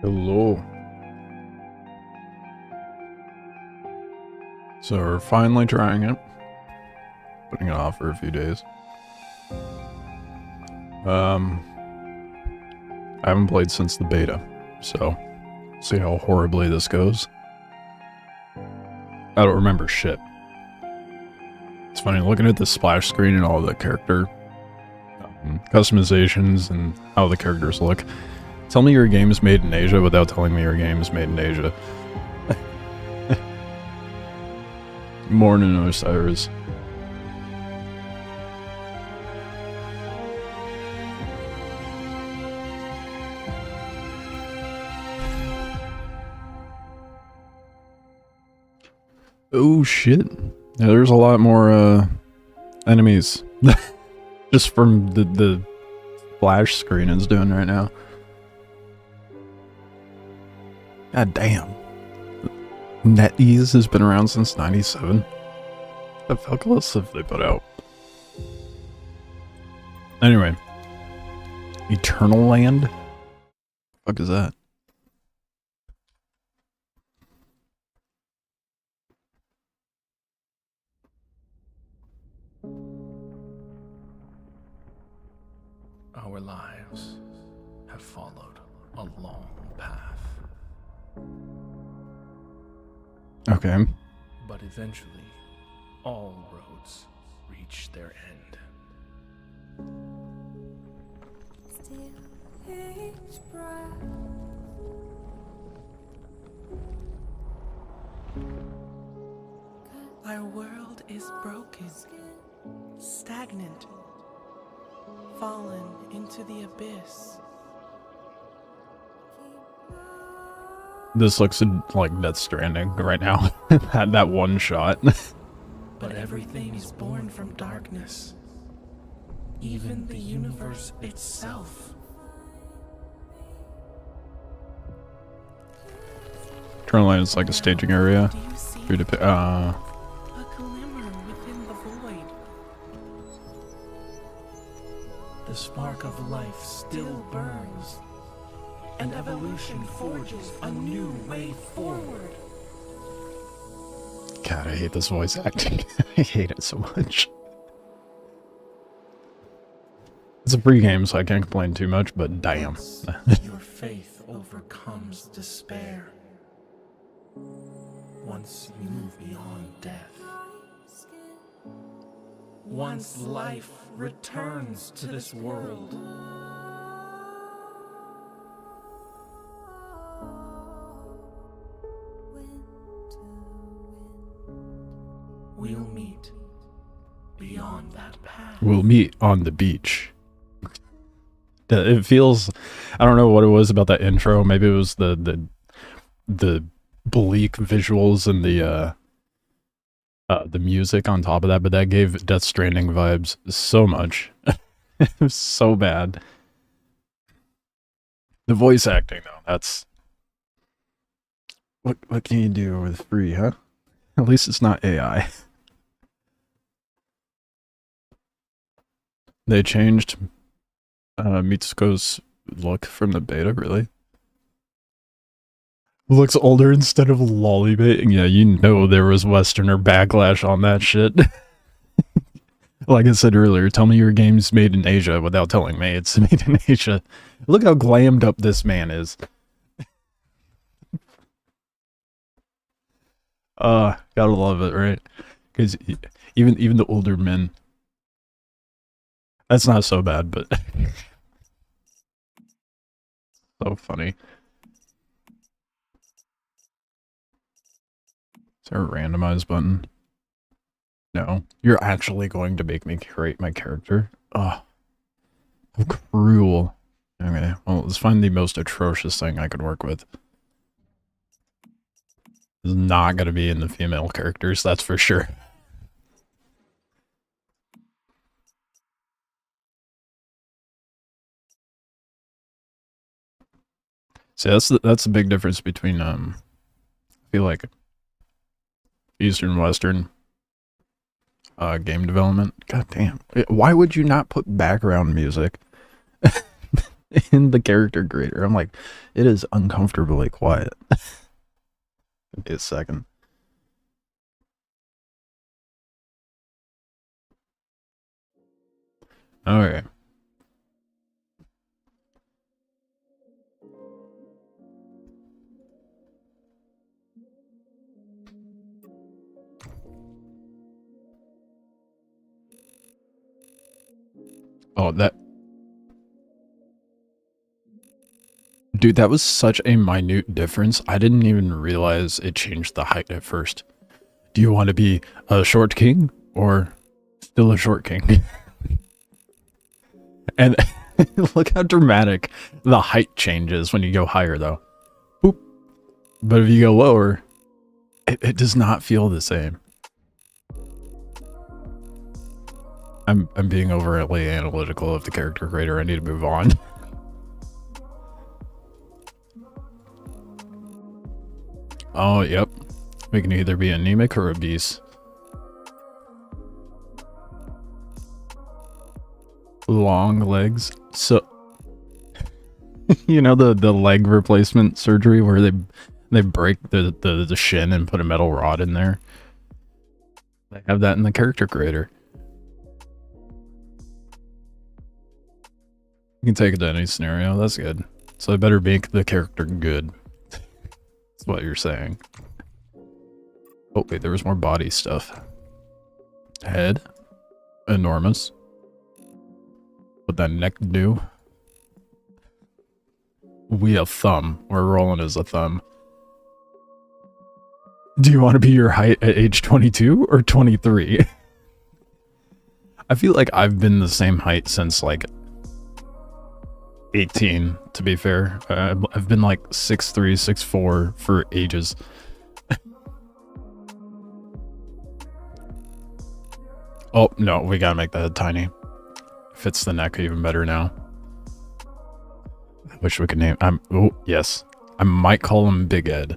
Hello. So we're finally trying it. Putting it off for a few days. I haven't played since the beta, so see how horribly this goes. I don't remember shit. It's funny looking at the splash screen and all the character customizations and how the characters look. Tell me your game is made in Asia without telling me your game is made in Asia. Morning, Osiris. Oh shit. Yeah, there's a lot more enemies. Just from the flash screen it's doing right now. God damn. NetEase has been around since 97. The fuck else have they put out? Anyway. Eternal Land? The fuck is that? Our lives have followed a long path. Okay. But eventually, all roads reach their end. Still each breath. Our world is broken, stagnant, fallen into the abyss. This looks like Death Stranding right now. that one shot. But everything is born from darkness. Even the universe itself. Eternal Land is like a staging area. Do you see For the a glimmer within the void? The spark of life still burns, and evolution forges a new way forward. God, I hate this voice acting. I hate it so much. It's a free game, so I can't complain too much, but damn. Your faith overcomes despair. Once you move beyond death. Once life returns to this world. We'll meet beyond that path. We'll meet on the beach. It feels, I don't know what it was about that intro. Maybe it was the bleak visuals and the music on top of that, but that gave Death Stranding vibes so much. It was so bad. The voice acting though, that's what can you do with free, huh? At least it's not AI. They changed Mitsuko's look from the beta, really? Looks older instead of lollybait. Yeah, you know there was Westerner backlash on that shit. Like I said earlier, tell me your game's made in Asia without telling me it's made in Asia. Look how glammed up this man is. Gotta love it, right? Because even the older men. That's not so bad, but so funny. Is there a randomize button? No. You're actually going to make me create my character? Oh, how cruel. Okay, well, let's find the most atrocious thing I could work with. It's not going to be in the female characters, that's for sure. See, that's the big difference between, I feel like Eastern and Western game development. God damn. Why would you not put background music in the character creator. I'm like, it is uncomfortably quiet. Give me a second. Okay. Oh, dude, that was such a minute difference. I didn't even realize it changed the height at first. Do you want to be a short king or still a short king? And look how dramatic the height changes when you go higher, though. Boop. But if you go lower, it does not feel the same. I'm being overly analytical of the character creator. I need to move on. Oh, yep. We can either be anemic or obese. Long legs. So, you know the leg replacement surgery where they break the shin and put a metal rod in there? They have that in the character creator. You can take it to any scenario. That's good. So I better make the character good. That's what you're saying. Oh, wait, there was more body stuff. Head. Enormous. What that neck do? We have thumb. We're rolling as a thumb. Do you want to be your height at age 22 or 23? I feel like I've been the same height since like 18, to be fair. I've been like 6'3", 6'4" for ages. Oh, no, we gotta make the head tiny. Fits the neck even better now. I wish we could name... oh, yes. I might call him Big Ed.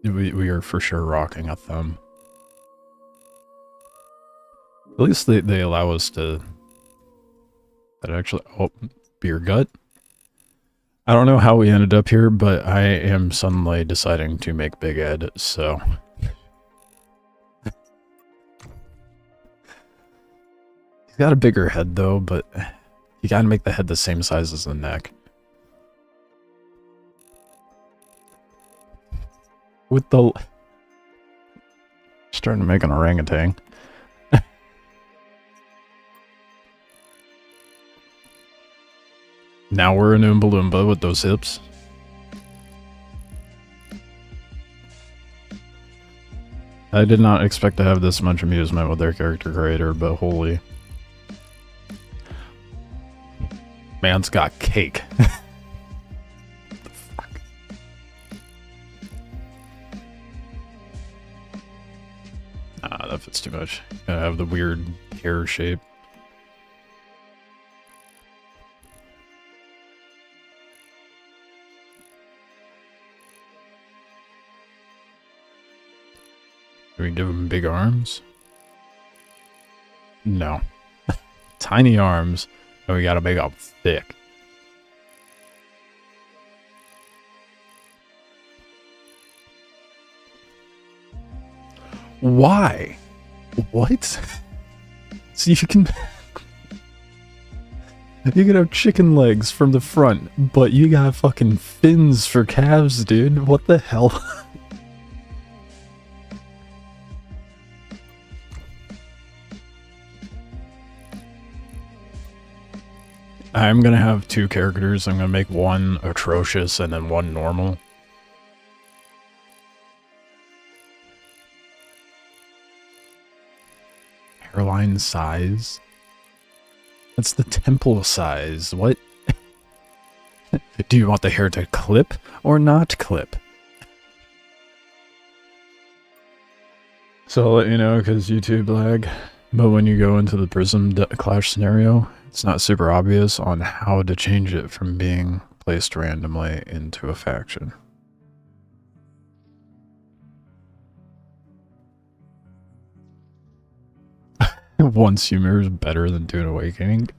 We are for sure rocking a thumb. At least they allow us to... That actually... Oh, beer gut? I don't know how we ended up here, but I am suddenly deciding to make Big Ed, so... He's got a bigger head, though, but you gotta make the head the same size as the neck. With the... Starting to make an orangutan. Now we're an Oompa Loompa with those hips. I did not expect to have this much amusement with their character creator, but holy... Man's got cake. What the fuck? Ah, that fits too much. Gotta have the weird hair shape. Do we give him big arms? No. Tiny arms. And we gotta make them thick. Why? What? So you can... You can have chicken legs from the front, but you got fucking fins for calves, dude. What the hell? I'm gonna have two characters. I'm gonna make one atrocious and then one normal. Hairline size? That's the temple size. What? Do you want the hair to clip or not clip? So I'll let you know because YouTube lag. But when you go into the Prism Clash scenario, it's not super obvious on how to change it from being placed randomly into a faction. Once humor is better than Dune Awakening.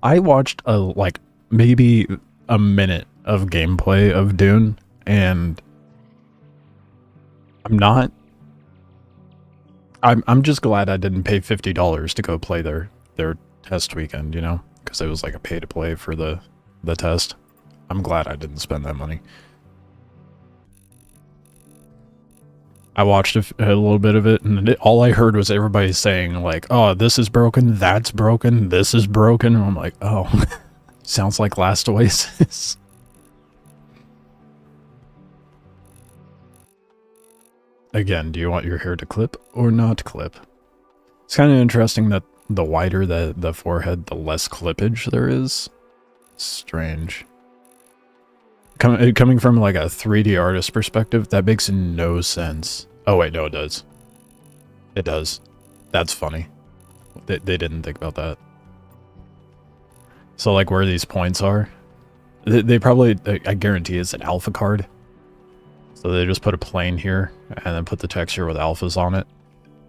I watched like maybe a minute of gameplay of Dune, and I'm just glad I didn't pay $50 to go play their test weekend, you know, because it was like a pay to play for the test. I'm glad I didn't spend that money. I watched a little bit of it, and all I heard was everybody saying like, "Oh, this is broken, that's broken, this is broken." And I'm like, "Oh, sounds like Last Oasis." Again, do you want your hair to clip or not clip? It's kind of interesting that the wider the forehead, the less clippage there is. Strange. Coming from like a 3D artist perspective, that makes no sense. Oh wait, no, it does. It does. That's funny. They didn't think about that. So like where these points are, they probably, I guarantee it's an alpha card. So they just put a plane here and then put the texture with alphas on it.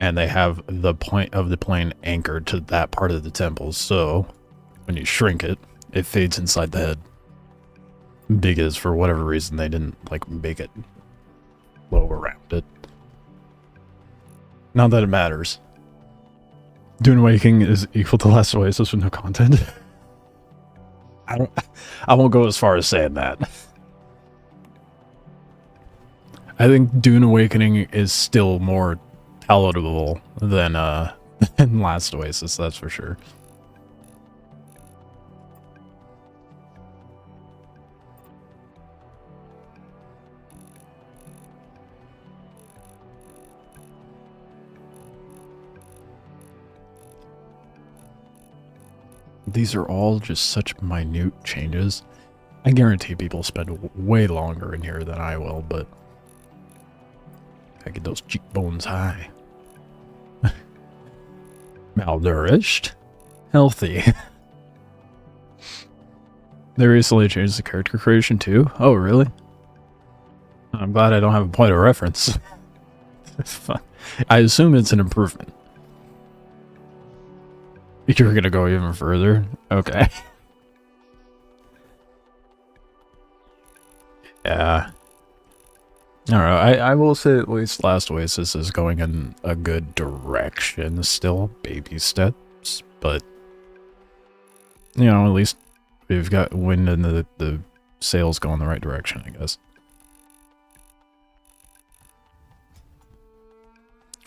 And they have the point of the plane anchored to that part of the temple. So when you shrink it, it fades inside the head. Because for whatever reason they didn't like make it low around it. Not that it matters. Dune Awakening is equal to Last Oasis with no content. I won't go as far as saying that. I think Dune Awakening is still more palatable than than Last Oasis, that's for sure. These are all just such minute changes. I guarantee people spend way longer in here than I will, but I get those cheekbones high. Malnourished. Healthy. They recently changed the character creation too? Oh, really? I'm glad I don't have a point of reference. I assume it's an improvement. You're gonna go even further? Okay. Yeah. Alright, I will say at least Last Oasis is going in a good direction still. Baby steps, but you know, at least we've got wind and the sails going the right direction, I guess.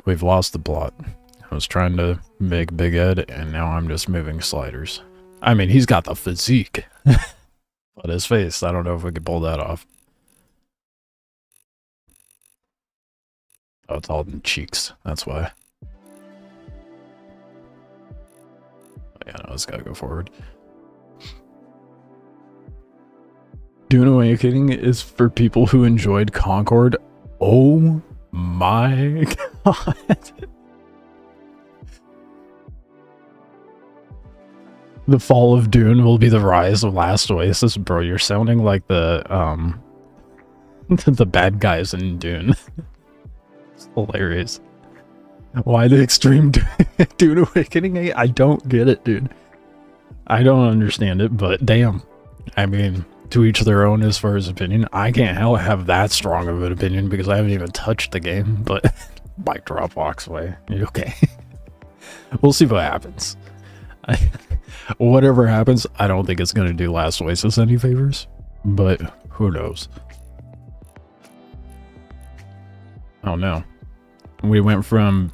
We've lost the plot. I was trying to make Big Ed, and now I'm just moving sliders. I mean, he's got the physique. But his face, I don't know if we could pull that off. Oh, it's all in the cheeks. That's why. Yeah, no, it's gotta go forward. Dune Awakening is for people who enjoyed Concord. Oh my god. The fall of Dune will be the rise of Last Oasis. Bro, you're sounding like the the bad guys in Dune. It's hilarious. Why the extreme Dune Awakening? I don't get it, dude. I don't understand it, but damn. I mean, to each their own as far as opinion. I can't have that strong of an opinion because I haven't even touched the game, but mic drop walks away. Okay. We'll see what happens. Whatever happens, I don't think it's going to do Last Oasis any favors, but who knows? Oh no. We went from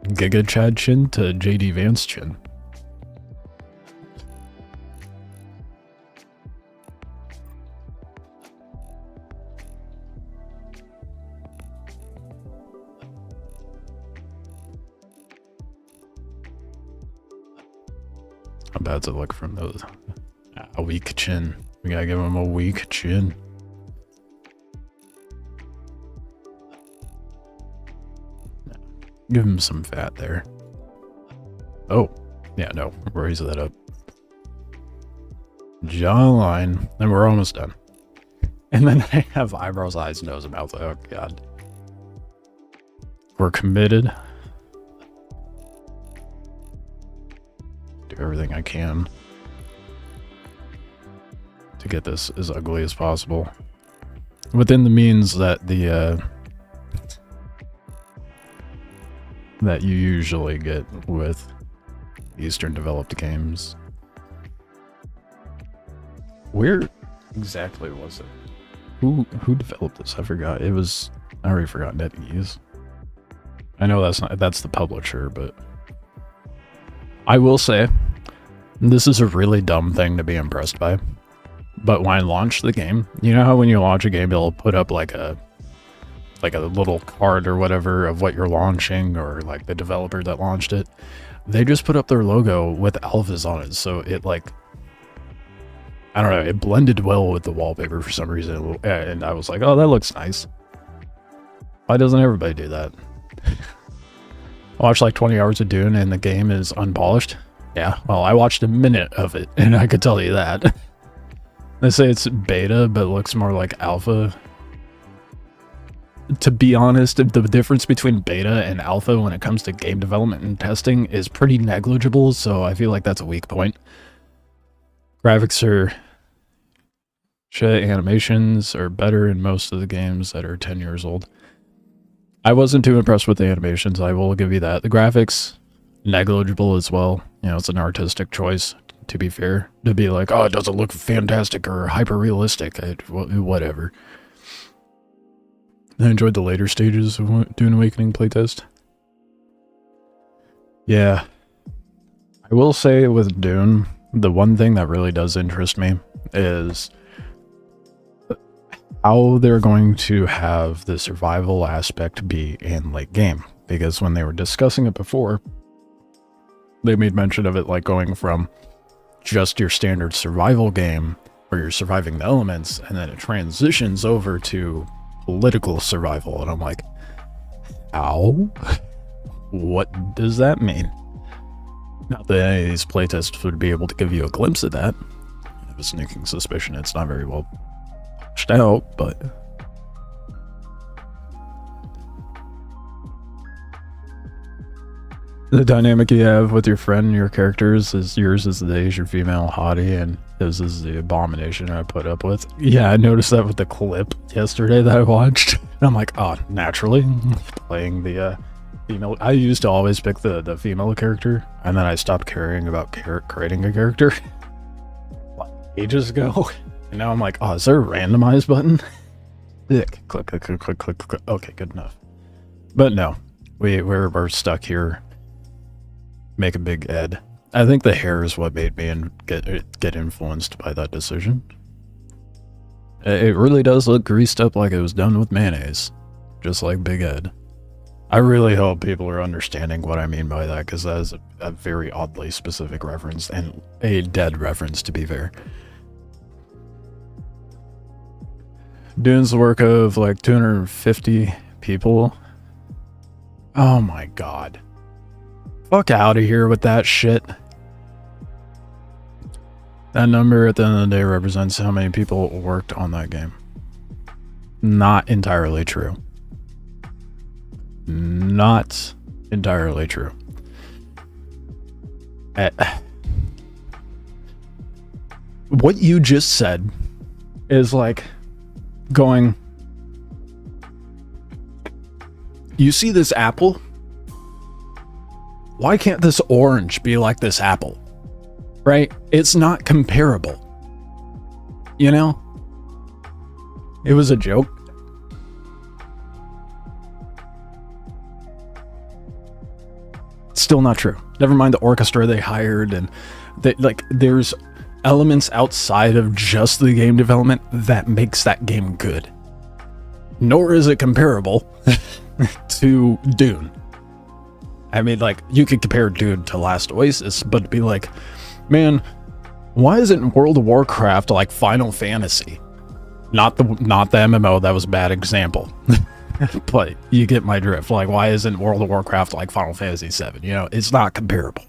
Giga Chad Chin to JD Vance Chin. How bad's it look from those? A weak chin. We gotta give him a weak chin. Give him some fat there. Oh, yeah, no, raise that up. Jawline, and we're almost done. And then I have eyebrows, eyes, nose, mouth. Oh god. We're committed. everything I can to get this as ugly as possible. Within the means that that you usually get with Eastern developed games. Where exactly was it? Who developed this? I forgot. It was, I already forgot. NetEase. I know that's the publisher, but I will say this is a really dumb thing to be impressed by. But when I launched the game, you know how when you launch a game, it'll put up like a little card or whatever of what you're launching, or like the developer that launched it. They just put up their logo with alphas on it, so it like, I don't know, it blended well with the wallpaper for some reason, and I was like, oh, that looks nice. Why doesn't everybody do that? I watched like 20 hours of Dune and the game is unpolished. Yeah, well, I watched a minute of it and I could tell you that. They say it's beta, but it looks more like alpha. To be honest, the difference between beta and alpha when it comes to game development and testing is pretty negligible, so I feel like that's a weak point. Graphics are shit, animations are better in most of the games that are 10 years old. I wasn't too impressed with the animations, I will give you that. The graphics, negligible as well. You know, it's an artistic choice, to be fair. To be like, oh, it doesn't look fantastic or hyper-realistic, whatever. I enjoyed the later stages of Dune Awakening playtest. Yeah. I will say with Dune, the one thing that really does interest me is how they're going to have the survival aspect be in late game. Because when they were discussing it before, they made mention of it like going from just your standard survival game where you're surviving the elements, and then it transitions over to political survival. And I'm like, how? What does that mean? Not that any of these playtests would be able to give you a glimpse of that. I have a sneaking suspicion it's not very well pushed out, but the dynamic you have with your friend and your characters is yours is the Asian female hottie, and his is the abomination I put up with. Yeah, I noticed that with the clip yesterday that I watched. And I'm like, oh, naturally, playing the female. I used to always pick the female character, and then I stopped caring about creating a character like ages ago. And now I'm like, oh, is there a randomize button? Click, click, click, click, click, click, click. Okay, good enough. But no, we're stuck here. Make a big Ed. I think the hair is what made me get influenced by that decision. It really does look greased up like it was done with mayonnaise, just like Big Ed. I really hope people are understanding what I mean by that, because that is a very oddly specific reference, and a dead reference, to be fair. Dune's the work of like 250 people. Oh my god. Fuck out of here with that shit. That number at the end of the day represents how many people worked on that game. Not entirely true. Not entirely true. What you just said is like going, you see this apple? Why can't this orange be like this apple? Right? It's not comparable. You know? It was a joke. Still not true. Never mind the orchestra they hired, and there's elements outside of just the game development that makes that game good. Nor is it comparable to Dune. I mean, like, you could compare Dune to Last Oasis, but be like, man, why isn't World of Warcraft like Final Fantasy? Not the MMO, that was a bad example. But you get my drift. Like, why isn't World of Warcraft like Final Fantasy VII? You know, it's not comparable.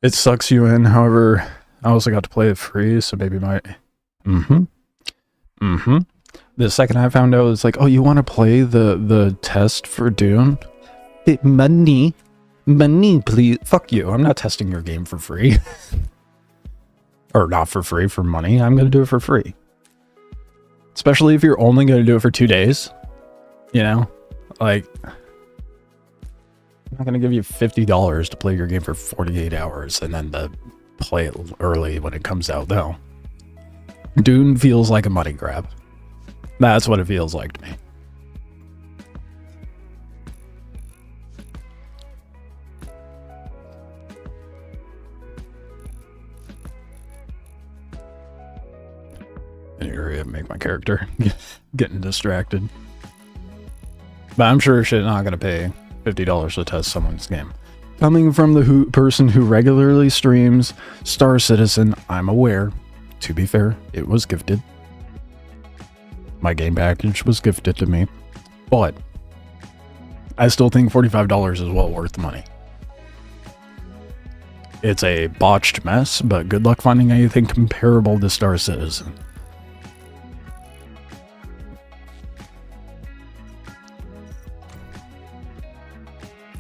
It sucks you in, however, I also got to play it free, so maybe my... The second I found out, it's like, oh, you want to play the test for Dune? Money. Money, please. Fuck you. I'm not testing your game for free. Or not for free, for money. I'm going to do it for free. Especially if you're only going to do it for 2 days. You know? Like, I'm not going to give you $50 to play your game for 48 hours and then to play it early when it comes out, though. Dune feels like a money grab. That's what it feels like to me. Area make my character getting distracted. But I'm sure shit not gonna pay $50 to test someone's game. Coming from the person who regularly streams Star Citizen, I'm aware. To be fair, it was gifted. My game package was gifted to me. But I still think $45 is well worth the money. It's a botched mess, but good luck finding anything comparable to Star Citizen.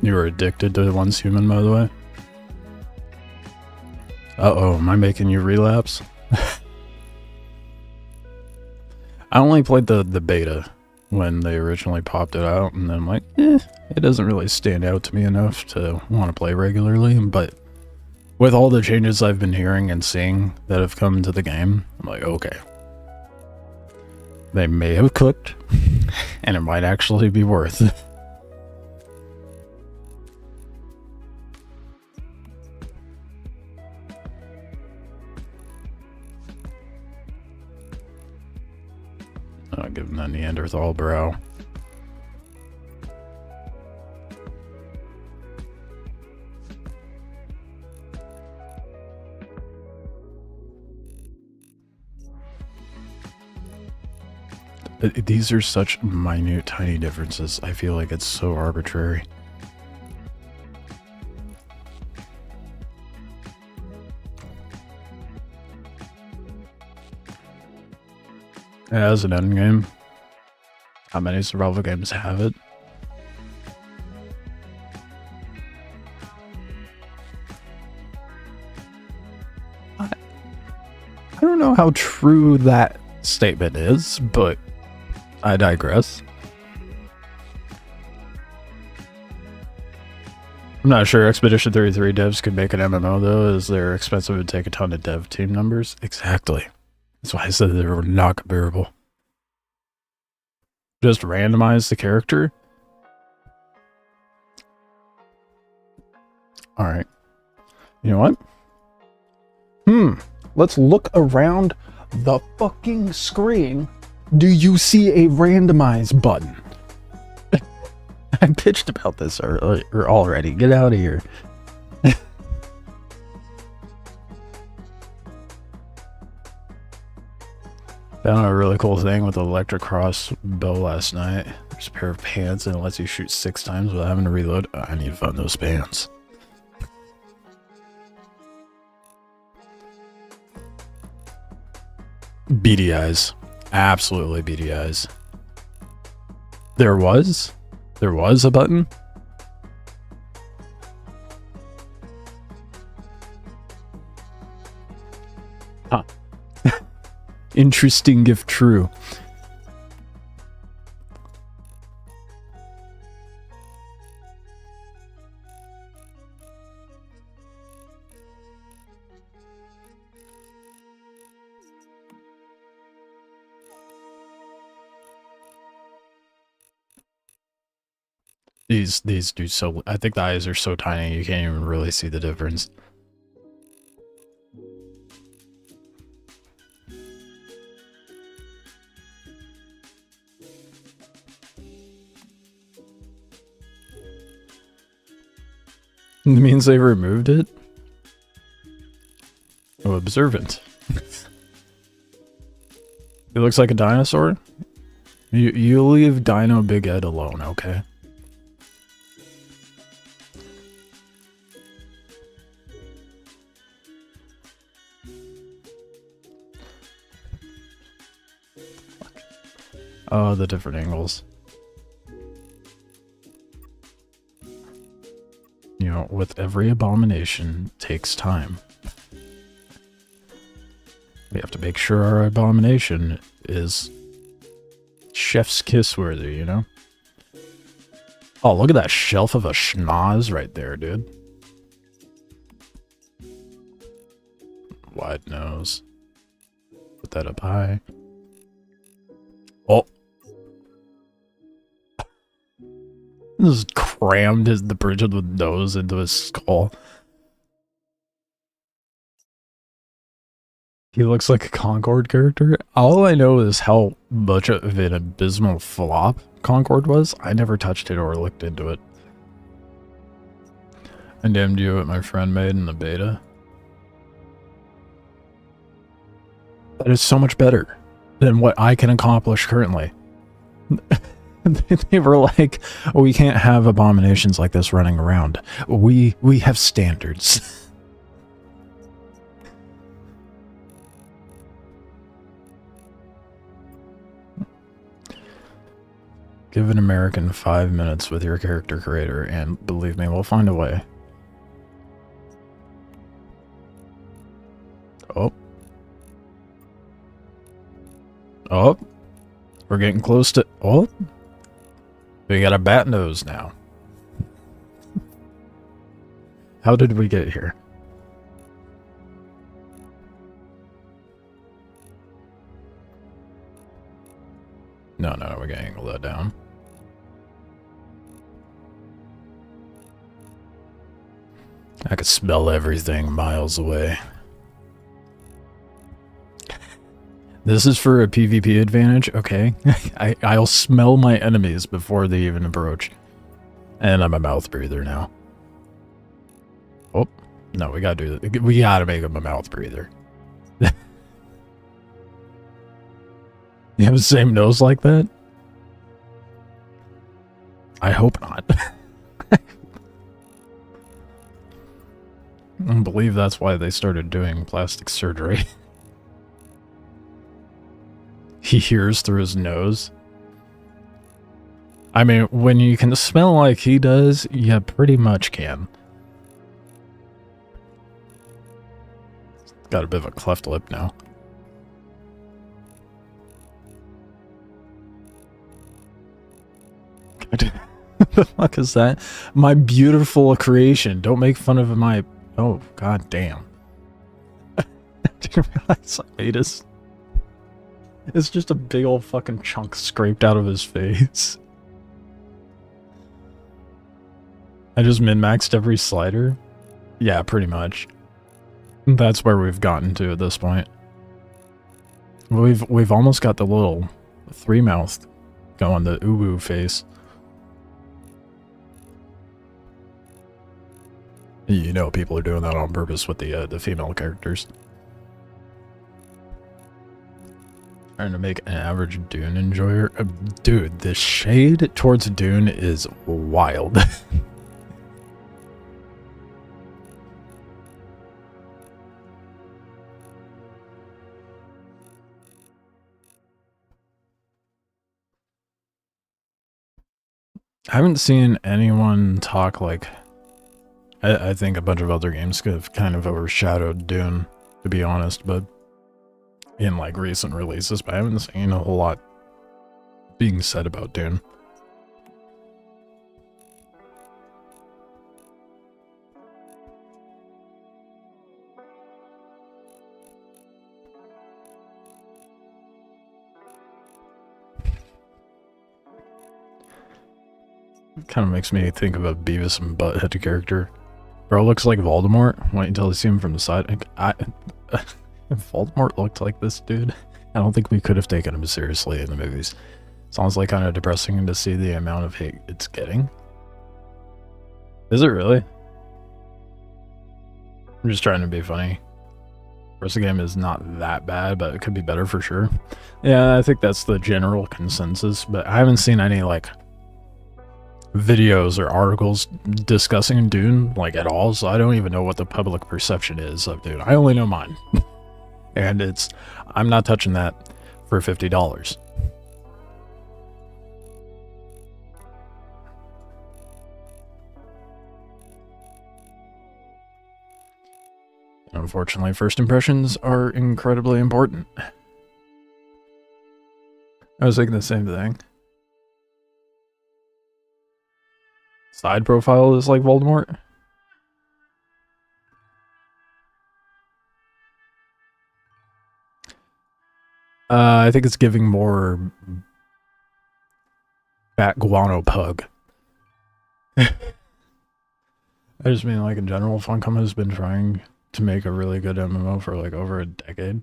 You were addicted to Once Human, by the way? Uh-oh, am I making you relapse? I only played the beta when they originally popped it out, and then I'm like, it doesn't really stand out to me enough to want to play regularly, but with all the changes I've been hearing and seeing that have come into the game, I'm like, okay. They may have cooked, and it might actually be worth it. I'll give him that Neanderthal brow. These are such minute, tiny differences. I feel like it's so arbitrary. As an endgame, how many survival games have it? I don't know how true that statement is, but I digress. I'm not sure Expedition 33 devs could make an MMO though, as they're expensive and take a ton of dev team numbers. Exactly. That's why I said they were not comparable. Just randomize the character? Alright. You know what? Let's look around the fucking screen. Do you see a randomize button? I pitched about this already. Get out of here. Found a really cool thing with the electric crossbow last night. There's a pair of pants and it lets you shoot 6 times without having to reload. I need to find those pants. Beady eyes. Absolutely beady eyes. There was a button? Huh. Interesting if true. These do so. I think the eyes are so tiny you can't even really see the difference. It means they removed it? Oh, observant. It looks like a dinosaur? You leave Dino Big Ed alone, okay? Oh, the different angles. You know, with every abomination takes time. We have to make sure our abomination is chef's kiss worthy, you know? Oh, look at that shelf of a schnoz right there, dude. Wide nose. Put that up high. Oh. This is crammed the bridge of the nose into his skull. He looks like a Concord character. All I know is how much of an abysmal flop Concord was. I never touched it or looked into it. I damned you what my friend made in the beta. That is so much better than what I can accomplish currently. They were like, we can't have abominations like this running around. We have standards. Give an American 5 minutes with your character creator, and believe me, we'll find a way. Oh. Oh. We're getting close to... Oh. We got a bat nose now. How did we get here? No, we're gonna angle that down. I could smell everything miles away. This is for a PvP advantage? Okay. I'll smell my enemies before they even approach. And I'm a mouth breather now. Oh, no, we gotta do that. We gotta make him a mouth breather. You have the same nose like that? I hope not. I believe that's why they started doing plastic surgery. He hears through his nose. I mean, when you can smell like he does, you pretty much can. Got a bit of a cleft lip now. What the fuck is that? My beautiful creation. Don't make fun of my... Oh, god damn. I didn't realize I made this. It's just a big old fucking chunk scraped out of his face. I just min-maxed every slider? Yeah, pretty much. That's where we've gotten to at this point. We've almost got the little three-mouthed going, the uwu face. You know people are doing that on purpose with the female characters. Trying to make an average Dune enjoyer. Dude, the shade towards Dune is wild. I haven't seen anyone talk like... I think a bunch of other games could have kind of overshadowed Dune, to be honest, but in like recent releases, but I haven't seen a whole lot being said about Dune. It kind of makes me think of a Beavis and Butthead character. Bro looks like Voldemort. Wait until I see him from the side. If Voldemort looked like this dude, I don't think we could have taken him seriously in the movies. Sounds like kind of depressing to see the amount of hate it's getting. Is it really? I'm just trying to be funny. The rest of the game is not that bad, but it could be better for sure. Yeah, I think that's the general consensus, but I haven't seen any like videos or articles discussing Dune like at all, so I don't even know what the public perception is of Dune. I only know mine. And I'm not touching that for $50. Unfortunately, first impressions are incredibly important. I was thinking the same thing. Side profile is like Voldemort? I think it's giving more Bat Guano Pug. I just mean, like, in general, Funcom has been trying to make a really good MMO for, like, over a decade.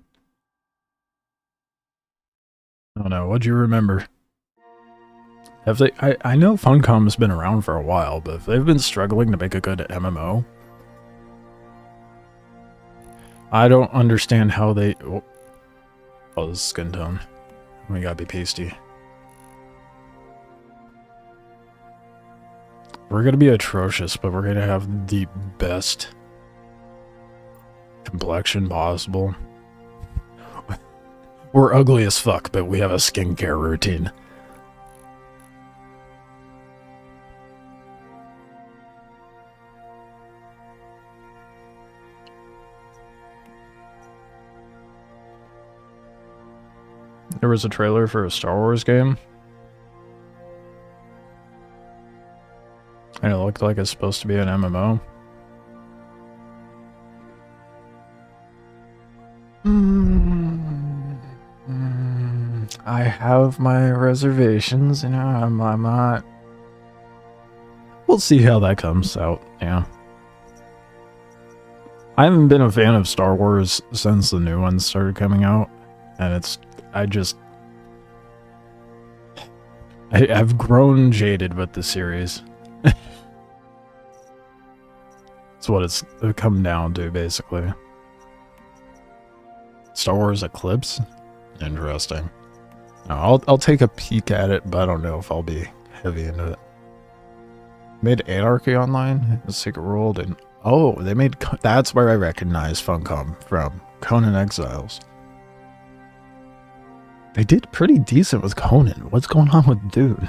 I don't know, what'd you remember? Have they... I know Funcom has been around for a while, but if they've been struggling to make a good MMO, I don't understand how they... Oh, this is skin tone. We gotta be pasty. We're gonna be atrocious, but we're gonna have the best complexion possible. We're ugly as fuck, but we have a skincare routine. There was a trailer for a Star Wars game. And it looked like it's supposed to be an MMO. I have my reservations, you know, I'm not... We'll see how that comes out, yeah. I haven't been a fan of Star Wars since the new ones started coming out, and I've grown jaded with the series. That's what it's come down to, basically. Star Wars Eclipse? Interesting. No, I'll take a peek at it, but I don't know if I'll be heavy into it. Made Anarchy Online, The Secret World, and... Oh, they made... That's where I recognize Funcom from. Conan Exiles. They did pretty decent with Conan. What's going on with Dune?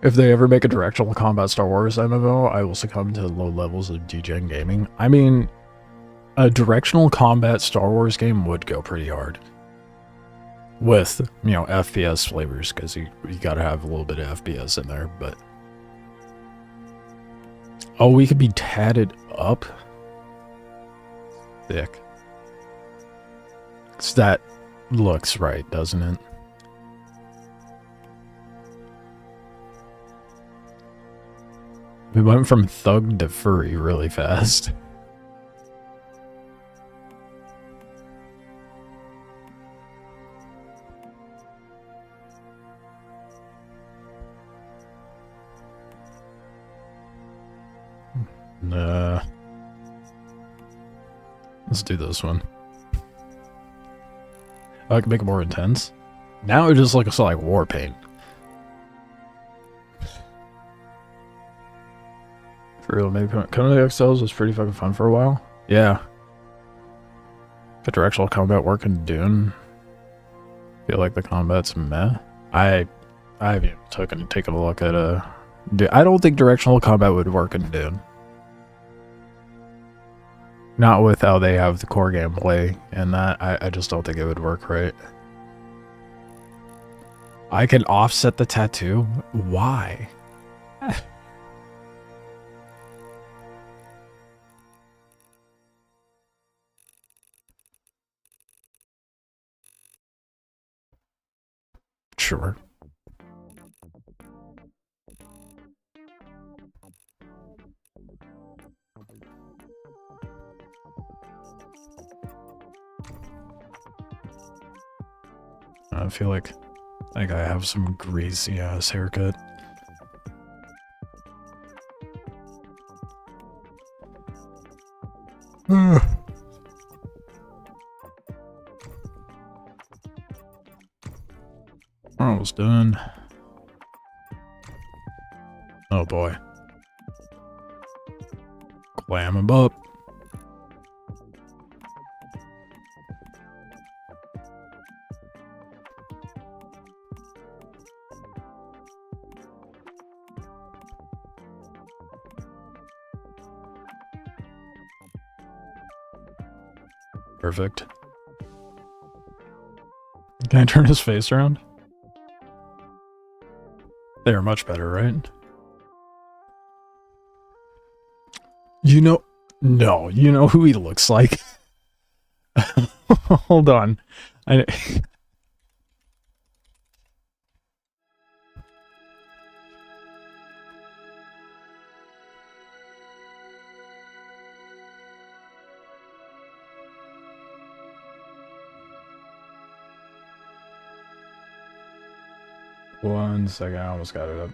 If they ever make a directional combat Star Wars MMO, I will succumb to low levels of degen gaming. I mean, a directional combat Star Wars game would go pretty hard. With, you know, FPS flavors, because you gotta have a little bit of FPS in there, but... Oh, we could be tatted up? Thick. 'Cause that looks right, doesn't it? We went from thug to furry really fast. Nah. Let's do this one. I can make it more intense. Now it just looks like war paint. For real, maybe Conan Exiles was pretty fucking fun for a while. Yeah. The directional combat work in Dune. Feel like the combat's meh. I haven't taken a look at I don't think directional combat would work in Dune. Not with how they have the core gameplay and that. I just don't think it would work right. I can offset the tattoo? Why? Sure. I feel like I have some greasy ass haircut. Almost done. Oh boy. Clam him up. Perfect. Can I turn his face around? They are much better, right? You know... No, you know who he looks like? Hold on. One second, I almost got it up.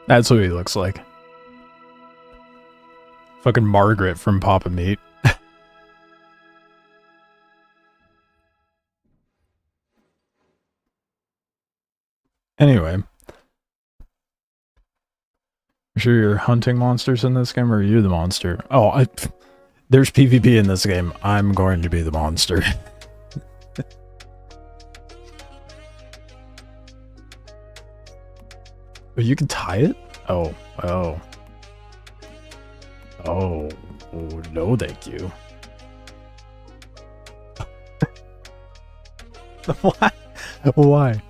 That's who he looks like. Fucking Margaret from Papa Meat. Anyway. I'm sure you're hunting monsters in this game, or are you the monster? Oh, there's PvP in this game. I'm going to be the monster. Oh, you can tie it? Oh. Oh, no thank you. Why? Why?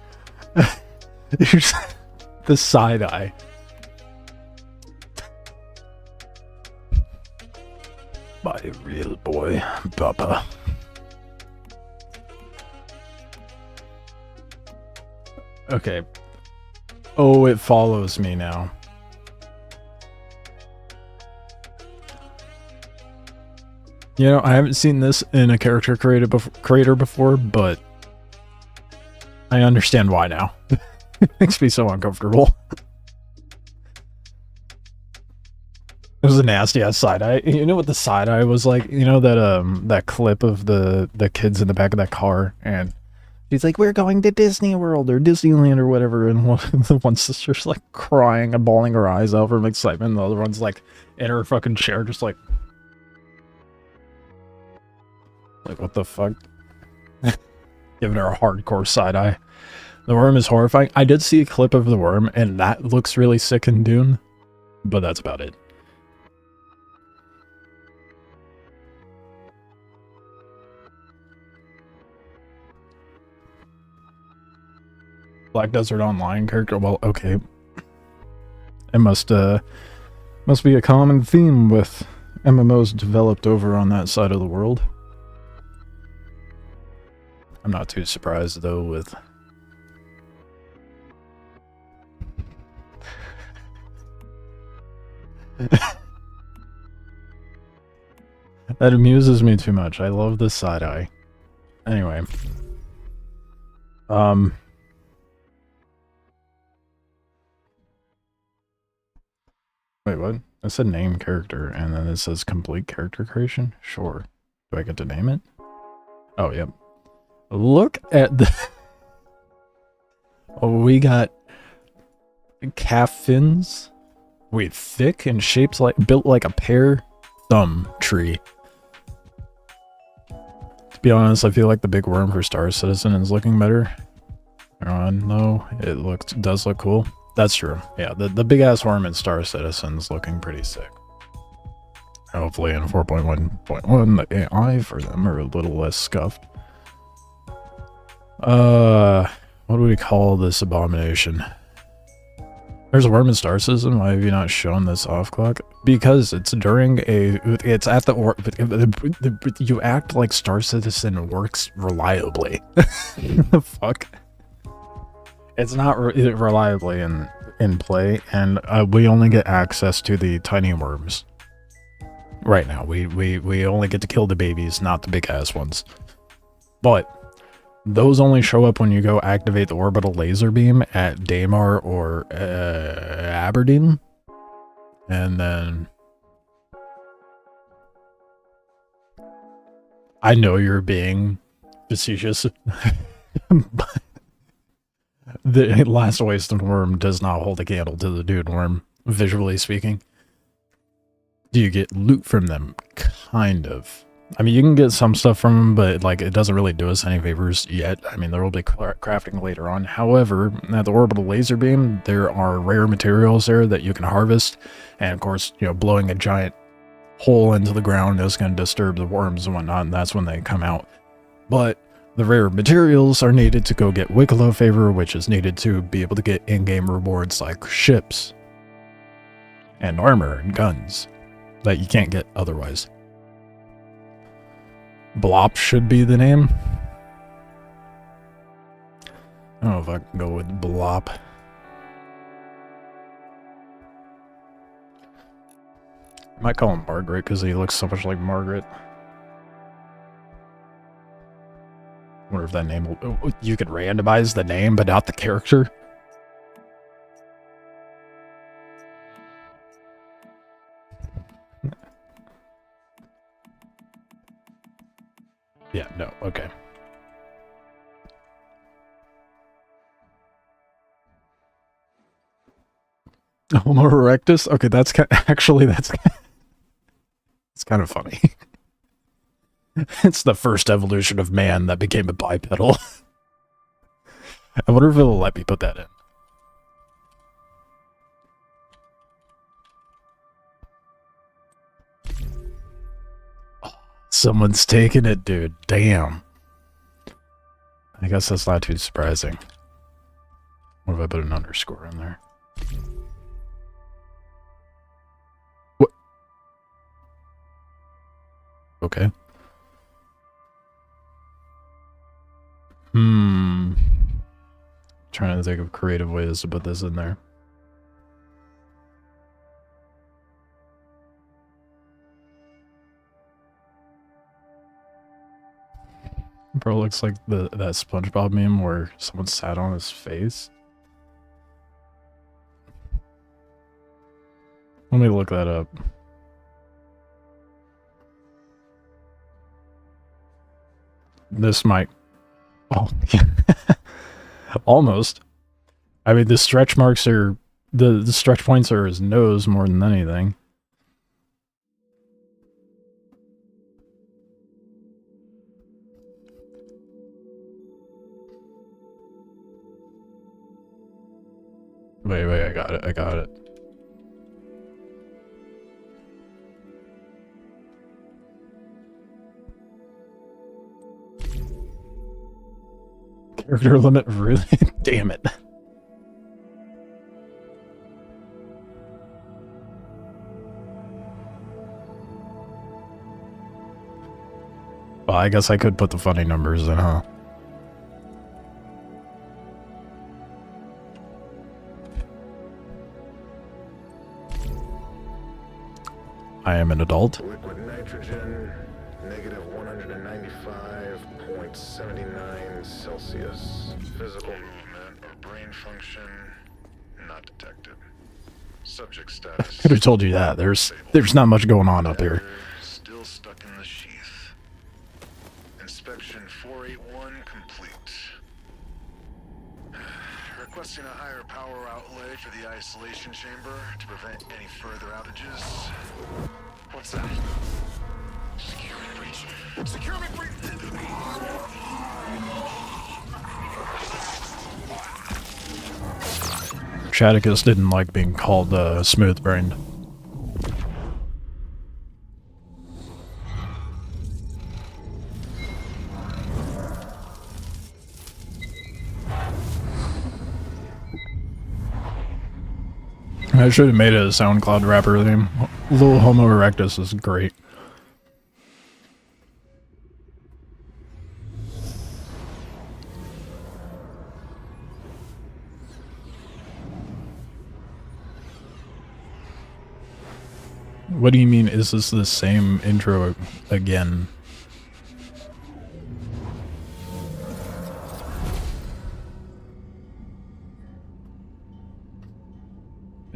The side eye. My real boy, Papa. Okay. Oh, it follows me now. You know, I haven't seen this in a character creator before, but I understand why now. It makes me so uncomfortable. It was a nasty ass side eye. You know what the side eye was like? You know that that clip of the kids in the back of that car, and she's like, "We're going to Disney World or Disneyland or whatever," and the one sister's like crying and bawling her eyes out from excitement, and the other one's like in her fucking chair, just like what the fuck? Giving her a hardcore side eye. The worm is horrifying. I did see a clip of the worm, and that looks really sick in Dune, but that's about it. Black Desert Online character. Well, okay. It must be a common theme with MMOs developed over on that side of the world. I'm not too surprised though with that amuses me too much. I love the side eye. Anyway. Wait, what? It said name character, and then it says complete character creation? Sure. Do I get to name it? Oh, yep. Look at the... Oh, we got... calf fins. Wait, thick and shaped like... built like a pear thumb tree. To be honest, I feel like the big worm for Star Citizen is looking better. No, it does look cool. That's true. Yeah, the big ass worm in Star Citizen's looking pretty sick. Hopefully in 4.1.1 the AI for them are a little less scuffed. What do we call this abomination? There's a worm in Star Citizen. Why have you not shown this off clock? Because it's during it's at the you act like Star Citizen works reliably. The fuck? It's not reliably in play, and we only get access to the tiny worms. Right now, we only get to kill the babies, not the big ass ones. But those only show up when you go activate the orbital laser beam at Daymar or Aberdeen, and then I know you're being facetious, but the last wasted worm does not hold a candle to the dude worm, visually speaking. Do you get loot from them? Kind of. I mean, you can get some stuff from them, but like it doesn't really do us any favors yet. I mean, there will be crafting later on. However, at the orbital laser beam, there are rare materials there that you can harvest, and of course, you know, blowing a giant hole into the ground is going to disturb the worms and whatnot, and that's when they come out. But the rare materials are needed to go get Wicklow favor, which is needed to be able to get in-game rewards like ships and armor and guns that you can't get otherwise. Blop should be the name. I don't know if I can go with Blop. I might call him Margaret because he looks so much like Margaret. Wonder if that name will, you could randomize the name but not the character. Yeah, no, okay. Homo erectus? Okay, that's actually that's it's kind of funny. It's the first evolution of man that became a bipedal. I wonder if it'll let me put that in. Someone's taking it, dude. Damn. I guess that's not too surprising. What if I put an underscore in there? What? Okay. Trying to think of creative ways to put this in there. Bro, looks like that SpongeBob meme where someone sat on his face. Let me look that up. This might... Oh, yeah. Almost. I mean, the stretch marks are... The stretch points are his nose more than anything. Wait, I got it. Character limit, really? Damn it. Well, I guess I could put the funny numbers in, huh? I am an adult. Liquid nitrogen, negative 195.79 Celsius. Physical movement or brain function, not detected. Subject status. Could have told you that. There's not much going on up here. Still stuck in the sheath. Inspection 481 complete. Requesting a higher power outlay for the isolation chamber to prevent any further outages. What's that? Security breach. Security breach! Chadicus didn't like being called smooth-brained. I should have made it a SoundCloud rapper name. Little Homo erectus is great. What do you mean, is this the same intro again?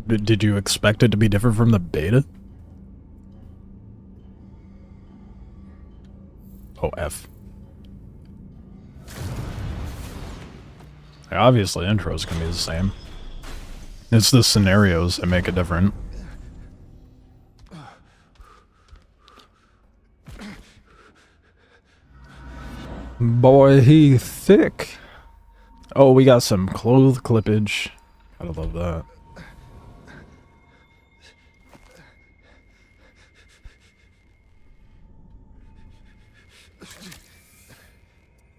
Did you expect it to be different from the beta? Oh, F. Obviously, intros can be the same. It's the scenarios that make it different. Boy, he thick. Oh, we got some cloth clippage. Gotta love that.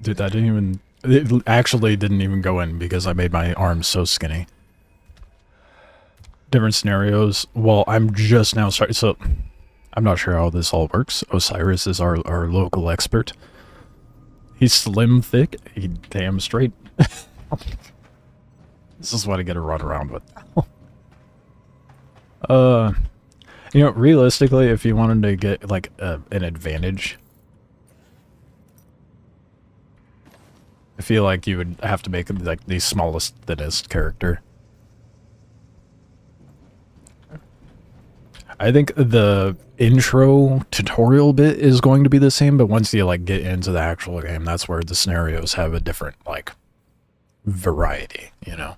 Dude, that didn't even... It actually didn't even go in because I made my arms so skinny. Different scenarios. Well, I'm just now starting... So, I'm not sure how this all works. Osiris is our local expert. He's slim, thick, he damn straight. This is what I get to run around with. You know, realistically, if you wanted to get, like, an advantage... I feel like you would have to make, like, the smallest, thinnest character. I think the intro tutorial bit is going to be the same, but once you, like, get into the actual game, that's where the scenarios have a different, like, variety, you know?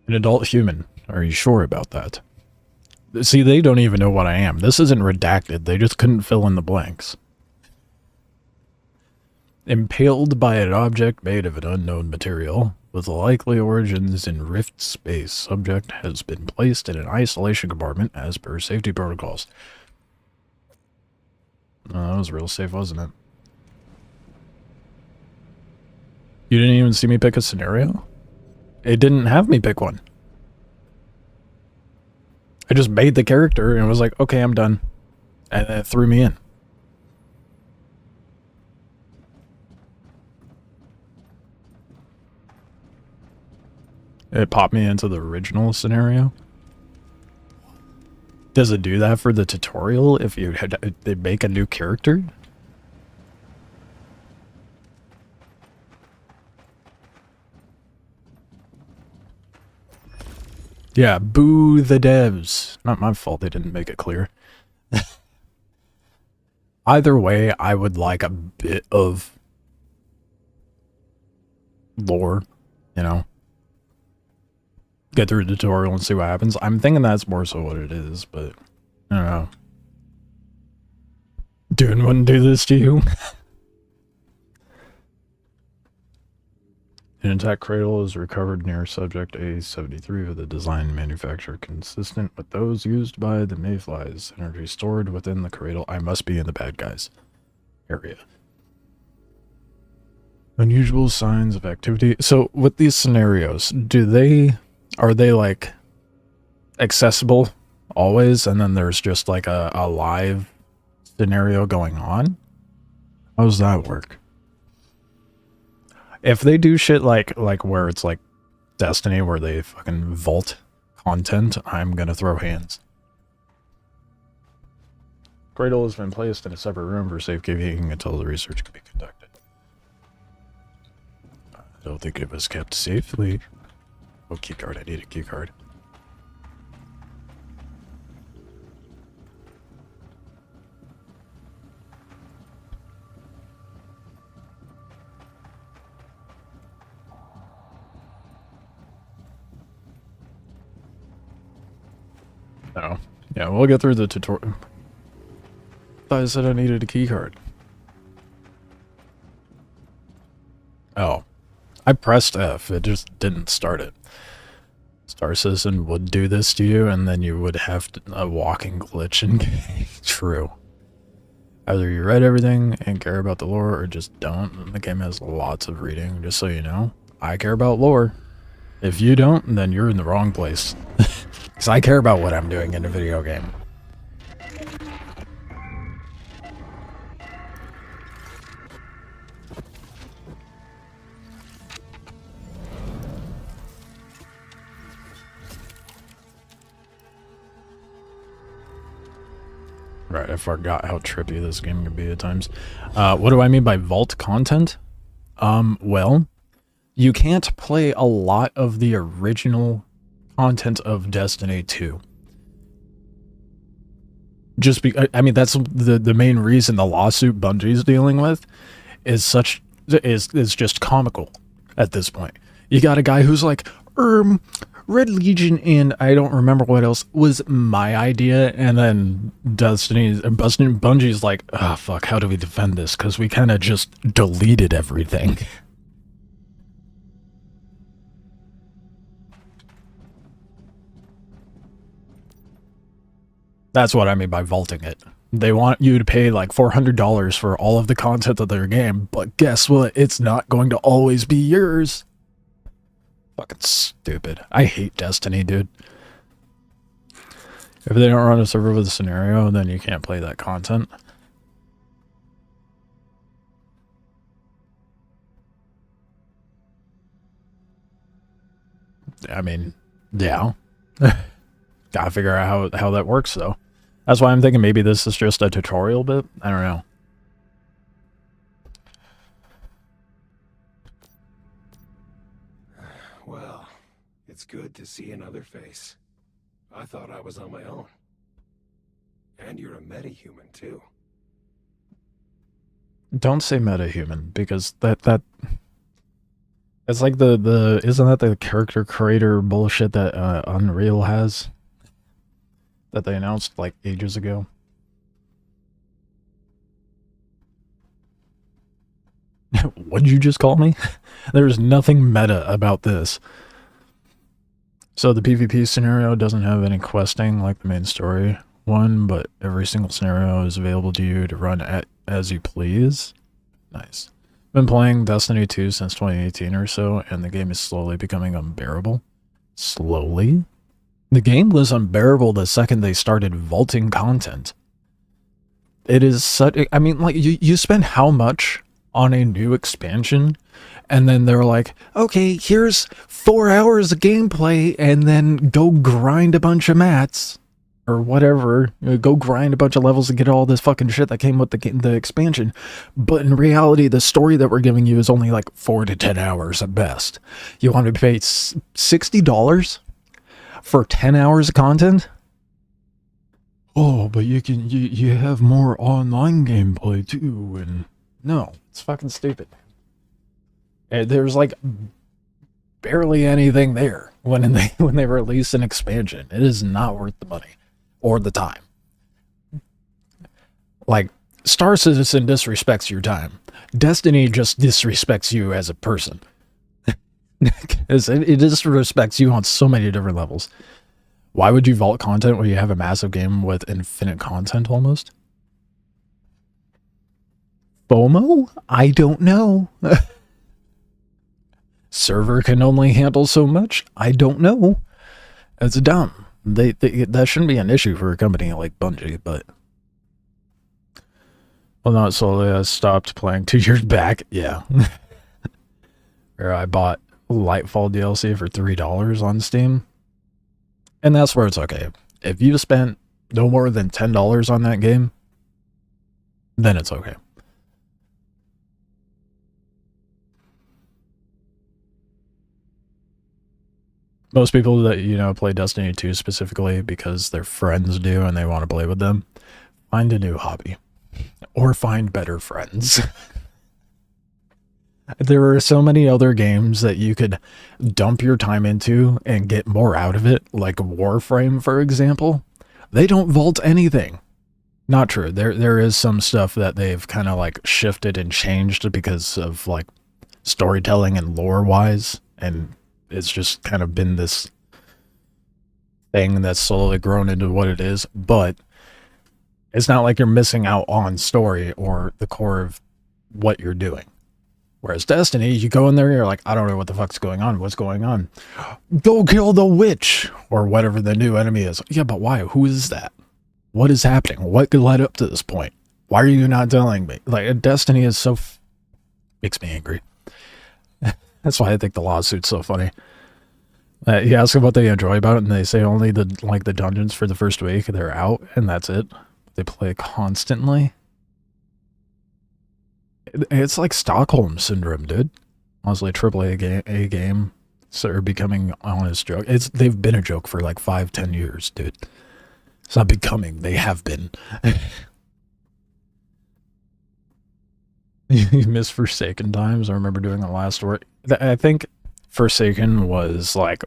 An adult human. Are you sure about that? See, they don't even know what I am. This isn't redacted. They just couldn't fill in the blanks. Impaled by an object made of an unknown material, with likely origins in rift space, subject has been placed in an isolation compartment as per safety protocols. That was real safe, wasn't it? You didn't even see me pick a scenario? It didn't have me pick one. I just made the character and was like, okay, I'm done. And it threw me in. It popped me into the original scenario. Does it do that for the tutorial if you had to make a new character? Yeah, boo the devs. Not my fault they didn't make it clear. Either way, I would like a bit of lore, you know? Get through the tutorial and see what happens. I'm thinking that's more so what it is, but I don't know. Dune wouldn't do this to you. An intact cradle is recovered near subject A73 with a design and manufacture consistent with those used by the mayflies. Energy stored within the cradle. I must be in the bad guys area. Unusual signs of activity. So with these scenarios, are they like accessible always, and then there's just like a live scenario going on? How does that work? If they do shit like where it's like Destiny, where they fucking vault content, I'm gonna throw hands. Cradle has been placed in a separate room for safekeeping until the research can be conducted. I don't think it was kept safely. Oh, keycard. I need a keycard. No. Yeah, we'll get through the tutorial. I said I needed a keycard. Oh. I pressed F. It just didn't start it. Star Citizen would do this to you, and then you would have a walking glitch in game. True. Either you read everything and care about the lore, or just don't. And the game has lots of reading, just so you know. I care about lore. If you don't, then you're in the wrong place. Because I care about what I'm doing in a video game. Right, I forgot how trippy this game can be at times. What do I mean by vault content? Well, you can't play a lot of the original content of Destiny 2. I mean, that's the main reason the lawsuit Bungie's dealing with is is just comical at this point. You got a guy who's like, Red Legion and I don't remember what else was my idea, and then Bungie's like, oh fuck, how do we defend this? Because we kind of just deleted everything. That's what I mean by vaulting it. They want you to pay like $400 for all of the content of their game, but guess what? It's not going to always be yours. Fucking stupid. I hate Destiny, dude. If they don't run a server with a scenario, then you can't play that content. I mean, yeah. Gotta figure out how that works, though. That's why I'm thinking maybe this is just a tutorial bit. I don't know. Well, it's good to see another face. I thought I was on my own. And you're a meta-human, too. Don't say meta-human, because that... It's like the isn't that the character creator bullshit that Unreal has? That they announced like ages ago. What'd you just call me? There's nothing meta about this. So the PvP scenario doesn't have any questing like the main story one, but every single scenario is available to you to run as you please. Nice. Been playing Destiny 2 since 2018 or so, and the game is slowly becoming unbearable. Slowly? The game was unbearable the second they started vaulting content. It is such... I mean, like, you spend how much on a new expansion, and then they're like, okay, here's 4 hours of gameplay, and then go grind a bunch of mats, or whatever. Go grind a bunch of levels to get all this fucking shit that came with the expansion. But in reality, the story that we're giving you is only like 4 to 10 hours at best. You want to pay $60 for 10 hours of content? Oh, but you have more online gameplay too, and no, it's fucking stupid. And there's like barely anything there when they release an expansion. It is not worth the money or the time. Like, Star Citizen disrespects your time. Destiny just disrespects you as a person. It disrespects you on so many different levels. Why would you vault content when you have a massive game with infinite content almost? FOMO? I don't know. Server can only handle so much? I don't know. It's dumb. That shouldn't be an issue for a company like Bungie, but... Well, not solely. I stopped playing 2 years back. Yeah. Where I bought Lightfall DLC for $3 on Steam. And that's where it's okay. If you spent no more than $10 on that game, then it's okay. Most people that, you know, play Destiny 2 specifically because their friends do and they want to play with them, find a new hobby. Or find better friends. There are so many other games that you could dump your time into and get more out of it, like Warframe, for example. They don't vault anything. Not true. There is some stuff that they've kind of like shifted and changed because of like storytelling and lore-wise, and it's just kind of been this thing that's slowly grown into what it is, but it's not like you're missing out on story or the core of what you're doing. Whereas Destiny, you go in there, you're like, I don't know what the fuck's going on. What's going on? Go kill the witch! Or whatever the new enemy is. Yeah, but why? Who is that? What is happening? What led up to this point? Why are you not telling me? Like, Destiny is so... makes me angry. That's why I think the lawsuit's so funny. You ask them what they enjoy about it, and they say only the dungeons for the first week, they're out, and that's it. They play constantly. It's like Stockholm Syndrome, dude. Honestly, AAA game are becoming honest joke. They've been a joke for like 5-10 years, dude. It's not becoming, they have been. You miss Forsaken times. I remember doing the last word. I think Forsaken was like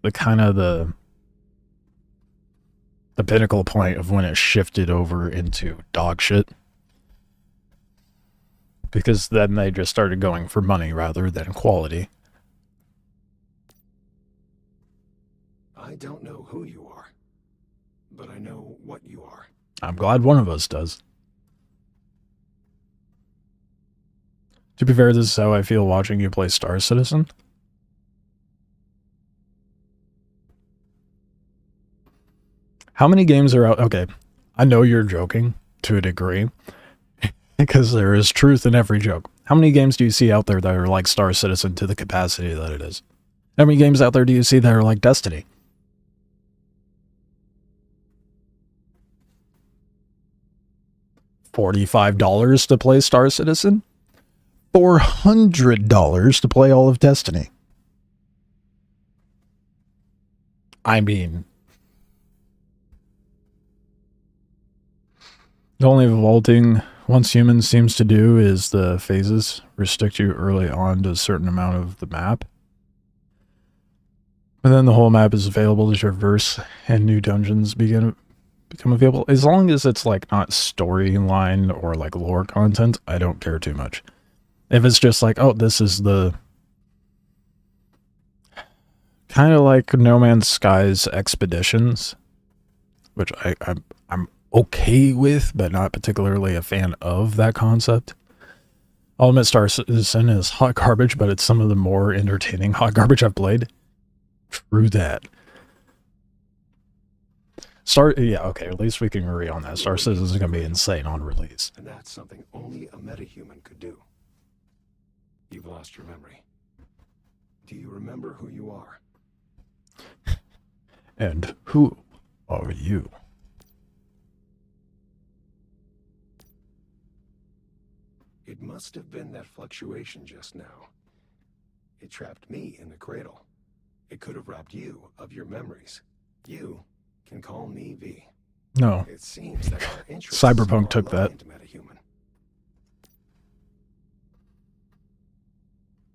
the kind of the pinnacle point of when it shifted over into dog shit. Because then they just started going for money rather than quality. I don't know who you are, but I know what you are. I'm glad one of us does. To be fair, this is how I feel watching you play Star Citizen. How many games are out? Okay, I know you're joking to a degree, because there is truth in every joke. How many games do you see out there that are like Star Citizen to the capacity that it is? How many games out there do you see that are like Destiny? $45 to play Star Citizen? $400 to play all of Destiny. I mean, the only vaulting once human seems to do is the phases restrict you early on to a certain amount of the map. And then the whole map is available to traverse and new dungeons become available. As long as it's like not storyline or like lore content, I don't care too much. If it's just like, oh, this is the kind of like No Man's Sky's expeditions, which I'm okay with, but not particularly a fan of that concept. I'll admit Star Citizen is hot garbage, but it's some of the more entertaining hot garbage I've played. True that. Yeah, okay, at least we can agree on that. Star Citizen is going to be insane on release. And that's something only a metahuman could do. You've lost your memory. Do you remember who you are? And who are you? It must have been that fluctuation just now. It trapped me in the cradle. It could have robbed you of your memories. You can call me V. No. It seems that our interests Cyberpunk are took that. aligned, metahuman.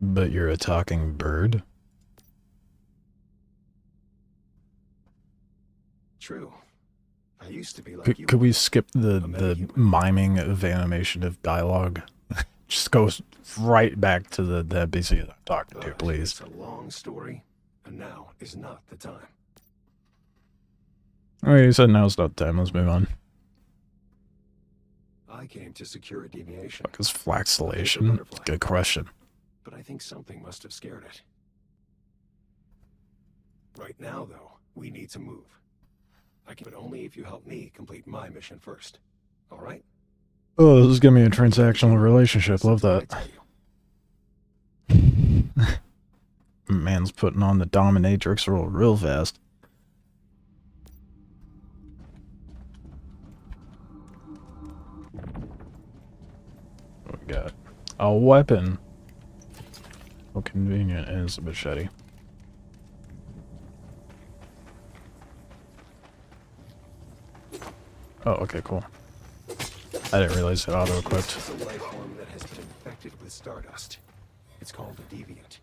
But you're a talking bird? True. I used to be like you. Could we skip the miming of animation of dialogue? Just goes right back to the NPC that I'm talking to, please. It's a long story, and now is not the time. Alright, you said now's not the time. Let's move on. I came to secure a deviation. Fuck is flaxillation? Good question. But I think something must have scared it. Right now, though, we need to move. I can, but only if you help me complete my mission first. All right? Oh, this is gonna be a transactional relationship. Love that. Man's putting on the dominatrix role real fast. What we got? A weapon. How convenient is a machete. Oh, okay, cool. I didn't realize it auto-equipped. It's a life form that has been infected with stardust. It's called a deviant.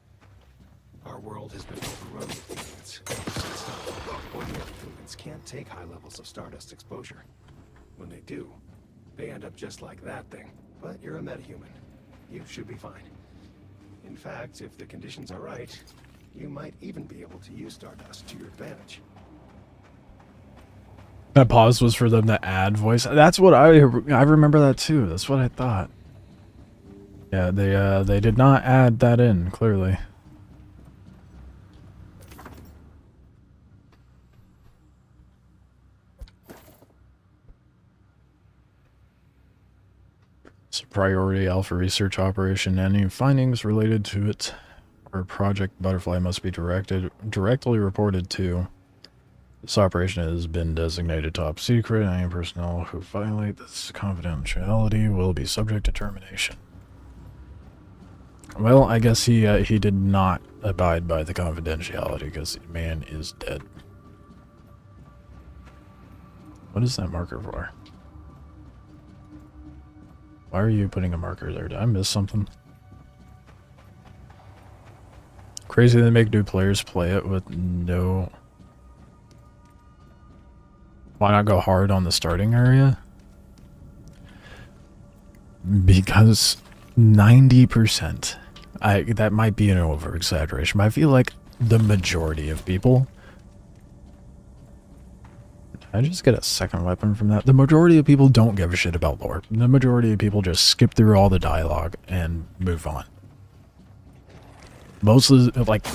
Our world has been overrun with deviants. Ordinary humans can't take high levels of stardust exposure. When they do, they end up just like that thing. But you're a metahuman. You should be fine. In fact, if the conditions are right, you might even be able to use stardust to your advantage. That pause was for them to add voice. That's what I remember that too. That's what I thought. Yeah, they did not add that in, clearly. It's a priority alpha research operation. Any findings related to it or Project Butterfly must be directly reported to. This operation has been designated top secret. Any personnel who violate this confidentiality will be subject to termination. Well, I guess he did not abide by the confidentiality because the man is dead. What is that marker for? Why are you putting a marker there? Did I miss something? Crazy they make new players play it with no... Why not go hard on the starting area? Because 90%, that might be an over-exaggeration, but I feel like the majority of people... Did I just get a second weapon from that? The majority of people don't give a shit about lore. The majority of people just skip through all the dialogue and move on. Most of the, like...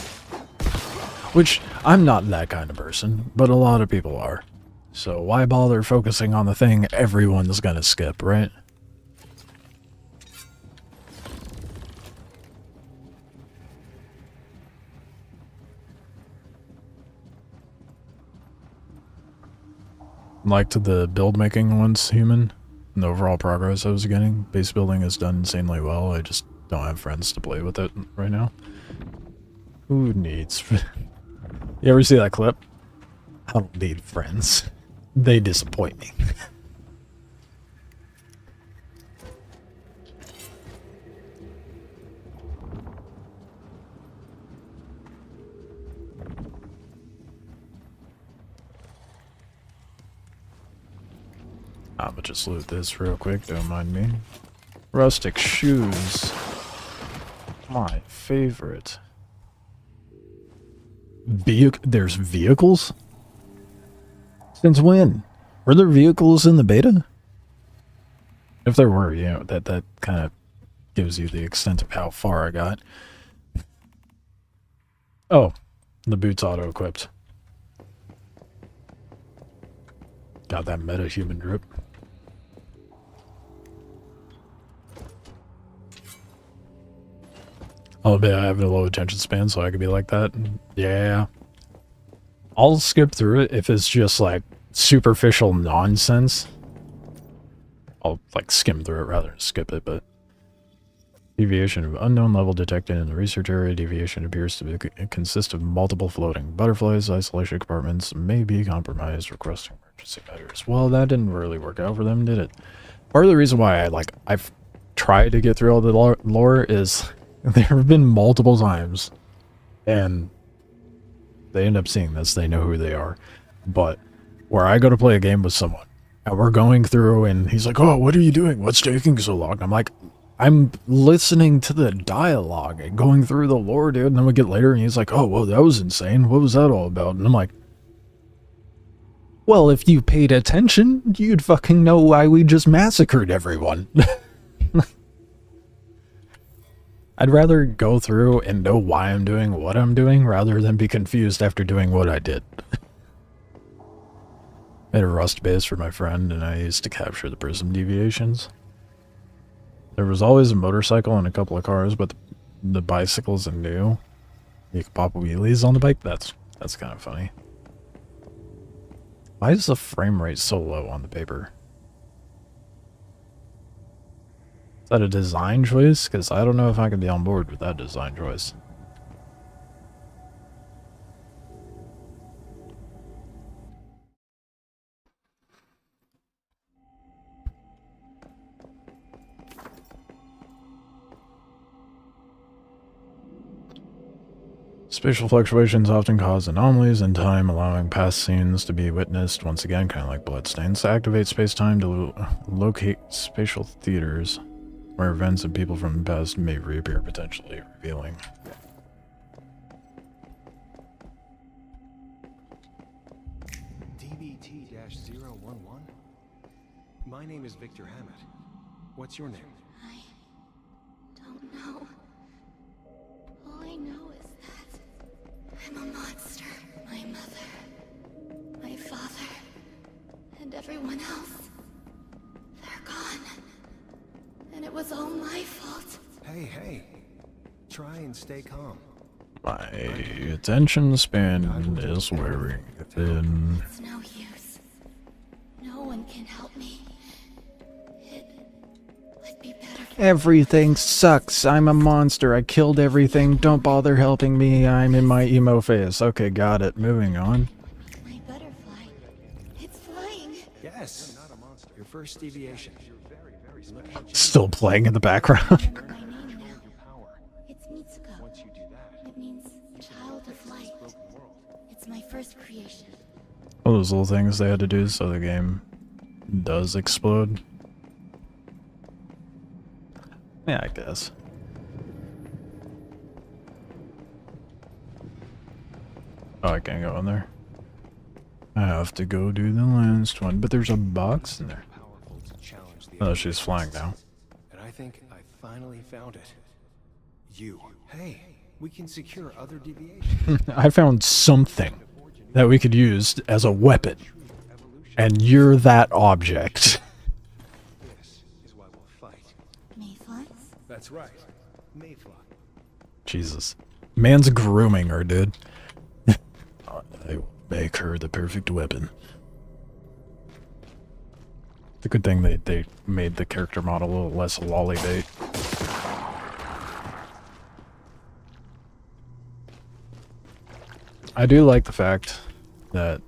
Which, I'm not that kind of person, but a lot of people are. So why bother focusing on the thing everyone's gonna skip, right? Liked the build making once human and the overall progress I was getting. Base building is done insanely well. I just don't have friends to play with it right now. Who needs... You ever see that clip? I don't need friends. They disappoint me. I'ma just loot this real quick, don't mind me. Rustic shoes. My favorite. There's vehicles? Since when? Were there vehicles in the beta? If there were, you know, that kind of gives you the extent of how far I got. Oh, the boots auto-equipped. Got that meta-human drip. I'll admit I have a low attention span, so I could be like that. Yeah. I'll skip through it if it's just like superficial nonsense. I'll like skim through it rather than skip it, but... Deviation of unknown level detected in the research area. Deviation appears to consist of multiple floating butterflies. Isolation compartments may be compromised. Requesting emergency measures. Well, that didn't really work out for them, did it? Part of the reason why I've tried to get through all the lore is there have been multiple times, and they end up seeing this. They know who they are, but where I go to play a game with someone, and we're going through, and he's like, "Oh, what are you doing? What's taking so long?" I'm like, I'm listening to the dialogue and going through the lore, dude. And then we get later and he's like, "Oh, whoa, that was insane. What was that all about?" And I'm like, well, if you paid attention, you'd fucking know why we just massacred everyone. I'd rather go through and know why I'm doing what I'm doing rather than be confused after doing what I did. Made a rust base for my friend and I used to capture the prism deviations. There was always a motorcycle and a couple of cars, but the bicycle's a new. You can pop wheelies on the bike. That's kind of funny. Why is the frame rate so low on the paper? Is that a design choice? Because I don't know if I can be on board with that design choice. Spatial fluctuations often cause anomalies in time, allowing past scenes to be witnessed once again, kind of like bloodstains. Activate space-time to locate spatial theaters where events and people from the past may reappear, potentially revealing. DBT-011? My name is Victor Hammett. What's your name? I don't know. All I know is that I'm a monster. My mother, my father, and everyone else. They're gone. And it was all my fault. Hey. Try and stay calm. My attention span is wearing thin. It's no use. No one can help me. It would be better for Everything sucks. I'm a monster. I killed everything. Don't bother helping me. I'm in my emo phase. Okay, got it. Moving on. my butterfly. It's flying. Yes. You're not a monster. Your first deviation. You're very special. Still playing in the background. My name now. It's Mitsuko. Once you do that, It means of light. It's my first creation. All those little things they had to do so the game does explode. Yeah, I guess. Oh, I can't go in there. I have to go do the last one, but there's a box in there. Oh, she's flying now. And I think I finally found it. You. Hey, we can secure other deviations. I found something that we could use as a weapon, and you're that object. This is why we'll fight. Mayflies? That's right. Mayfly. Jesus. Man's grooming her, dude. I will make her the perfect weapon. It's a good thing they made the character model a little less lolly bait. I do like the fact that...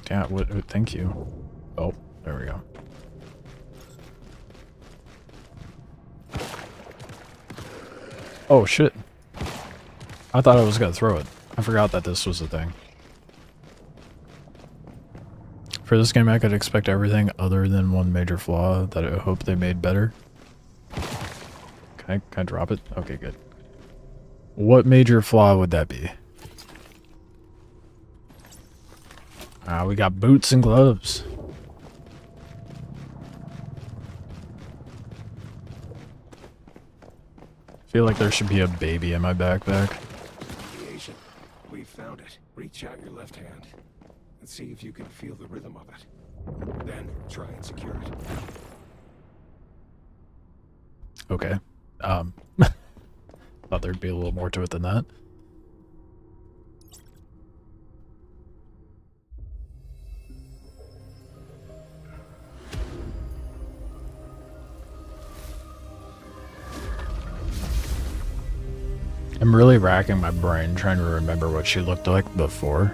Yeah, thank you. Oh, there we go. Oh, shit. I thought I was gonna throw it. I forgot that this was a thing. For this game, I could expect everything other than one major flaw that I hope they made better. Can I drop it? Okay, good. What major flaw would that be? We got boots and gloves. I feel like there should be a baby in my backpack. Deviation. We found it. Reach out your left hand and see if you can feel the rhythm of it. Then try and secure it. Okay. Thought there'd be a little more to it than that. I'm really racking my brain trying to remember what she looked like before.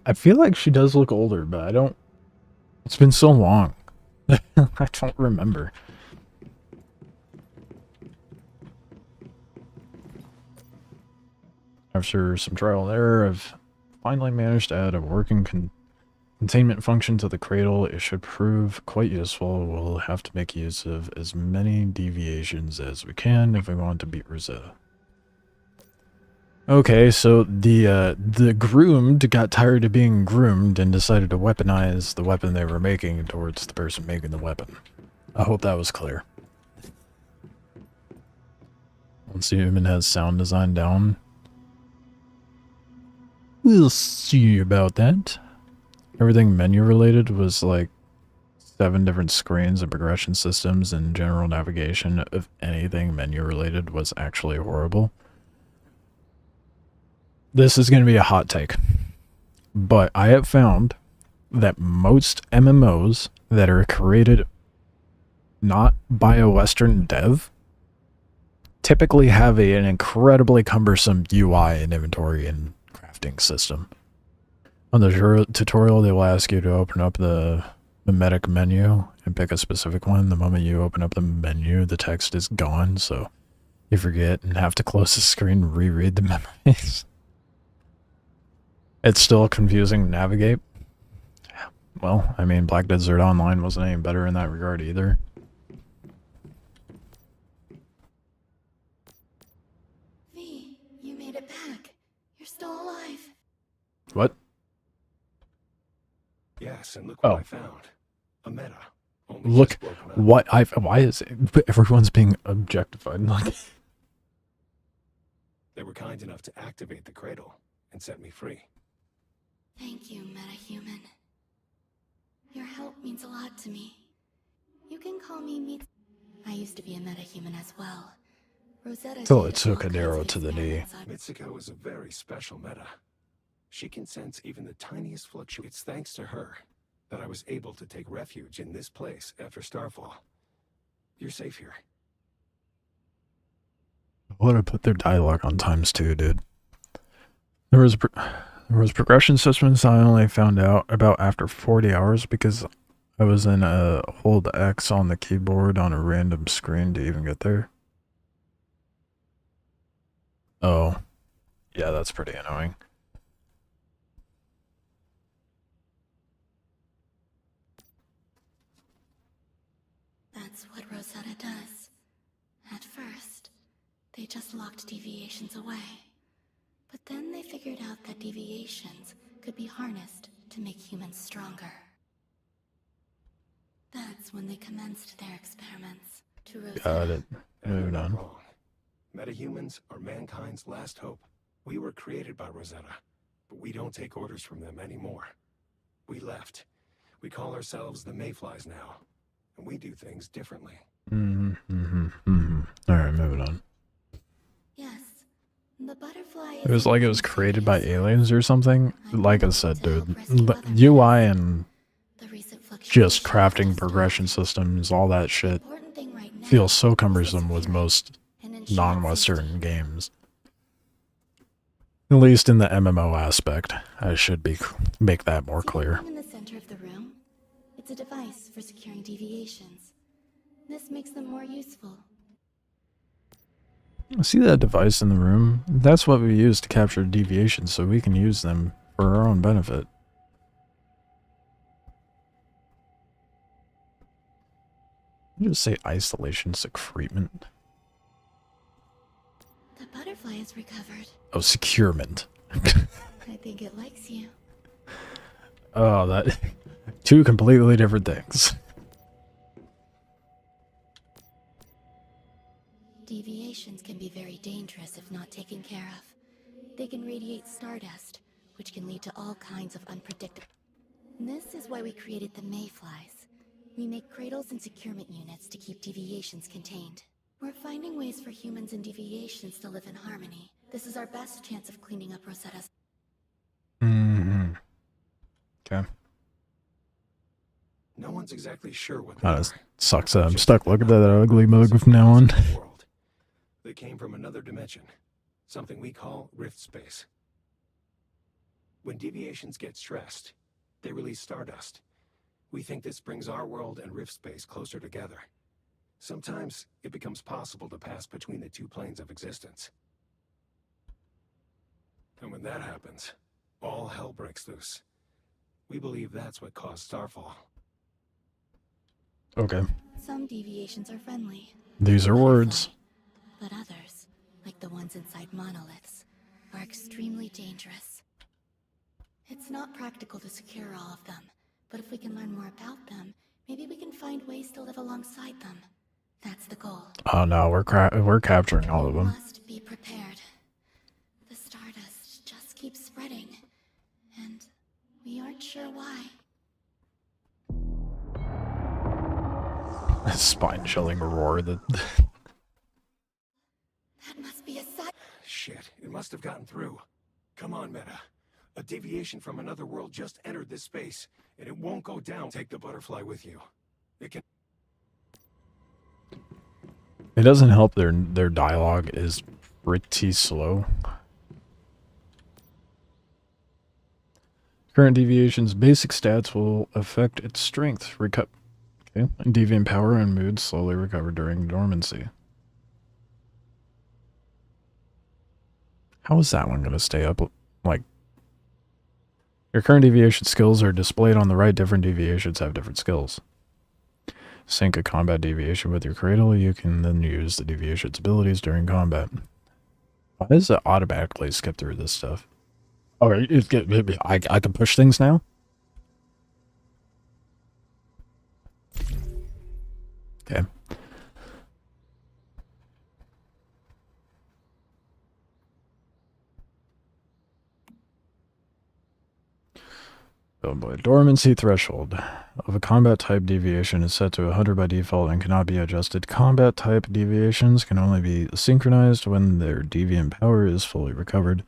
I feel like she does look older, but I don't... It's been so long. I don't remember. After some trial and error, I've finally managed to add a working containment function to the cradle. It should prove quite useful. We'll have to make use of as many deviations as we can if we want to beat Rosetta. Okay, so the groomed got tired of being groomed and decided to weaponize the weapon they were making towards the person making the weapon. I hope that was clear. Once the human has sound design down, we'll see about that. Everything menu related was like 7 different screens and progression systems, and general navigation of anything menu related was actually horrible. This is going to be a hot take, but I have found that most MMOs that are created not by a Western dev typically have an incredibly cumbersome UI and inventory and crafting system. On the tutorial, they will ask you to open up the medic menu and pick a specific one. The moment you open up the menu, the text is gone, so you forget and have to close the screen and reread the memories. It's still confusing to navigate. Well, I mean, Black Desert Online wasn't any better in that regard either. V, you made it back. You're still alive. What? Yes, and look what I found. A meta. Only Look just woken up. what why is it, everyone's being objectified? Like, They were kind enough to activate the cradle and set me free. Thank you, metahuman. Your help means a lot to me. You can call me Meet. I used to be a metahuman as well. Rosetta till it did took all an arrow kinds to of the knee. experiments on- Mitsuko is a very special meta. She can sense even the tiniest fluctuation. It's thanks to her that I was able to take refuge in this place after Starfall. You're safe here. I would have put their dialogue on ×2, dude. There was progression systems I only found out about after 40 hours because I was in a hold X on the keyboard on a random screen to even get there. Oh. Yeah, that's pretty annoying. That's what Rosetta does. At first, they just locked deviations away. But then they figured out that deviations could be harnessed to make humans stronger. That's when they commenced their experiments to Rosetta. Got it. And they're Moving not on. wrong. Metahumans are mankind's last hope. We were created by Rosetta, but we don't take orders from them anymore. We left. We call ourselves the Mayflies now, and we do things differently. Alright, moving on. Yes, the butterfly. It was like it was created by aliens or something. Like I said, dude, UI and just crafting progression systems, all that shit, feels so cumbersome with most non-Western games. At least in the MMO aspect. I should make that more clear. In the center of the room, it's a device for securing deviations. This makes them more useful. See that device in the room? That's what we use to capture deviations so we can use them for our own benefit. You just say isolation secretement. The butterfly is recovered. Oh, securement. I think it likes you. Oh, that... Two completely different things. Deviations can be very dangerous if not taken care of. They can radiate stardust, which can lead to all kinds of unpredictable... This is why we created the Mayflies. We make cradles and securement units to keep deviations contained. We're finding ways for humans and deviations to live in harmony. This is our best chance of cleaning up Rosetta's... Okay. No one's exactly sure what they Kinda are. sucks that I'm stuck looking at that ugly mug from now on. World. They came from another dimension, something we call rift space. When deviations get stressed, they release stardust. We think this brings our world and rift space closer together. Sometimes it becomes possible to pass between the two planes of existence. And when that happens, all hell breaks loose. We believe that's what caused Starfall. Okay. Some deviations are friendly. These are words. But others, like the ones inside monoliths, are extremely dangerous. It's not practical to secure all of them, but if we can learn more about them, maybe we can find ways to live alongside them. That's the goal. Oh no, we're capturing all of them. Must be prepared. The stardust just keeps spreading, and we aren't sure why. A spine-chilling roar that... That must be a sign. Shit, it must have gotten through. Come on, Meta. A deviation from another world just entered this space, and it won't go down. Take the butterfly with you. It can... It doesn't help their dialogue is pretty slow. Current deviation's basic stats will affect its strength. Okay. Deviant power and mood slowly recover during dormancy. How is that one going to stay up? Like, your current deviation skills are displayed on the right. Different deviations have different skills. Sync a combat deviation with your cradle. You can then use the deviation's abilities during combat. Why does it automatically skip through this stuff? Oh, I can push things now? Okay. Oh boy. Dormancy threshold of a combat type deviation is set to 100 by default and cannot be adjusted. Combat type deviations can only be synchronized when their deviant power is fully recovered.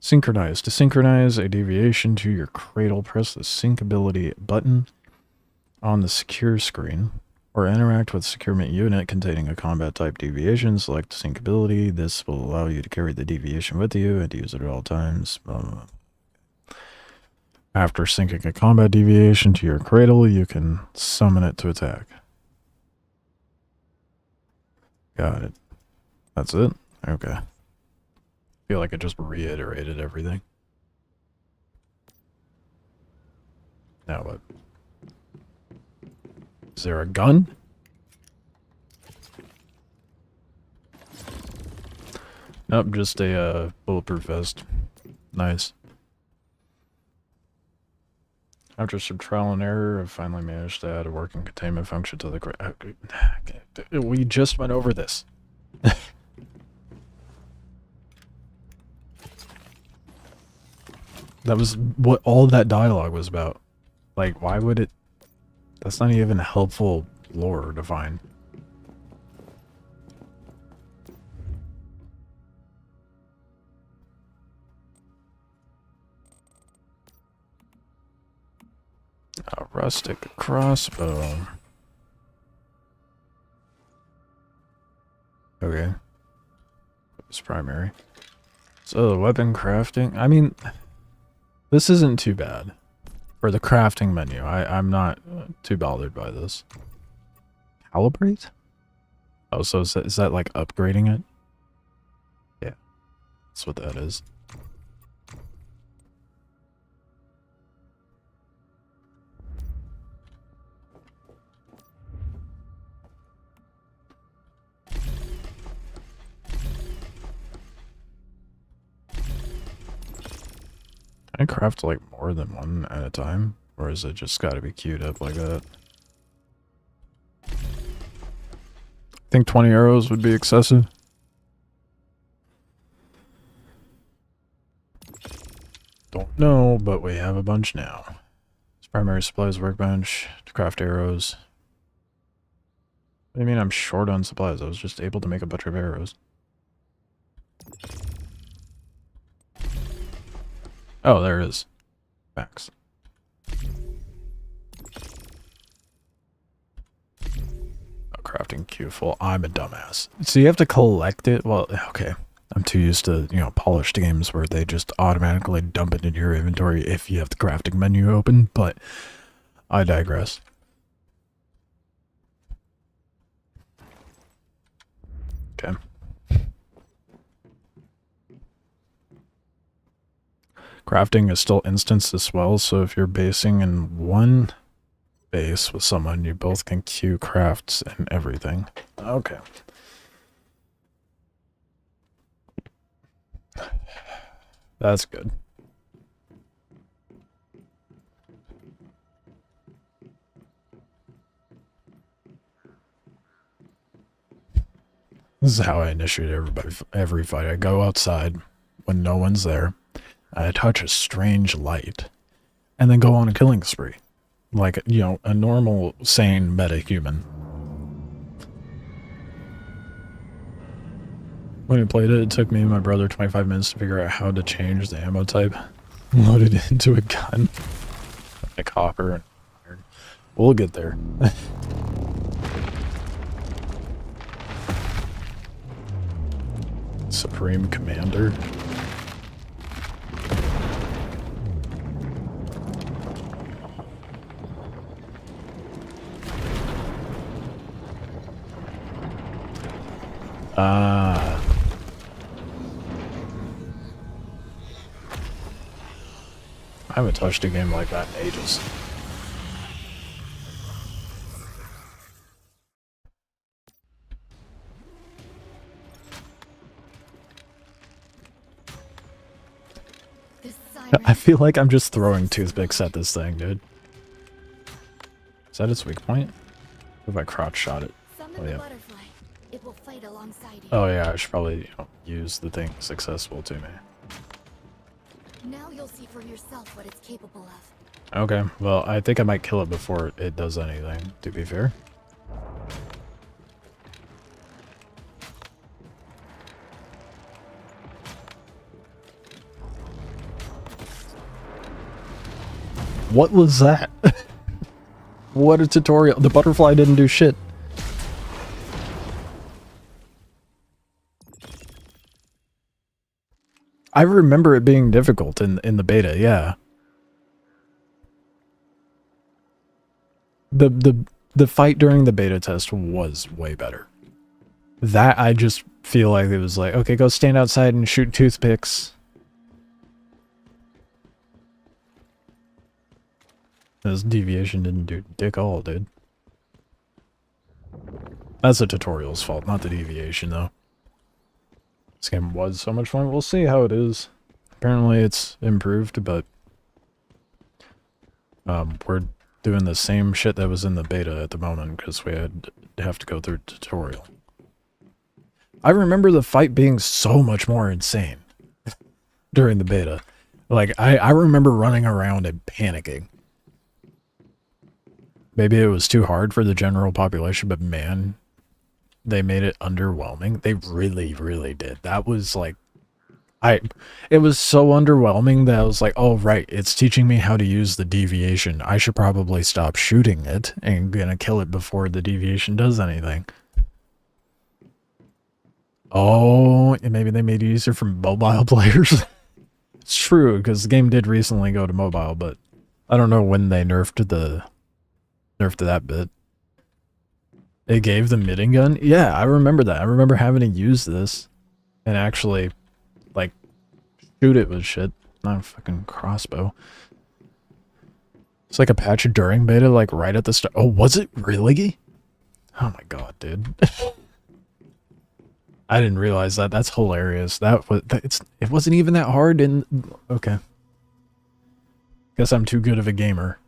Synchronize. To synchronize a deviation to your cradle, press the sync ability button on the secure screen, or interact with securement unit containing a combat type deviation. Select sync ability. This will allow you to carry the deviation with you and use it at all times. After syncing a combat deviation to your cradle, you can summon it to attack. Got it. That's it? Okay. Feel like I just reiterated everything. Now what? Is there a gun? Nope, just a bulletproof vest. Nice. After some trial and error, I've finally managed to add a working containment function to the... We just went over this. That was what all that dialogue was about. Like, why would it... That's not even helpful lore to find. A rustic crossbow. Okay. It's primary. So the weapon crafting, I mean, this isn't too bad. For the crafting menu, I'm not too bothered by this. Calibrate? Oh, so is that like upgrading it? Yeah. That's what that is. Can I craft like more than one at a time? Or is it just gotta be queued up like that? I think 20 arrows would be excessive. Don't know, but we have a bunch now. It's primary supplies workbench to craft arrows. What do you mean I'm short on supplies? I was just able to make a bunch of arrows. Oh, there it is. Max. Oh, crafting queue full. I'm a dumbass. So you have to collect it? Well, okay. I'm too used to, you know, polished games where they just automatically dump it into your inventory if you have the crafting menu open, but I digress. Okay. Crafting is still instanced as well, so if you're basing in one base with someone, you both can queue crafts and everything. Okay. That's good. This is how I initiate every fight. I go outside when no one's there. I touch a strange light, and then go on a killing spree. Like, you know, a normal, sane meta-human. When I played it, it took me and my brother 25 minutes to figure out how to change the ammo type. Load it into a gun. Like copper and iron. We'll get there. Supreme Commander. Ah. I haven't touched a game like that in ages. I feel like I'm just throwing toothpicks at this thing, dude. Is that its weak point? If I crotch shot it. Oh yeah. It will fight alongside you. Oh yeah, I should probably, you know, use the things accessible to me. Now you'll see for yourself what it's capable of. Okay, well, I think I might kill it before it does anything, to be fair. What was that? What a tutorial. The butterfly didn't do shit. I remember it being difficult in the beta, yeah. The fight during the beta test was way better. That I just feel like it was like, okay, go stand outside and shoot toothpicks. This deviation didn't do dick all, dude. That's the tutorial's fault, not the deviation, though. This game was so much fun. We'll see how it is. Apparently it's improved, but we're doing the same shit that was in the beta at the moment because we have to go through tutorial. I remember the fight being so much more insane during the beta. Like, I remember running around and panicking. Maybe it was too hard for the general population, but man, they made it underwhelming. They really, really did. That was like, it was so underwhelming that I was like, oh right, it's teaching me how to use the deviation. I should probably stop shooting it and gonna kill it before the deviation does anything. Oh, and maybe they made it easier for mobile players. It's true, because the game did recently go to mobile, but I don't know when they nerfed that bit. It gave the midden gun? Yeah, I remember that. I remember having to use this and actually, like, shoot it with shit. Not a fucking crossbow. It's like a patch during beta, like right at the start. Oh, was it really? Oh my god, dude. I didn't realize that. That's hilarious. It wasn't even that hard in... Okay. Guess I'm too good of a gamer.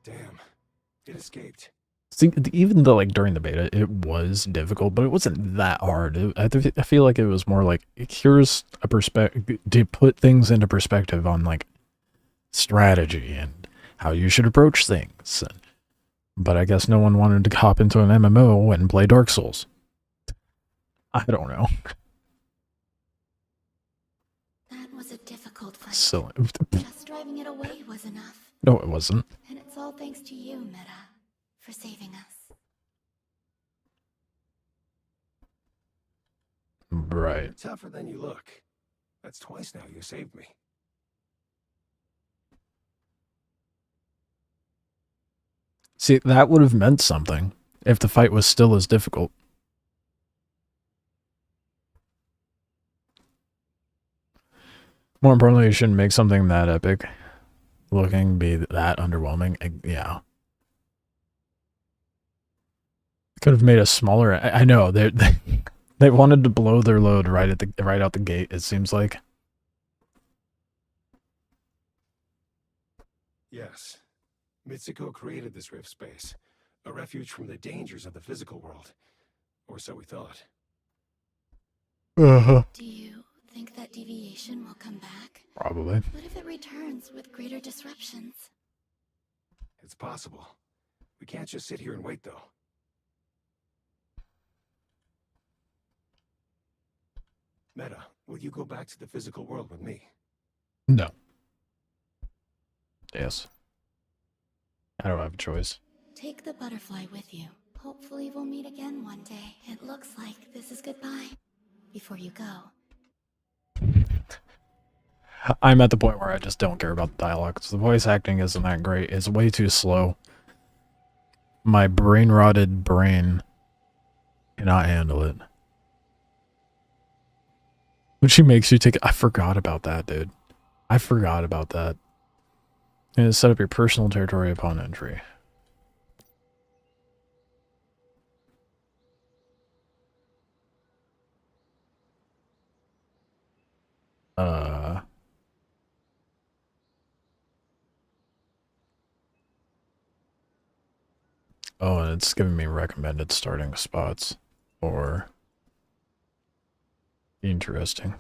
Damn. It escaped. See, even though, like, during the beta, it was difficult, but it wasn't that hard. I feel like it was more like, here's a perspective, to put things into perspective on, like, strategy and how you should approach things. But I guess no one wanted to hop into an MMO and play Dark Souls. I don't know. That was a difficult fight. Silly. Just driving it away was enough. No, it wasn't. And it's all thanks to you, Meta, for saving us. Right. You're tougher than you look. That's twice now you saved me. See, that would have meant something if the fight was still as difficult. More importantly, you shouldn't make something that epic looking be that underwhelming. Yeah. Could have made a smaller... I know, they wanted to blow their load right out the gate, it seems like. Yes. Mitsuko created this rift space, a refuge from the dangers of the physical world. Or so we thought. Uh-huh. Do you think that deviation will come back? Probably. What if it returns with greater disruptions? It's possible. We can't just sit here and wait, though. Meta, will you go back to the physical world with me? No. Yes. I don't have a choice. Take the butterfly with you. Hopefully we'll meet again one day. It looks like this is goodbye. Before you go. I'm at the point where I just don't care about the dialogue. The voice acting isn't that great. It's way too slow. My brain-rotted brain cannot handle it. When she makes you take... I forgot about that, dude. I forgot about that. And set up your personal territory upon entry. Oh, and it's giving me recommended starting spots. Or... Interesting.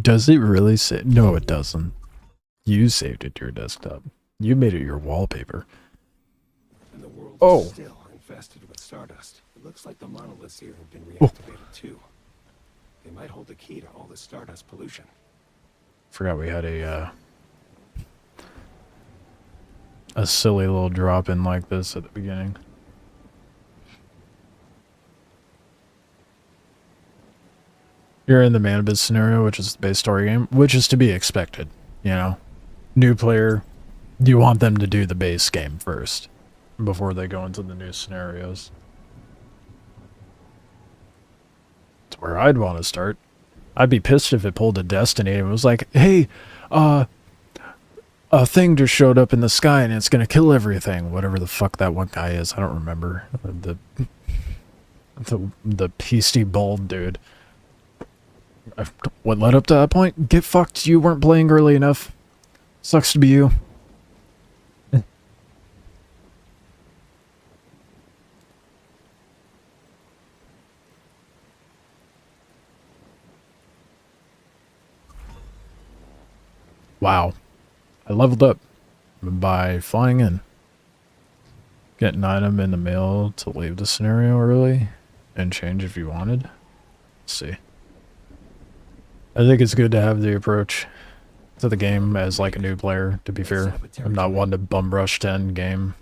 Does it really say? No, it doesn't. You saved it to your desktop. You made it your wallpaper. And the world Oh. is still infested with stardust. It looks like the monoliths here have been reactivated too. They might hold the key to all this stardust pollution. Forgot we had a silly little drop in like this at the beginning. You're in the Manibus scenario, which is the base story game, which is to be expected, you know. New player, you want them to do the base game first before they go into the new scenarios. It's where I'd want to start. I'd be pissed if it pulled a Destiny and it was like, hey, a thing just showed up in the sky and it's gonna kill everything. Whatever the fuck that one guy is, I don't remember. The pasty bald dude. What led up to that point? Get fucked, you weren't playing early enough. Sucks to be you. Wow. I leveled up by flying in. Get an item in the mail to leave the scenario early and change if you wanted. Let's see. I think it's good to have the approach to the game as like a new player, to be fair. I'm not one to bum rush to end game.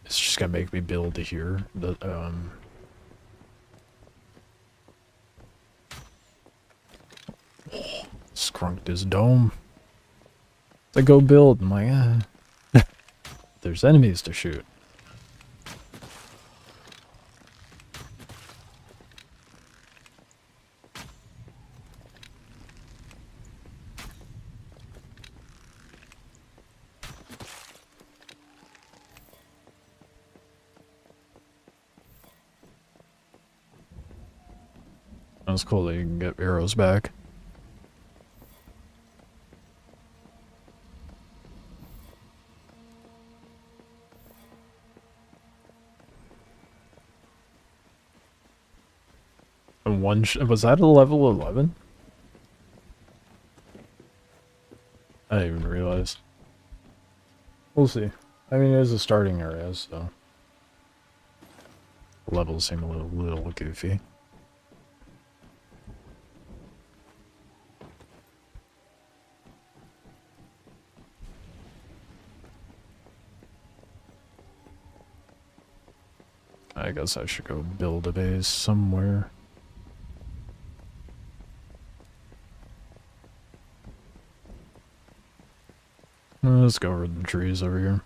It's just gonna make me build here. Scrunked his dome. I go build. I'm like, there's enemies to shoot. That's cool that you can get arrows back. And was that a level 11? I didn't even realize. We'll see. I mean, it is a starting area, so the levels seem a little goofy. I guess I should go build a base somewhere. Let's go over the trees over here.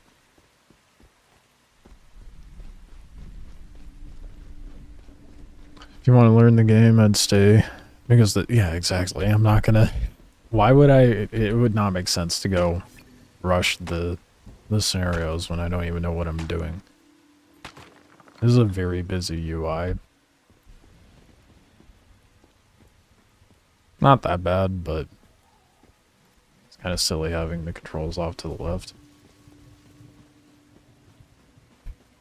If you want to learn the game, I'd stay. Because, yeah, exactly. I'm not gonna... Why would I... It would not make sense to go rush the scenarios when I don't even know what I'm doing. This is a very busy UI. Not that bad, but it's kind of silly having the controls off to the left.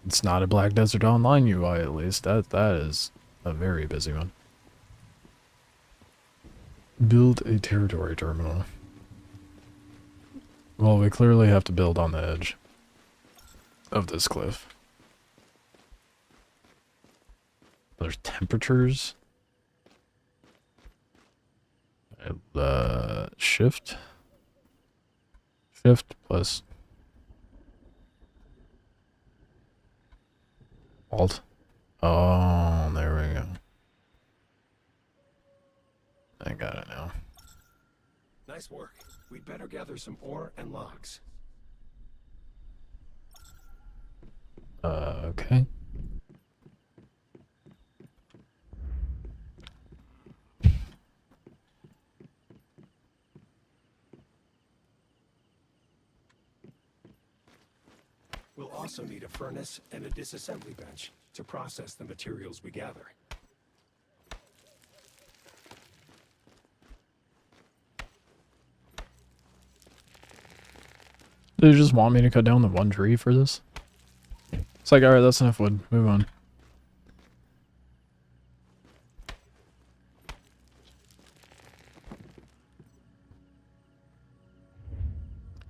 It's not a Black Desert Online UI, at least. That is a very busy one. Build a territory terminal. Well, we clearly have to build on the edge of this cliff. There's temperatures. Shift plus Alt. Oh, there we go. I got it now. Nice work. We'd better gather some ore and logs. Okay. We'll also need a furnace and a disassembly bench to process the materials we gather. Do you just want me to cut down the one tree for this? It's like, alright, that's enough wood. Move on.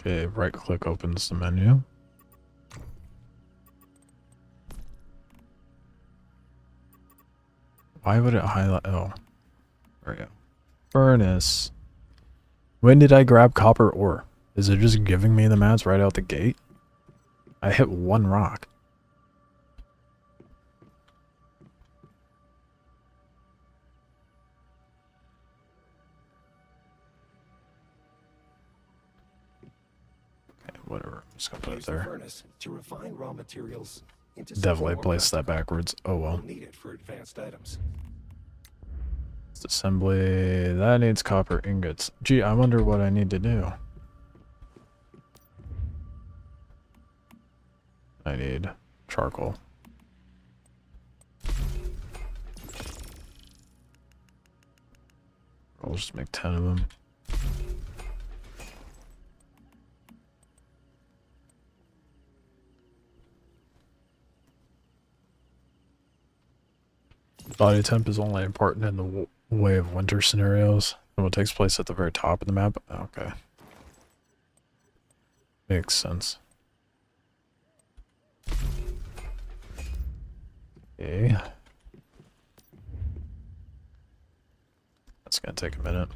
Okay, right click opens the menu. Why would it highlight? Oh, there we go. Furnace. When did I grab copper ore? Is it just giving me the mats right out the gate? I hit one rock. Okay, whatever. I'm just gonna put it Use the there. furnace to refine raw materials into Definitely something more placed that practical. backwards. Oh well. We'll need it for advanced items. Assembly. That needs copper ingots. Gee, I wonder what I need to do. I need charcoal. I'll just make 10 of them. Body temp is only important in the way of winter scenarios. And what takes place at the very top of the map? Okay. Makes sense. Okay. That's gonna take a minute.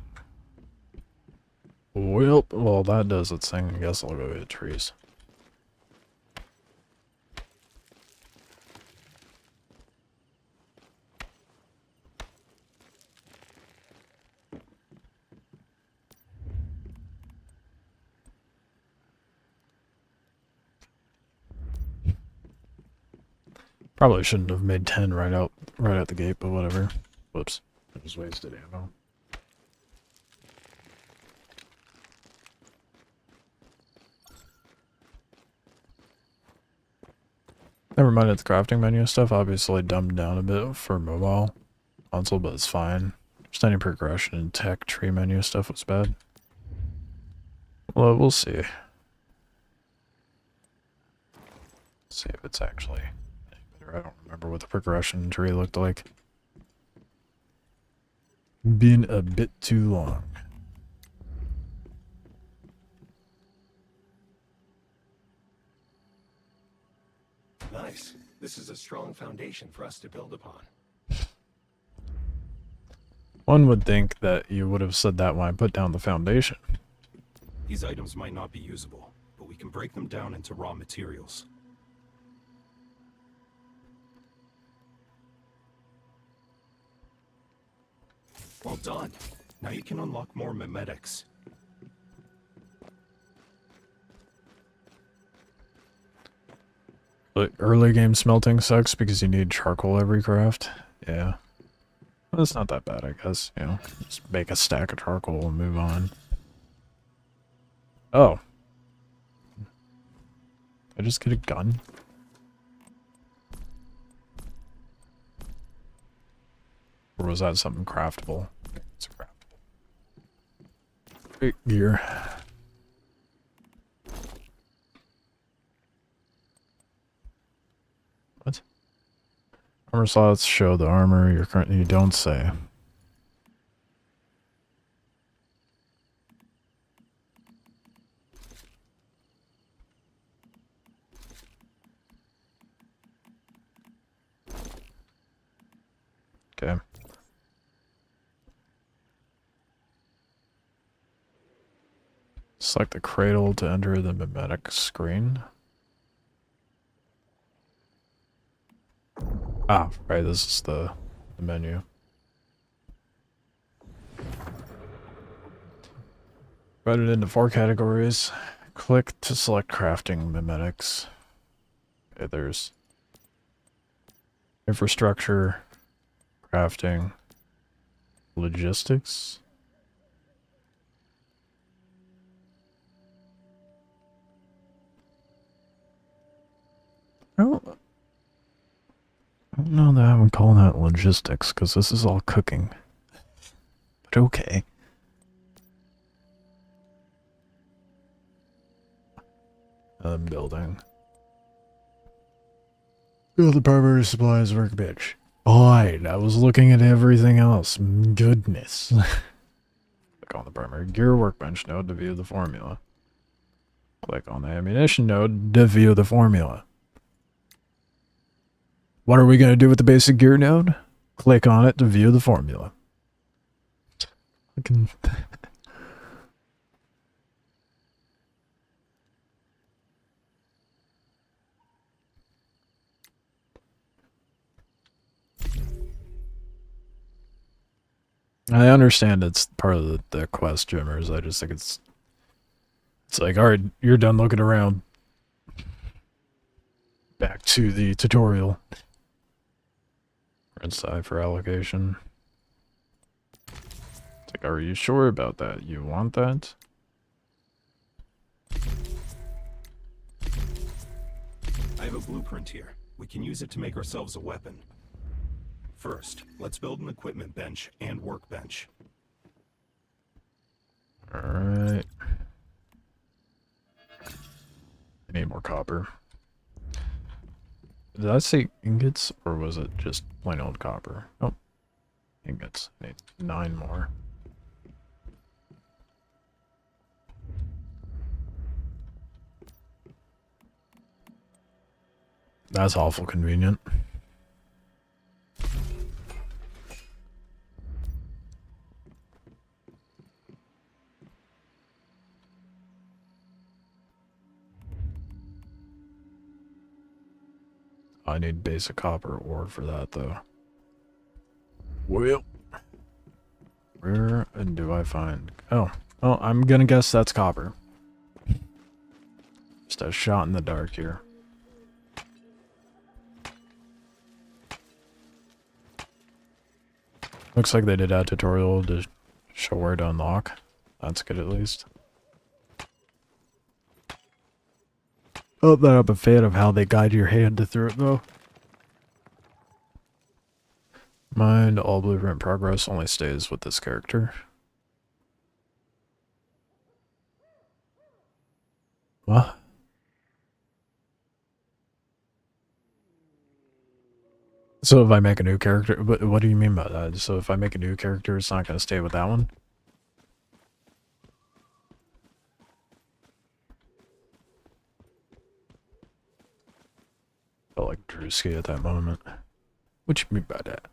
Well, that does its thing. I guess I'll go get trees. Probably shouldn't have made 10 right out the gate, but whatever. Whoops. I just wasted ammo. Never mind the crafting menu stuff, obviously dumbed down a bit for mobile console, but it's fine. Just any progression in tech tree menu stuff was bad. Well, we'll see. See if it's actually any better. I don't remember what the progression tree looked like. Been a bit too long. Nice. This is a strong foundation for us to build upon. One would think that you would have said that when I put down the foundation. These items might not be usable, but we can break them down into raw materials. Well done. Now you can unlock more mimetics. But early game smelting sucks because you need charcoal every craft. Yeah. Well, it's not that bad, I guess. You know, just make a stack of charcoal and move on. Oh. Did I just get a gun? Or was that something craftable? It's a craftable. Great gear. What? Armor slots show the armor you're currently. You don't say. Okay. Select the cradle to enter the mimetic screen. Ah, right, this is the menu. Divided into 4 categories. Click to select crafting mimetics. Okay, there's infrastructure, crafting, logistics. I don't know that I would call that logistics, because this is all cooking. But okay. Building. Build the primary supplies workbench. Fine, I was looking at everything else. Goodness. Click on the primary gear workbench node to view the formula. Click on the ammunition node to view the formula. What are we going to do with the basic gear node? Click on it to view the formula. Fucking I understand it's part of the quest, Jimmers. I just think it's like, alright, you're done looking around. Back to the tutorial. Inside for allocation. It's like, are you sure about that? You want that? I have a blueprint here. We can use it to make ourselves a weapon. First, let's build an equipment bench and workbench. Alright. I need more copper. Did I say ingots, or was it just plain old copper? Oh, ingots. I need 9 more. That's awful convenient. I need basic copper ore for that, though. Well, where do I find... Oh, I'm gonna guess that's copper. Just a shot in the dark here. Looks like they did a tutorial to show where to unlock. That's good, at least. Oh, that I'm a fan of how they guide your hand through it, though. Mind all blueprint progress only stays with this character. What? So if I make a new character, what do you mean by that? So if I make a new character, it's not going to stay with that one? Felt like Drewski at that moment. What you mean by that?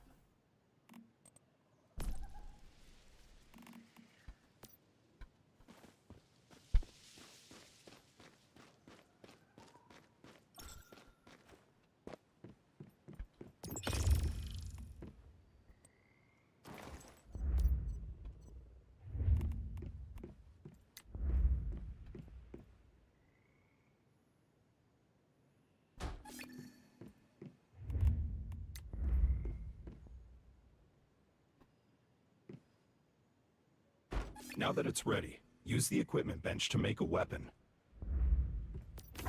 Now that it's ready, use the equipment bench to make a weapon.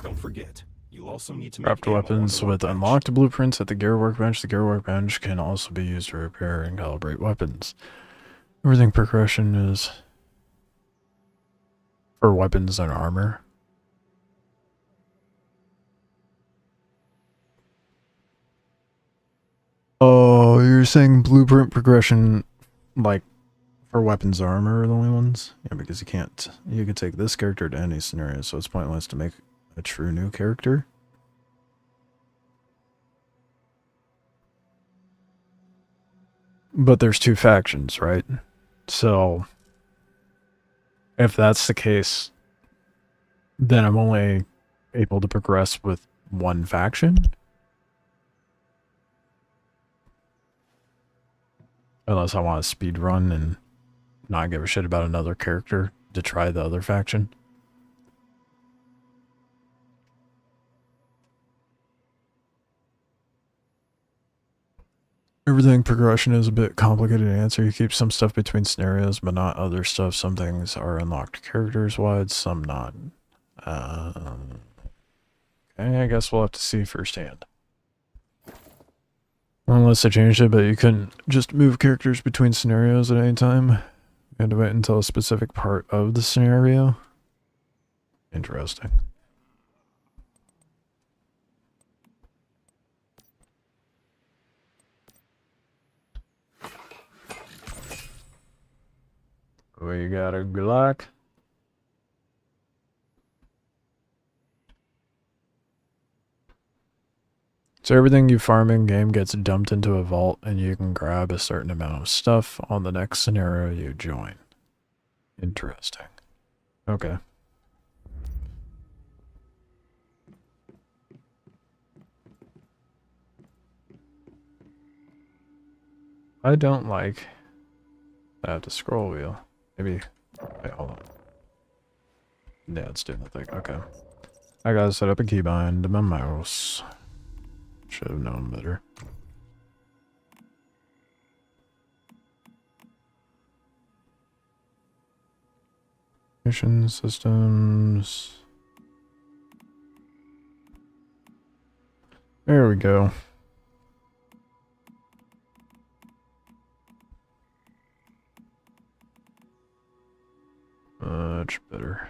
Don't forget, you'll also need to make Craft ammo on weapons the with workbench. unlocked blueprints at the gear workbench. The gear workbench can also be used to repair and calibrate weapons. Everything progression is for weapons and armor. Oh, you're saying blueprint progression, like, for weapons and armor are the only ones? Yeah, because you can take this character to any scenario, so it's pointless to make a true new character. But there's 2 factions, right? So, if that's the case, then I'm only able to progress with one faction? Unless I want to speedrun and not give a shit about another character to try the other faction. Everything progression is a bit complicated to answer. You keep some stuff between scenarios, but not other stuff. Some things are unlocked characters-wide, some not. Okay, I guess we'll have to see firsthand. Unless I changed it, but you couldn't just move characters between scenarios at any time. You had to wait until a specific part of the scenario. Interesting. We got a Glock. So everything you farm in game gets dumped into a vault, and you can grab a certain amount of stuff on the next scenario you join. Interesting. Okay. I don't like that the scroll wheel. Maybe. Wait, hold on. Yeah, it's doing the thing. Okay. I gotta set up a keybind to my mouse. Should have known better. Mission systems. There we go. Much better.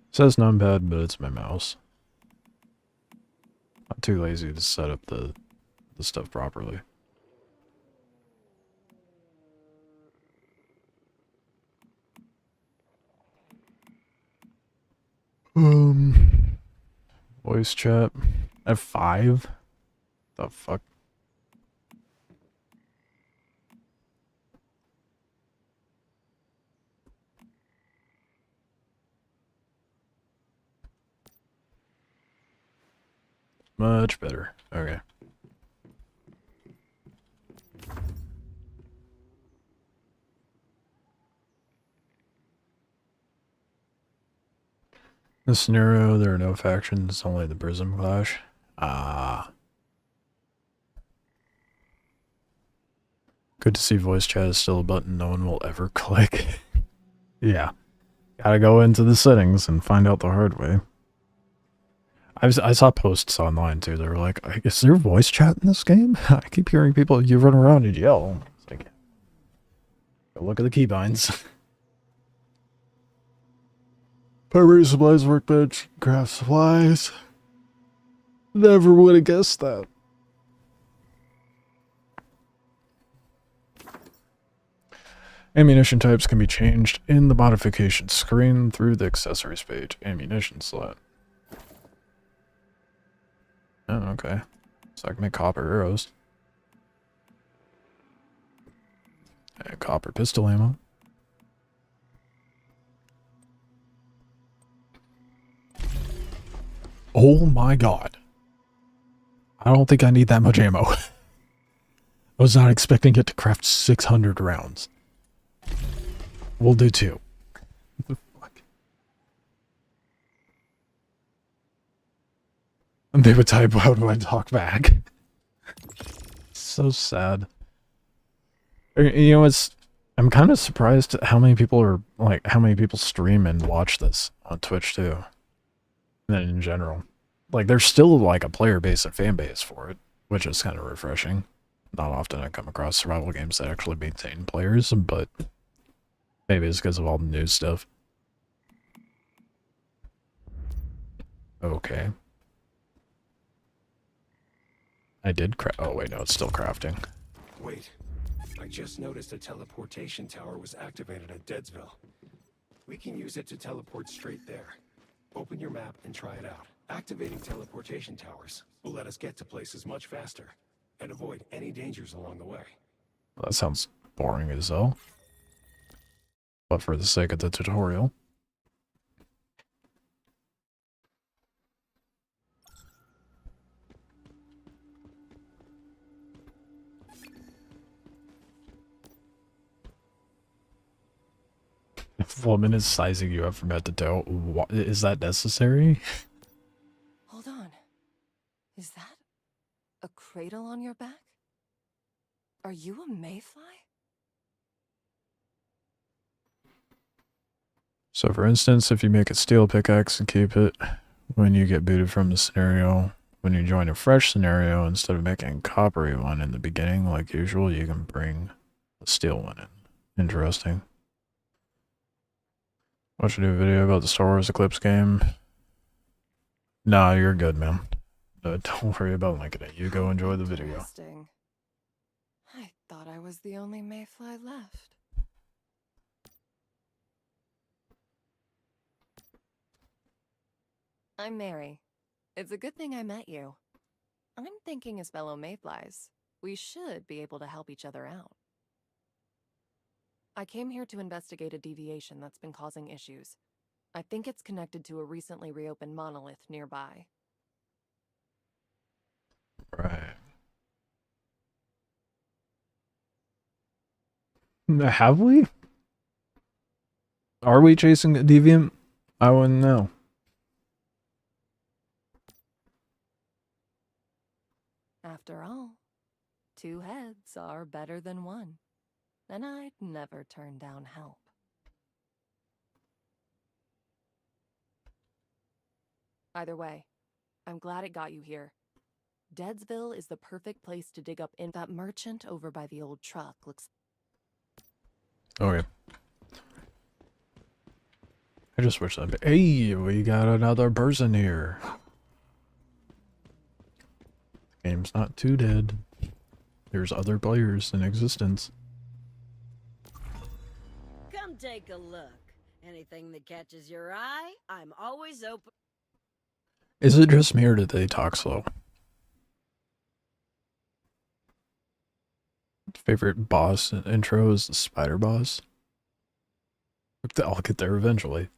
It says numpad, but it's my mouse. I'm too lazy to set up the stuff properly. Voice chat. F5? The fuck? Much better. Okay. This scenario, there are no factions, only the Prism Clash. Ah. Good to see voice chat is still a button no one will ever click. Yeah. Gotta go into the settings and find out the hard way. I saw posts online too. They were like, is there voice chat in this game? I keep hearing people, you run around and yell. It's like, go look at the keybinds. Primary supplies, workbench, craft supplies. Never would have guessed that. Ammunition types can be changed in the modification screen through the accessories page. Ammunition slot. Oh, okay. So I can make copper arrows. And copper pistol ammo. Oh my god. I don't think I need that much ammo. I was not expecting it to craft 600 rounds. We'll do 2. What the fuck? And they would type, how do I talk back? So sad. You know, I'm kind of surprised at how many people are, like, how many people stream and watch this on Twitch too. And then in general. Like, there's still, like, a player base and fan base for it, which is kind of refreshing. Not often I come across survival games that actually maintain players, but maybe it's because of all the new stuff. Okay. I did oh wait, no, it's still crafting. Wait. I just noticed a teleportation tower was activated at Deadsville. We can use it to teleport straight there. Open your map and try it out. Activating teleportation towers will let us get to places much faster and avoid any dangers along the way. Well, that sounds boring as hell. But for the sake of the tutorial. If woman is sizing you up from head to toe, what, is that necessary? Hold on. Is that a cradle on your back? Are you a mayfly? So for instance, if you make a steel pickaxe and keep it, when you get booted from the scenario, when you join a fresh scenario, instead of making a coppery one in the beginning like usual, you can bring a steel one in. Interesting. I should do a video about the Star Wars Eclipse game. Nah, you're good, man. Don't worry about linking it. You go enjoy the video. Interesting. I thought I was the only mayfly left. I'm Mary. It's a good thing I met you. I'm thinking as fellow Mayflies, we should be able to help each other out. I came here to investigate a deviation that's been causing issues. I think it's connected to a recently reopened monolith nearby. Right. Have we? Are we chasing a deviant? I wouldn't know. After all, 2 heads are better than 1, and I'd never turn down help. Either way, I'm glad it got you here. Deadsville is the perfect place to dig up in that merchant over by the old truck looks. Okay. I just wish that. Hey, we got another person here. The game's not too dead. There's other players in existence. Come take a look. Anything that catches your eye, I'm always open. Is it just me or did they talk slow? Favorite boss intro is the spider boss. I'll get there eventually.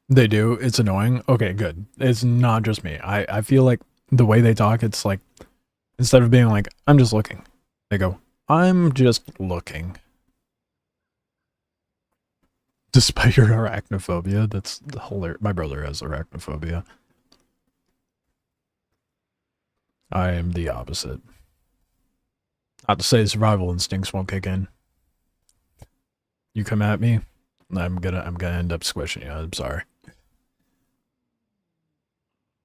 They do. It's annoying. Okay, good. It's not just me. I feel like the way they talk, it's like, instead of being like, I'm just looking, they go, I'm just looking. Despite your arachnophobia, that's hilarious. My brother has arachnophobia. I am the opposite. Not to say survival instincts won't kick in. You come at me, I'm gonna end up squishing you. I'm sorry.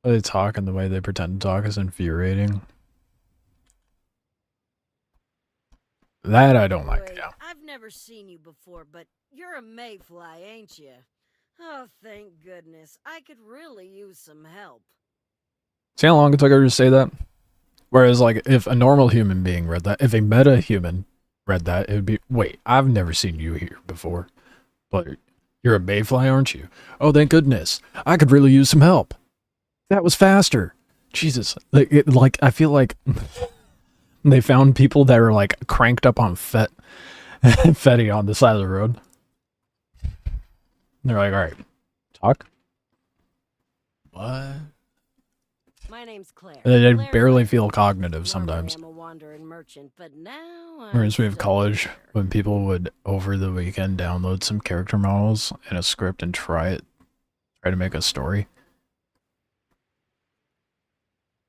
They talk and the way they pretend to talk is infuriating. That I don't like, yeah. I've never seen you before, but you're a mayfly, ain't you? Oh, thank goodness. I could really use some help. See how long it took her to say that? Whereas, like, if a normal human being read that, if a meta-human read that, it would be, wait, I've never seen you here before. But you're a mayfly, aren't you? Oh, thank goodness. I could really use some help. That was faster. Jesus. Like, I feel like they found people that are, like, cranked up on Fetty on the side of the road. They're like, alright, talk. What? My name's Claire. They barely feel cognitive sometimes. I'm a wandering merchant, but now Whereas we have college, when people would, over the weekend, download some character models and a script and try to make a story.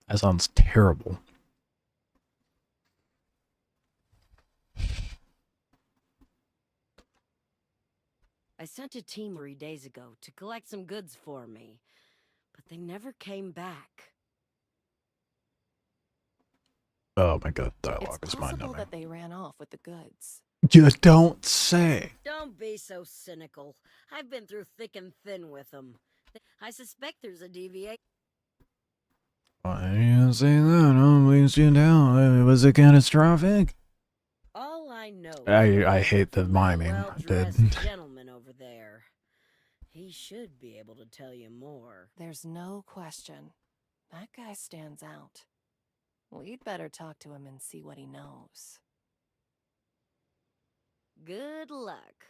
That sounds terrible. I sent a team 3 days ago to collect some goods for me, but they never came back. Oh my god, dialogue It's is possible mind-numbing. that they ran off with the goods. You don't say. Don't be so cynical. I've been through thick and thin with them. I suspect there's a deviation. Why do you say that? I'll leave you down. Was it catastrophic? All I know. I hate the miming, dude. Gentleman over there. He should be able to tell you more. There's no question. That guy stands out. We'd better talk to him and see what he knows. Good luck.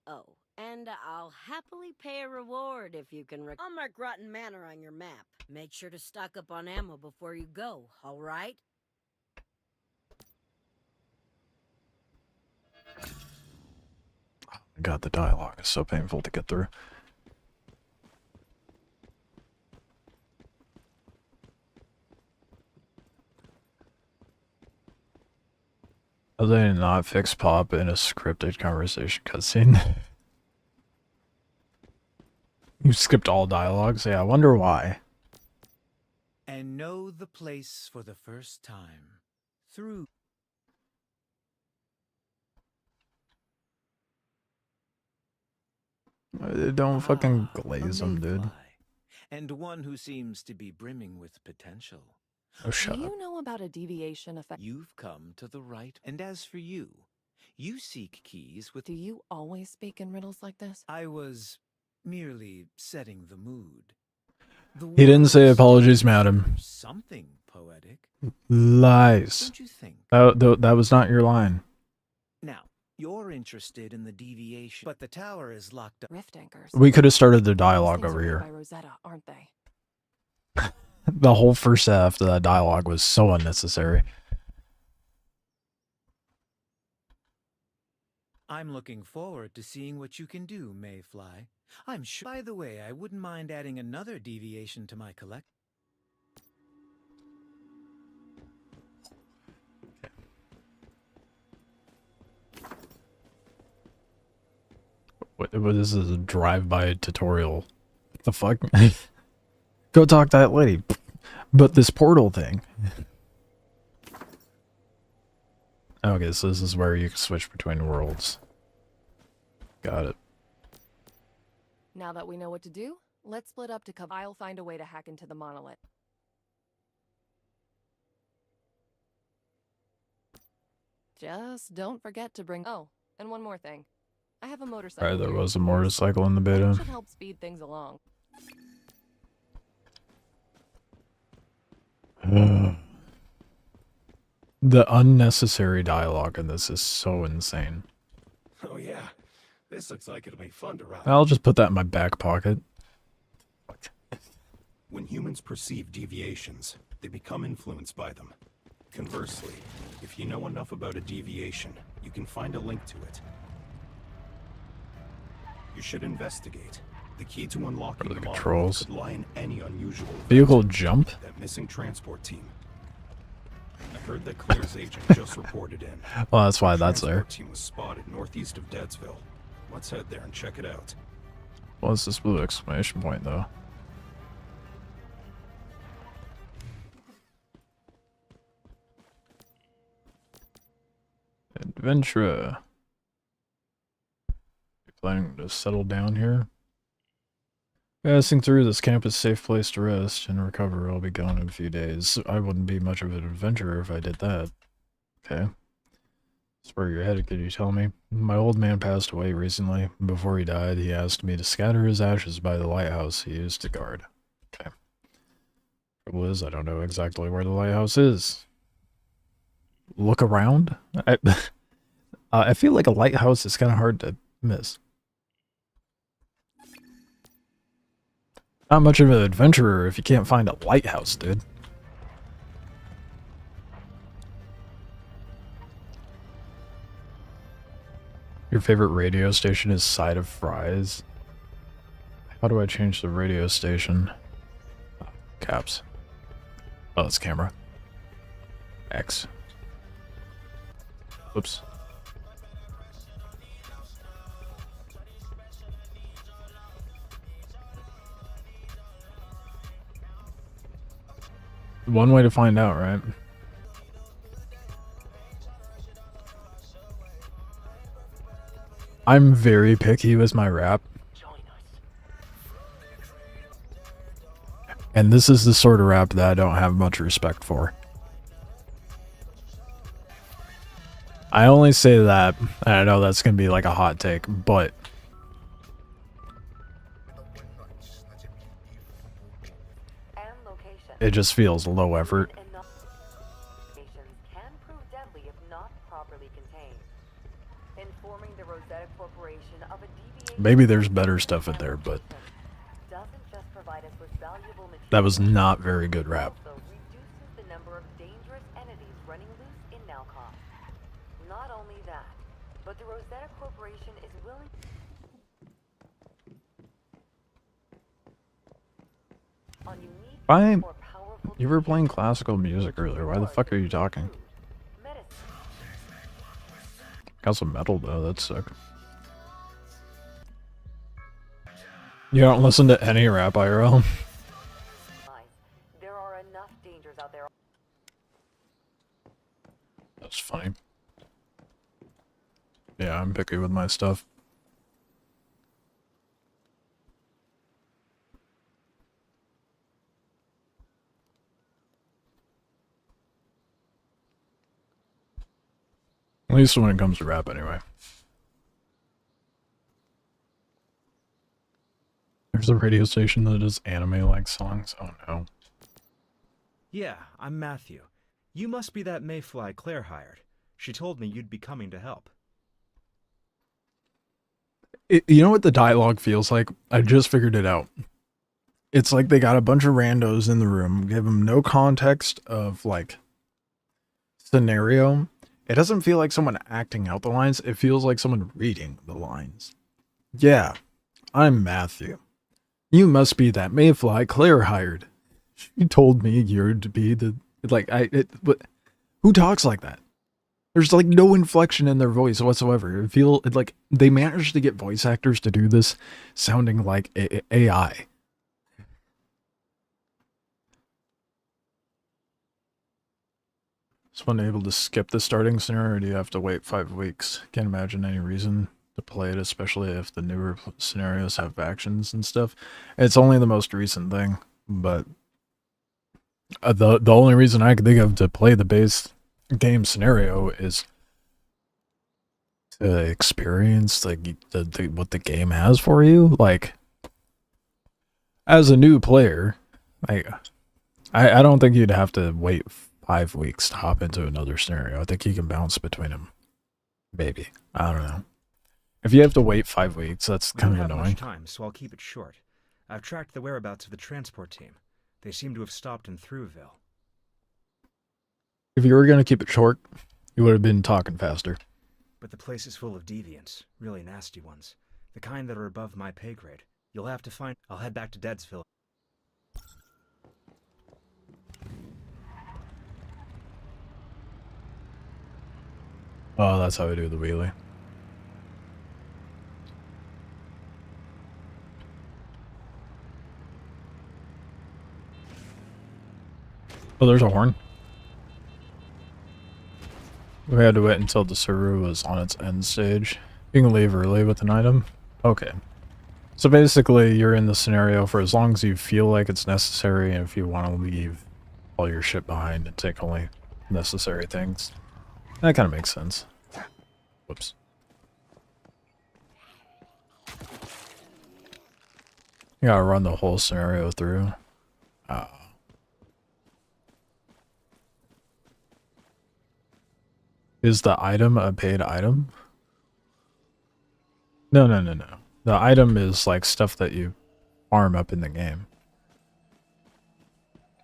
Oh, and I'll happily pay a reward if you can. I'll mark Rotten Manor on your map. Make sure to stock up on ammo before you go, all right? God, the dialogue is so painful to get through. How did they not fix Pop in a scripted conversation cutscene? You skipped all dialogues? Yeah, I wonder why. And know the place for the first time. Through Don't fucking glaze them, dude. mayfly, and one who seems to be brimming with potential. Oh, shut Do up. you know about a deviation effect? You've come to the right. And as for you, You seek keys with... Do you always speak in riddles like this? I was merely setting the mood. The He didn't say world apologies, stands madam. for something poetic, Lies. don't you think? That was not your line. Now, you're interested in the deviation, but the tower is locked up. Rift anchors. We could have started the These dialogue things over are made here. by Rosetta, aren't they? The whole first half of that dialogue was so unnecessary. I'm looking forward to seeing what you can do, Mayfly. I'm sure... By the way, I wouldn't mind adding another deviation to my collection. What this is a drive-by tutorial. What the fuck? Go talk to that lady. But this portal thing. Okay, so this is where you can switch between worlds. Got it. Now that we know what to do, let's split up to cover. I'll find a way to hack into the monolith. Just don't forget to bring... Oh, and one more thing. I have a motorcycle. Alright, there here. was a motorcycle in the That beta. should help speed things along. The unnecessary dialogue in this is so insane. Oh yeah, this looks like it'll be fun to ride. I'll just put that in my back pocket. When humans perceive deviations, they become influenced by them. Conversely, if you know enough about a deviation, you can find a link to it. You should investigate. The key to unlocking What are the the model controls? could lie in any unusual event. Vehicle jump? That missing transport team. I heard that Claire's agent just reported in. Well, that's why The that's there. transport team was spotted northeast of Deadsville. Let's head there and check it out. What's this blue exclamation point, though? Adventure. You planning to settle down here? Passing through, this camp is a safe place to rest and recover. I'll be gone in a few days. I wouldn't be much of an adventurer if I did that. Okay. That's where you're headed, could you tell me? My old man passed away recently. Before he died, he asked me to scatter his ashes by the lighthouse he used to guard. Okay. Trouble is, I don't know exactly where the lighthouse is. Look around? I feel like a lighthouse is kind of hard to miss. Not much of an adventurer if you can't find a lighthouse, dude. Your favorite radio station is Side of Fries. How do I change the radio station? Caps. Oh, it's camera. X. Whoops. One way to find out, right? I'm very picky with my rap. And this is the sort of rap that I don't have much respect for. I only say that, and I know that's going to be like a hot take, but it just feels low effort. Can prove deadly if not properly contained. Informing the Rosetta Corporation of a deviation Maybe there's better stuff in there, but doesn't just provide us with valuable material, that was not very good rap. also reduces the number of dangerous entities running loose in Nalcom. Not only that, but the Rosetta Corporation is willing. On unique, more powerful You were playing classical music earlier. Why the fuck are you talking? medicine. Got some metal though, that's sick. You don't listen to any rap, IRL? There are enough dangers out there. That's funny. Yeah, I'm picky with my stuff. At least when it comes to rap, anyway. There's a radio station that does anime-like songs. Oh no. Yeah, I'm Matthew. You must be that mayfly Claire hired. She told me you'd be coming to help. You know what the dialogue feels like? I just figured it out. It's like they got a bunch of randos in the room, give them no context of, like, scenario. It doesn't feel like someone acting out the lines. It feels like someone reading the lines. Yeah, I'm Matthew. You must be that mayfly Claire hired. She told me you're to be the... Like, but who talks like that? There's, like, no inflection in their voice whatsoever. Like, they managed to get voice actors to do this sounding like AI. Is one able to skip the starting scenario, or do you have to wait 5 weeks? Can't imagine any reason to play it, especially if the newer scenarios have actions and stuff. It's only the most recent thing, but the only reason I could think of to play the base game scenario is to experience like what the game has for you. Like, as a new player, I don't think you'd have to wait 5 weeks to hop into another scenario. I think you can bounce between them. Maybe. I don't know. If you have to wait 5 weeks, that's kind of annoying. We don't have much time, so I'll keep it short. I've tracked the whereabouts of the transport team. They seem to have stopped in Thruwville. If you were going to keep it short, you would have been talking faster. But the place is full of deviants, really nasty ones. The kind that are above my pay grade. You'll have to find... I'll head back to Deadsville. Oh, that's how I do the wheelie. Oh, there's a horn. We had to wait until the server was on its end stage. You can leave early with an item. Okay. So basically, you're in the scenario for as long as you feel like it's necessary, and if you want to leave all your shit behind and take only necessary things. That kind of makes sense. Whoops. You gotta run the whole scenario through. Is the item a paid item? No. The item is like stuff that you farm up in the game.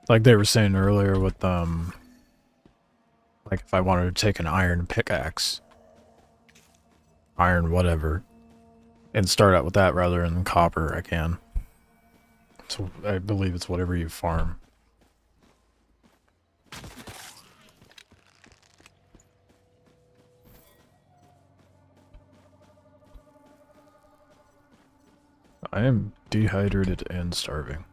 Like they were saying earlier with, like if I wanted to take an iron pickaxe, iron whatever, and start out with that rather than copper, I can. So I believe it's whatever you farm. I am dehydrated and starving.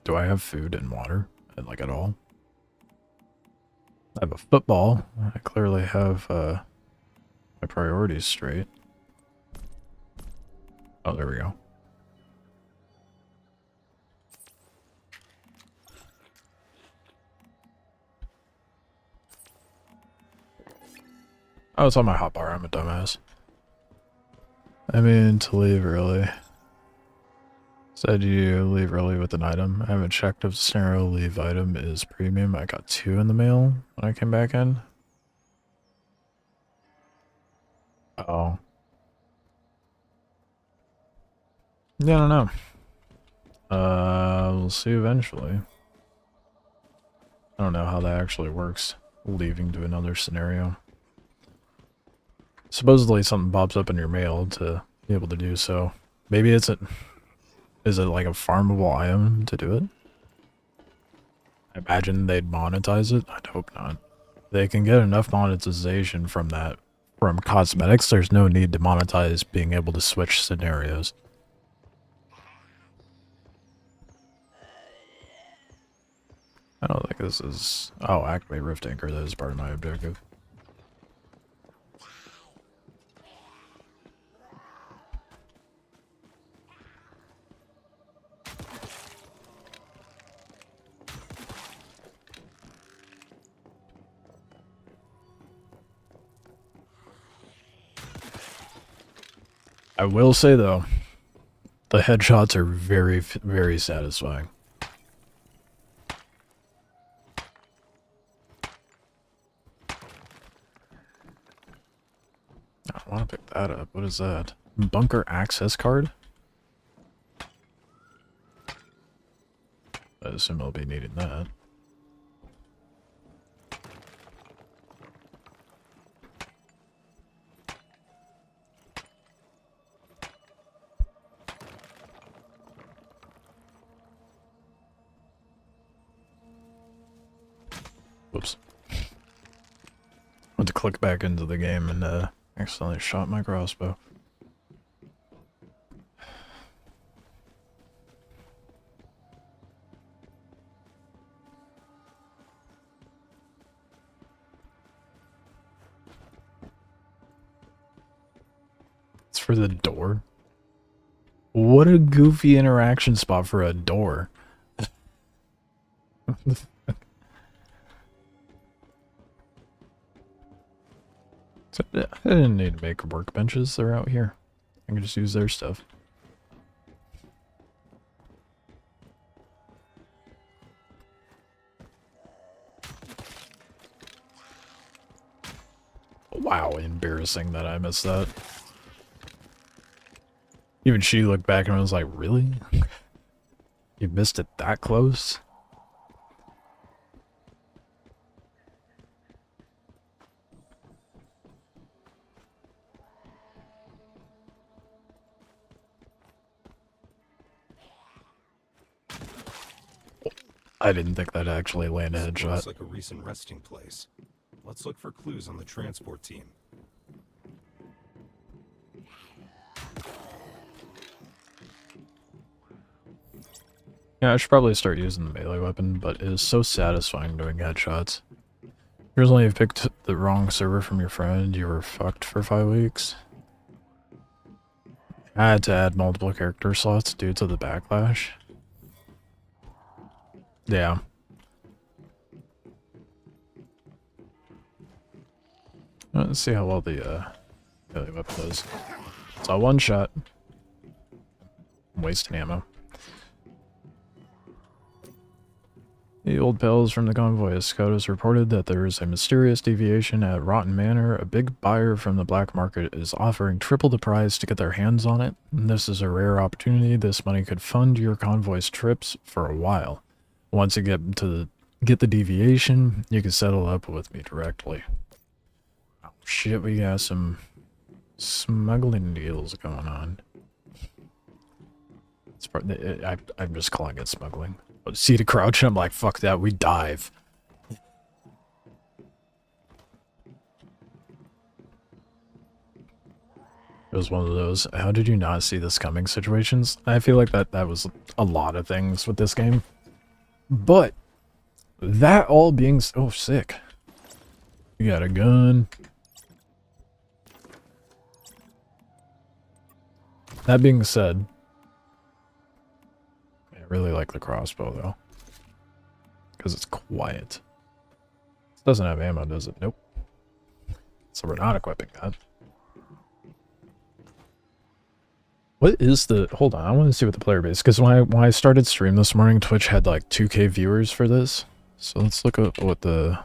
Do I have food and water? Like at all? I have a football. I clearly have my priorities straight. Oh, there we go. Oh, it's on my hotbar. I'm a dumbass. I mean to leave early. Said you leave early with an item. I haven't checked if the scenario leave item is premium. I got 2 in the mail when I came back in. Oh. Yeah, I don't know. We'll see eventually. I don't know how that actually works. Leaving to another scenario. Supposedly something pops up in your mail to be able to do so. Maybe it's a... Is it like a farmable item to do it? I imagine they'd monetize it. I'd hope not. They can get enough monetization from that. From cosmetics, there's no need to monetize being able to switch scenarios. I don't think this is... Oh, activate Rift Anchor. That is part of my objective. I will say though, the headshots are very, very satisfying. I want to pick that up. What is that? Bunker access card? I assume I'll be needing that. Whoops. Went to click back into the game and accidentally shot my crossbow. It's for the door? What a goofy interaction spot for a door. What the fuck? So, I didn't need to make workbenches, they're out here. I can just use their stuff. Wow, embarrassing that I missed that. Even she looked back and was like, really? You missed it that close? I didn't think that actually landed a headshot. Looks like a recent resting place. Let's look for clues on the transport team. Yeah, I should probably start using the melee weapon, but it is so satisfying doing headshots. Originally, you picked the wrong server from your friend, you were fucked for 5 weeks. I had to add multiple character slots due to the backlash. Yeah. Let's see how well the melee weapon does. It's a one shot. I'm wasting ammo. The old pals from the convoy scout has reported that there is a mysterious deviation at Rotten Manor. A big buyer from the black market is offering triple the price to get their hands on it. And this is a rare opportunity. This money could fund your convoy's trips for a while. Once you get the deviation, you can settle up with me directly. Oh shit, we got some smuggling deals going on. It's I'm just calling it smuggling. See the crouch, and I'm like, fuck that, we dive. It was one of those, how did you not see this coming situations? I feel like that was a lot of things with this game. But, that all being so sick. You got a gun. That being said, I really like the crossbow though, because it's quiet. It doesn't have ammo, does it? Nope. So we're not equipping that. What is the... Hold on, I want to see what the player base... Because when I started stream this morning, Twitch had like 2K viewers for this. So let's look at what the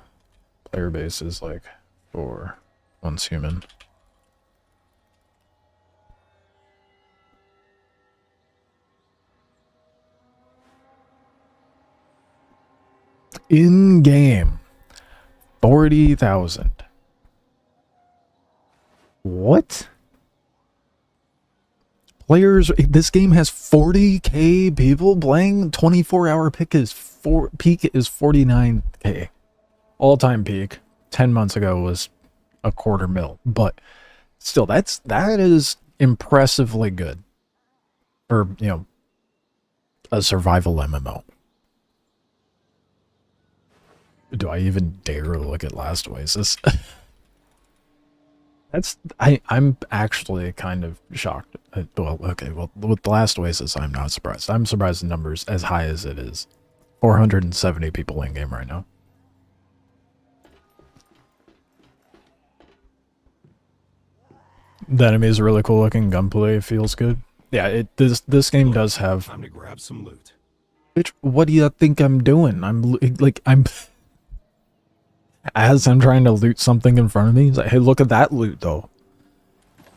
player base is like for Once Human. In-game. 40,000. What? Players, this game has 40k people playing. 24-hour peak is 49k. All-time peak 10 months ago was a 250,000, but still, that is impressively good for, you know, a survival MMO. Do I even dare look at Last Oasis? I'm actually kind of shocked. Well, okay, well, with Last Oasis, I'm not surprised. I'm surprised the numbers as high as it is. 470 people in game right now. The enemies are really cool looking. Gunplay feels good. Yeah, this game does have. Time to grab some loot. Bitch, what do you think I'm doing? I'm as I'm trying to loot something in front of me. He's like, hey, look at that loot though.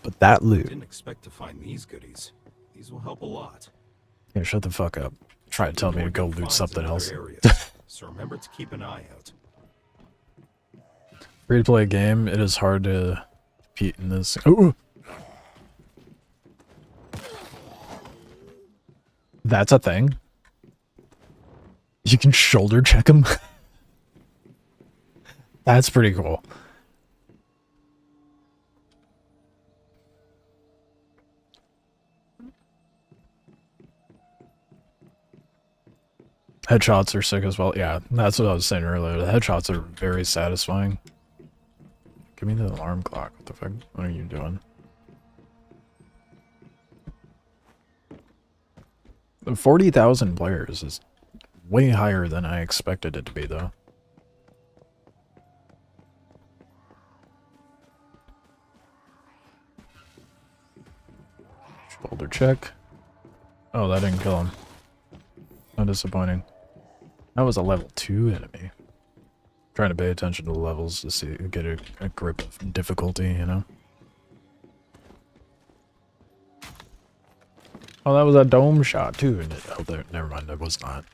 But that loot. Didn't expect to find these goodies. These will help a lot. Yeah, shut the fuck up. Try to tell me to go loot something else. So remember to keep an eye out. Free to play game, it is hard to compete in this. Ooh. That's a thing. You can shoulder check him. That's pretty cool. Headshots are sick as well. Yeah, that's what I was saying earlier. The headshots are very satisfying. Give me the alarm clock. What the fuck? What are you doing? The 40,000 players is way higher than I expected it to be, though. Shoulder check. Oh, that didn't kill him. How disappointing. That was a level 2 enemy. Trying to pay attention to the levels to see, get a grip of difficulty, you know? Oh, that was a dome shot, too. And it, oh, there, never mind, that was not.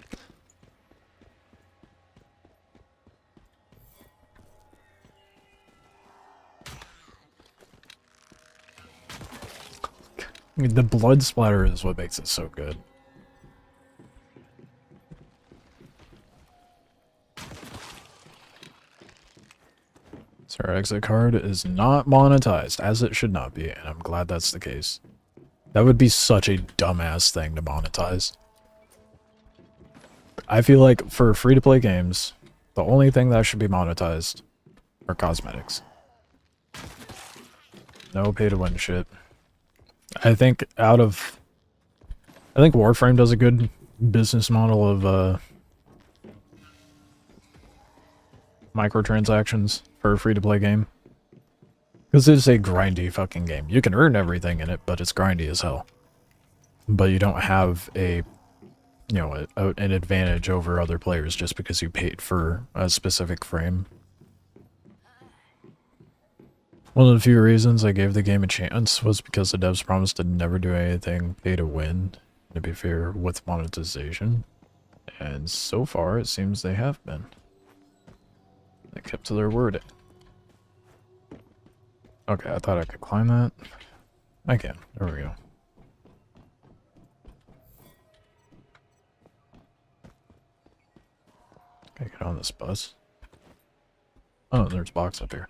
I mean, the blood splatter is what makes it so good. So our exit card is not monetized, as it should not be, and I'm glad that's the case. That would be such a dumbass thing to monetize. I feel like for free-to-play games, the only thing that should be monetized are cosmetics. No pay-to-win shit. I think Warframe does a good business model of microtransactions for a free-to-play game. Because it's a grindy fucking game. You can earn everything in it, but it's grindy as hell. But you don't have an advantage over other players just because you paid for a specific frame. One of the few reasons I gave the game a chance was because the devs promised to never do anything pay to win, to be fair, with monetization. And so far, it seems they have been. They kept to their word. Okay, I thought I could climb that. I can. There we go. Okay, get on this bus. Oh, there's a box up here.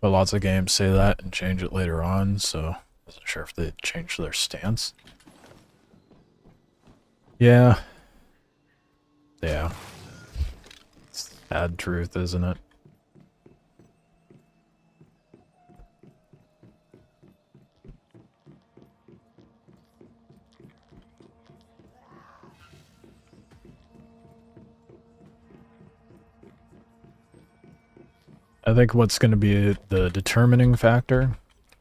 But lots of games say that and change it later on, so I wasn't sure if they changed their stance. Yeah. Yeah. It's sad truth, isn't it? I think what's going to be the determining factor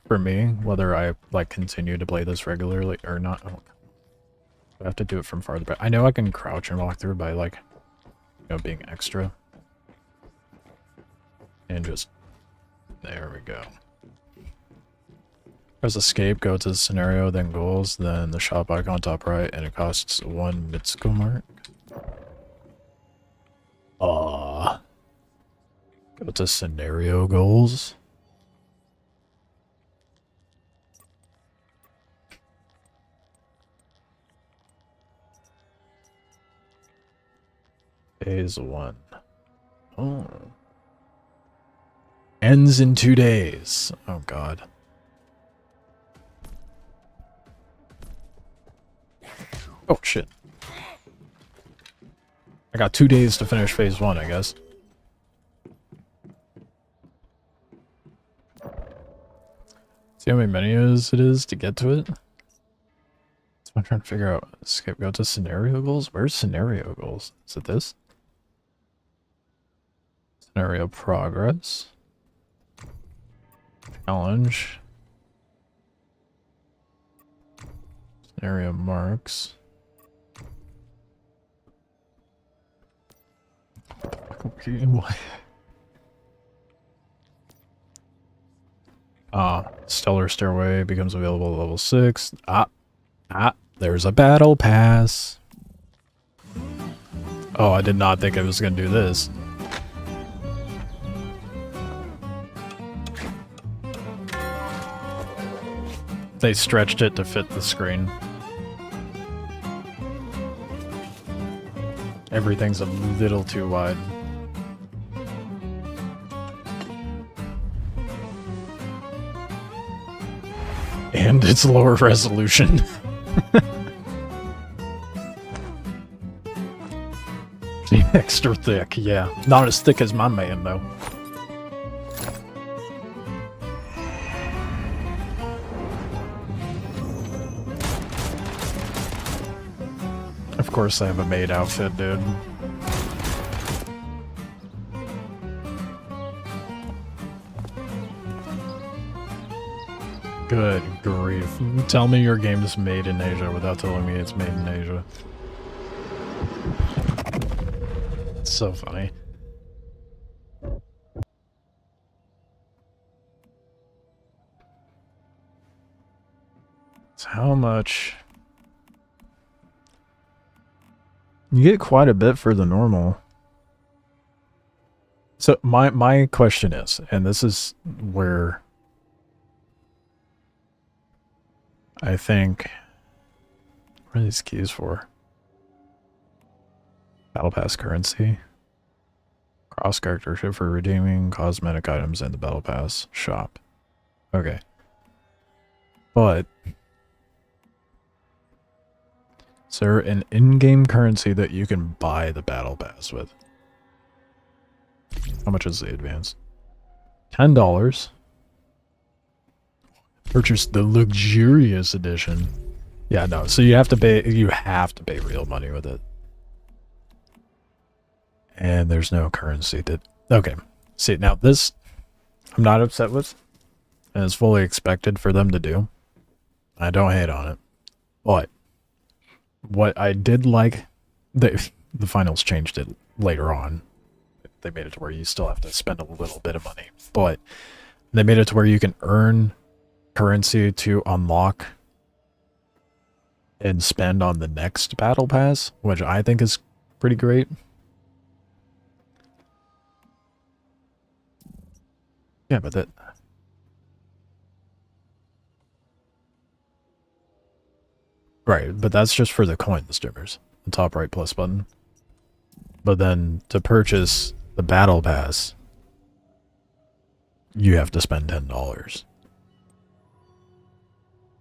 for me, whether I continue to play this regularly or not. Oh, I have to do it from farther back. I know I can crouch and walk through by being extra. And just there we go. Press escape, go to the scenario, then goals, then the shop icon top right, and it costs 1 Mitsuko mark. Go to scenario goals. Phase 1. Oh. Ends in 2 days. Oh god. Oh shit. I got 2 days to finish phase 1, I guess. See how many menus it is to get to it? So I'm trying to figure out. Skip, go to scenario goals? Where's scenario goals? Is it this? Scenario progress. Challenge. Scenario marks. Okay, what? Stellar Stairway becomes available at level 6. There's a battle pass. Oh, I did not think I was gonna do this. They stretched it to fit the screen. Everything's a little too wide. And it's lower resolution. Extra thick, yeah. Not as thick as my man, though. Of course I have a maid outfit, dude. Good grief. Tell me your game is made in Asia without telling me it's made in Asia. It's so funny. So how much? You get quite a bit for the normal. So my question is, and this is where I think, what are these keys for? Battle Pass currency. Cross charactership for redeeming cosmetic items in the Battle Pass shop. Okay. But is there an in-game currency that you can buy the Battle Pass with? How much is the advance? $10. Purchase the luxurious edition. Yeah, no. So you have to pay real money with it. And there's no currency that... Okay. See, now this I'm not upset with. And it's fully expected for them to do. I don't hate on it. But what I did like, the finals changed it later on. They made it to where you still have to spend a little bit of money. But they made it to where you can earn currency to unlock and spend on the next battle pass, which I think is pretty great. Yeah, but that... Right, but that's just for the coin distributors. The top right plus button. But then to purchase the battle pass, you have to spend $10.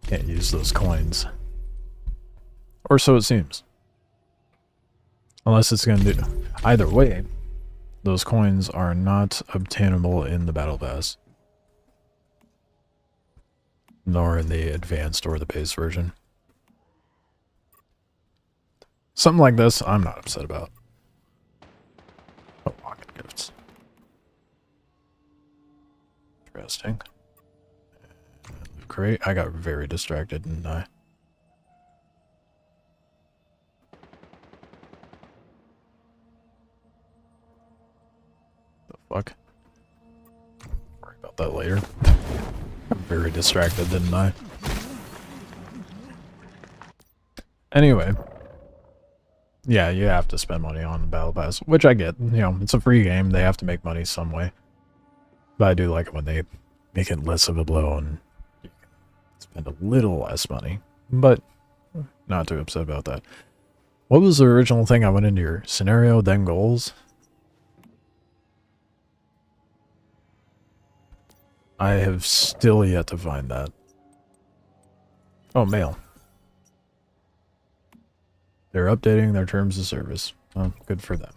Can't use those coins. Or so it seems. Unless it's going to do... Either way, those coins are not obtainable in the battle pass. Nor in the advanced or the base version. Something like this, I'm not upset about. Oh, pocket gifts. Interesting. Great. I got very distracted, didn't I? The fuck? Worry about that later. I'm very distracted, didn't I? Anyway. Yeah, you have to spend money on the Battle Pass, which I get. You know, it's a free game. They have to make money some way. But I do like it when they make it less of a blow and you can spend a little less money. But not too upset about that. What was the original thing I went into your scenario, then goals? I have still yet to find that. Oh, mail. They're updating their terms of service. Oh, good for them.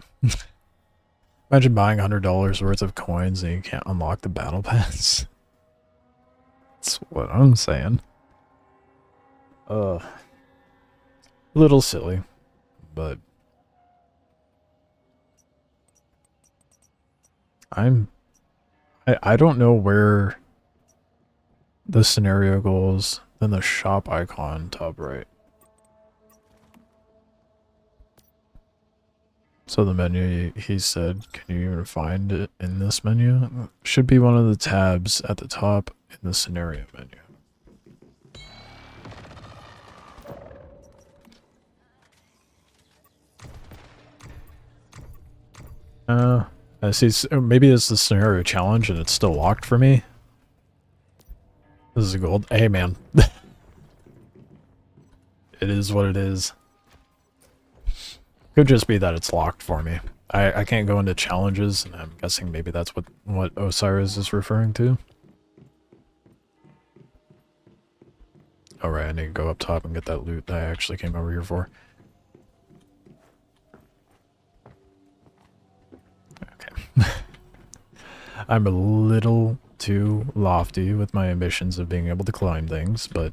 Imagine buying $100 worth of coins and you can't unlock the battle pass. That's what I'm saying. A little silly, but I don't know where the scenario goals, then the shop icon top right. So the menu, he said, can you even find it in this menu? Should be one of the tabs at the top in the scenario menu. I see, maybe it's the scenario challenge and it's still locked for me. This is gold. Hey man. It is what it is. Could just be that it's locked for me. I can't go into challenges, and I'm guessing maybe that's what Osiris is referring to. Alright, I need to go up top and get that loot that I actually came over here for. Okay. I'm a little too lofty with my ambitions of being able to climb things, but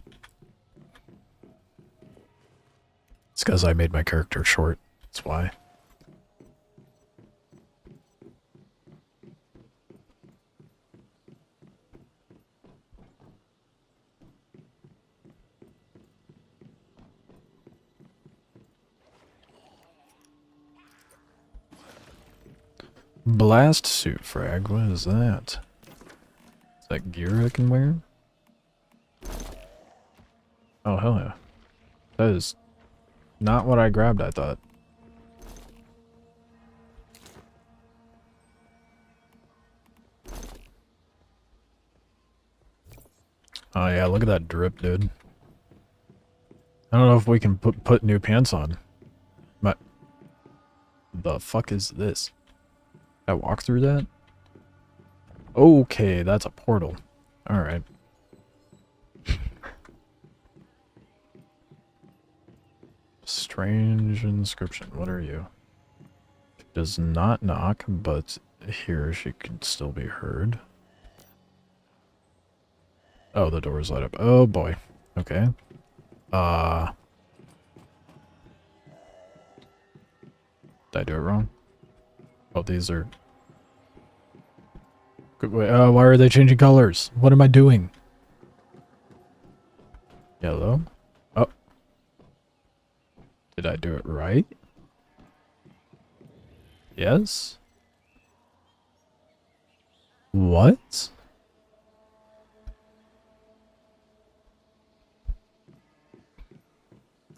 it's because I made my character short. That's why. Blast suit frag, what is that? Is that gear I can wear? Oh hell yeah. That is not what I grabbed, I thought. Oh yeah, look at that drip, dude. I don't know if we can put new pants on. But the fuck is this? I walk through that? Okay, that's a portal. Alright. Strange inscription. What are you? She does not knock, but here she can still be heard. Oh, the door's light up. Oh boy. Okay. Did I do it wrong? Oh, these are... Wait, why are they changing colors? What am I doing? Yellow. Oh. Did I do it right? Yes? What?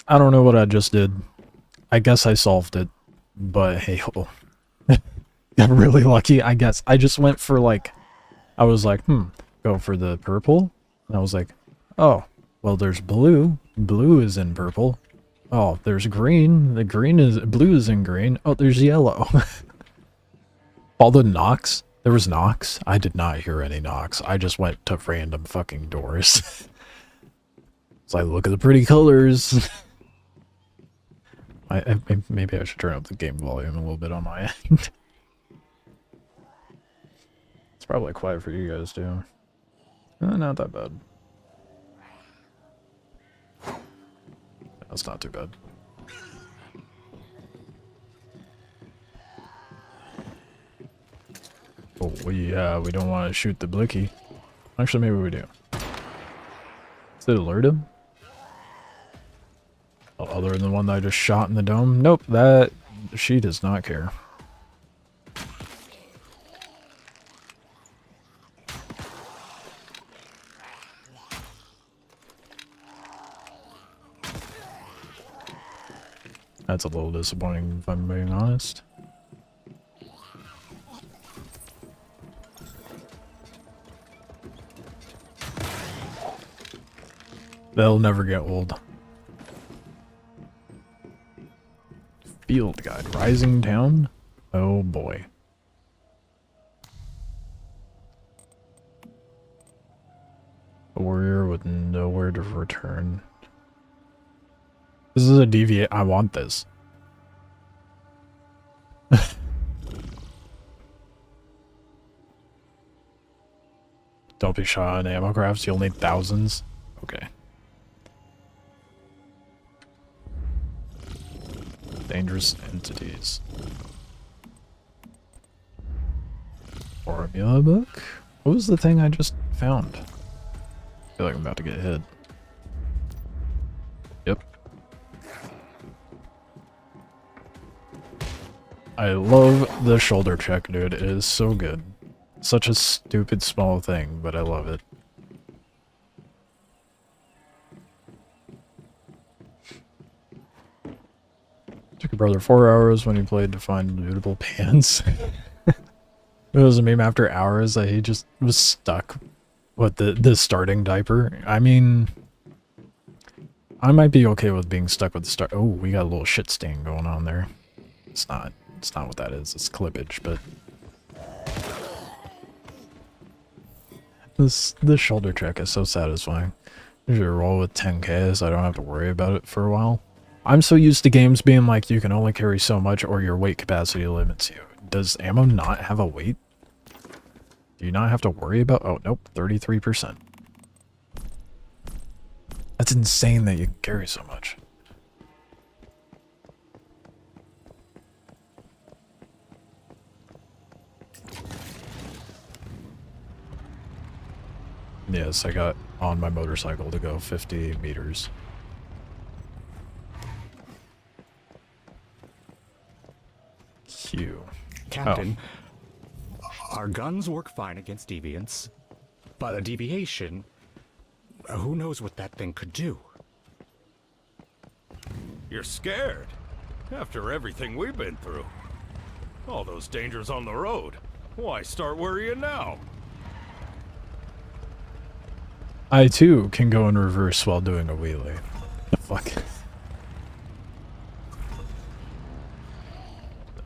I don't know what I just did. I guess I solved it. But hey ho. Got really lucky, I guess. I just went for like... I was like, go for the purple. And I was like, oh, well there's blue. Blue is in purple. Oh, there's green. The green is... Blue is in green. Oh, there's yellow. All the knocks. There was knocks. I did not hear any knocks. I just went to random fucking doors. It's like, look at the pretty colors. Maybe I should turn up the game volume a little bit on my end. It's probably quiet for you guys too. Not that bad. That's not too bad. Oh, we don't want to shoot the blicky. Actually, maybe we do. Does it alert him? Oh, other than the one that I just shot in the dome? Nope, that... She does not care. That's a little disappointing, if I'm being honest. They'll never get old. Field guide. Rising Town? Oh boy. A warrior with nowhere to return. This is a deviate. I want this. Don't be shy on ammo crafts. You'll need thousands. Okay. Dangerous entities. Formula book? What was the thing I just found? feel like I'm about to get hit. Yep. I love the shoulder check, dude. It is so good. Such a stupid small thing, but I love it. Took your brother 4 hours when he played to find lootable pants. It was a meme after hours that he just was stuck with the starting diaper. I mean, I might be okay with being stuck with the start. Oh, we got a little shit stain going on there. It's not what that is. It's clippage, but this shoulder check is so satisfying. Usually roll with 10k so I don't have to worry about it for a while. I'm so used to games being like you can only carry so much or your weight capacity limits you. Does ammo not have a weight? Do you not have to worry about... Oh, nope, 33%. That's insane that you can carry so much. Yes, I got on my motorcycle to go 50 meters. Q. Captain, our guns work fine against deviants, but a deviation, who knows what that thing could do? You're scared? After everything we've been through. All those dangers on the road. Why start worrying now? I too can go in reverse while doing a wheelie. The fuck?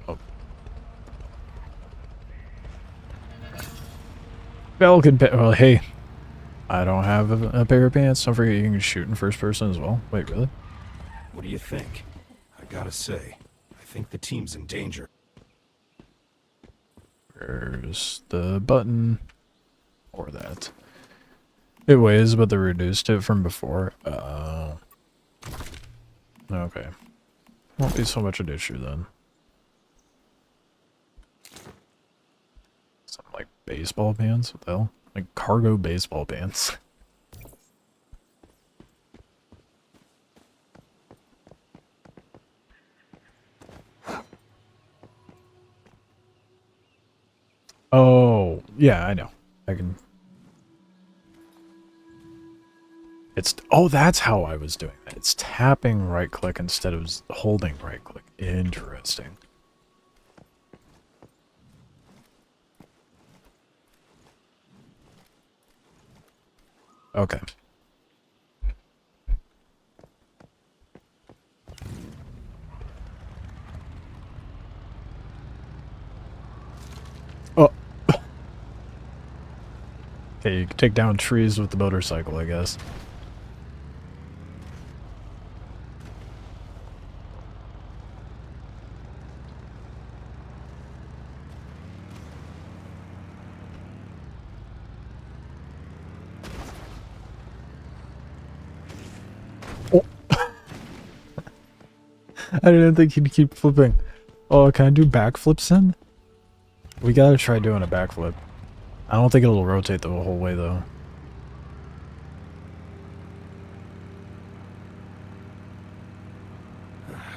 Oh. Well, hey. I don't have a pair of pants. Don't forget you can shoot in first person as well. Wait, really? What do you think? I gotta say, I think the team's in danger. Where's the button? Or that. It weighs, but they reduced it from before. Okay. Won't be so much an issue then. Something like baseball pants? What the hell? Like cargo baseball pants. Oh, yeah, I know. I can... Oh, that's how I was doing that. It's tapping right click instead of holding right click. Interesting. Okay. Oh. Okay, you can take down trees with the motorcycle, I guess. I didn't think he'd keep flipping. Oh, can I do backflips then? We gotta try doing a backflip. I don't think it'll rotate the whole way though.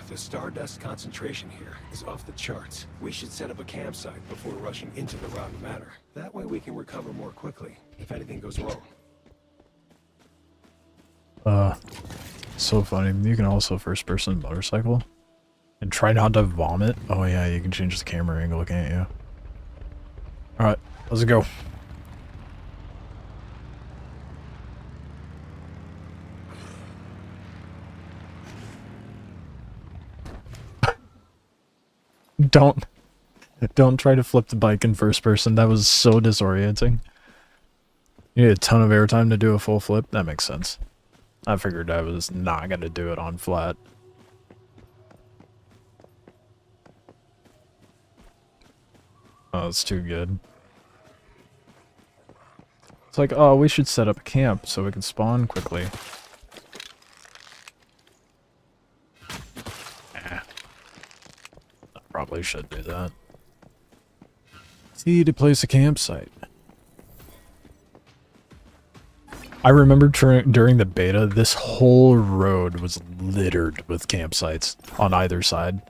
The stardust concentration here is off the charts. We should set up a campsite before rushing into the rotten matter. That way we can recover more quickly if anything goes wrong. So funny. You can also first person motorcycle. And try not to vomit. Oh yeah, you can change the camera angle, can't you? Alright, let's go. Don't try to flip the bike in first person. That was so disorienting. You need a ton of airtime to do a full flip. That makes sense. I figured I was not going to do it on flat. Oh, it's too good. It's like, oh, we should set up a camp so we can spawn quickly. I probably should do that. See to place a campsite. I remember during the beta, this whole road was littered with campsites on either side.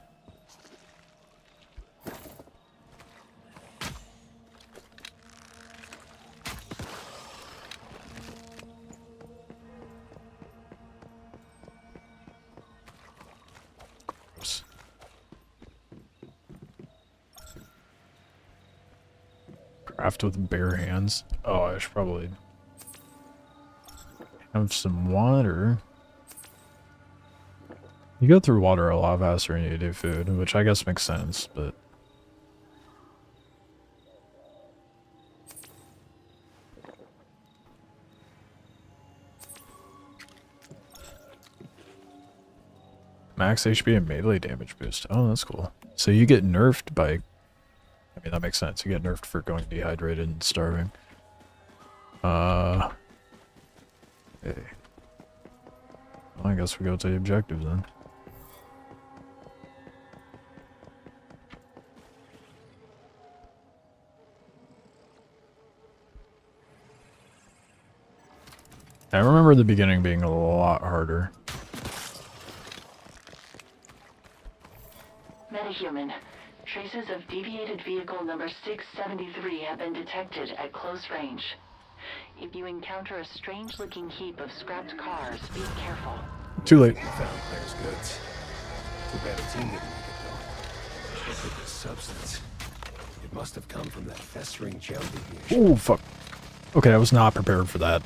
Gross. Craft with bare hands. Oh, I should probably have some water. You go through water a lot faster than you do food, which I guess makes sense, but... Max HP and melee damage boost. Oh, that's cool. So you get nerfed by... I mean, that makes sense. You get nerfed for going dehydrated and starving. Hey. Well, I guess we go to the objective then. I remember the beginning being a lot harder. Metahuman. Traces of deviated vehicle number 673 have been detected at close range. If you encounter a strange-looking heap of scrapped cars, be careful. Too late. We found Claire's goods. Too bad a team didn't make it though. Look at this substance. It must have come from that festering gel deviation. Oh, fuck. Okay, I was not prepared for that.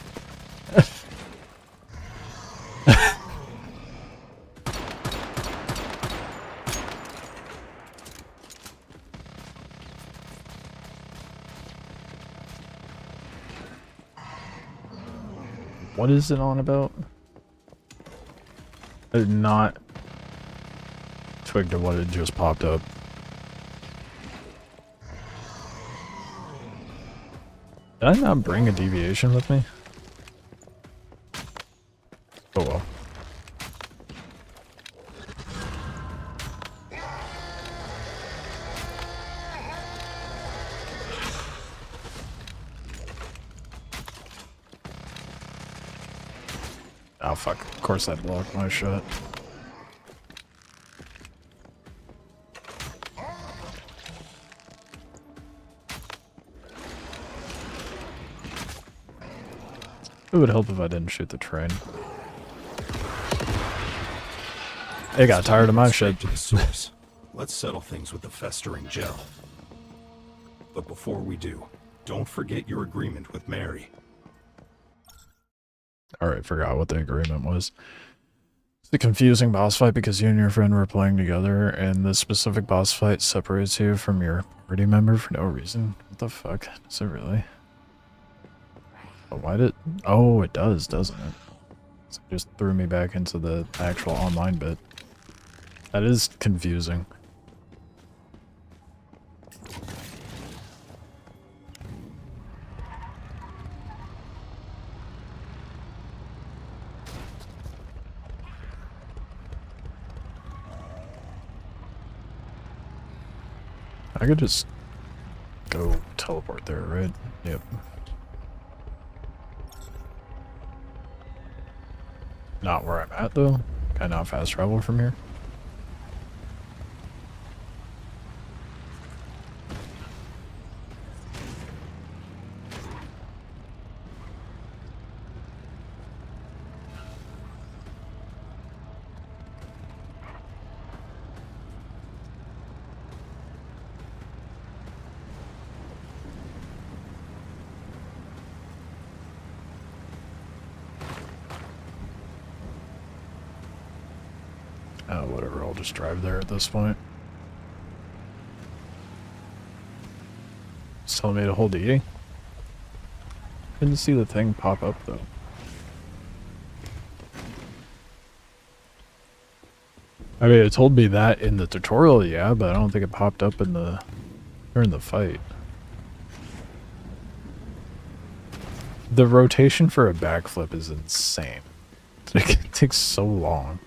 What is it on about? I did not twig to what had just popped up. Did I not bring a deviation with me? Oh well. Oh fuck, of course I blocked my shot. It would help if I didn't shoot the train. It got tired of my shit. To the source. Let's settle things with the festering gel. But before we do, don't forget your agreement with Mary. Alright, forgot what the agreement was. It's a confusing boss fight because you and your friend were playing together, and this specific boss fight separates you from your party member for no reason. What the fuck? Is it really? But why did... Oh, it does, doesn't it? So it just threw me back into the actual online bit. That is confusing. I could just go teleport there, right? Yep. Not where I'm at, though. Can I not fast travel from here? Oh, whatever, I'll just drive there at this point. It's telling me to hold E. Didn't see the thing pop up, though. I mean, it told me that in the tutorial, yeah, but I don't think it popped up in the... during the fight. The rotation for a backflip is insane. It takes so long.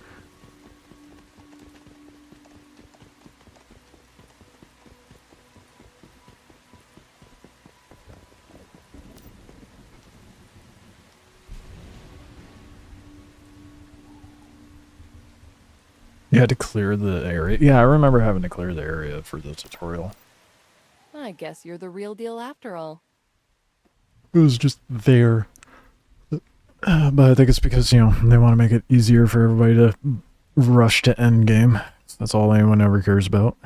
You had to clear the area. Yeah, I remember having to clear the area for the tutorial. I guess you're the real deal after all. It was just there. But I think it's because, you know, they want to make it easier for everybody to rush to endgame. That's all anyone ever cares about.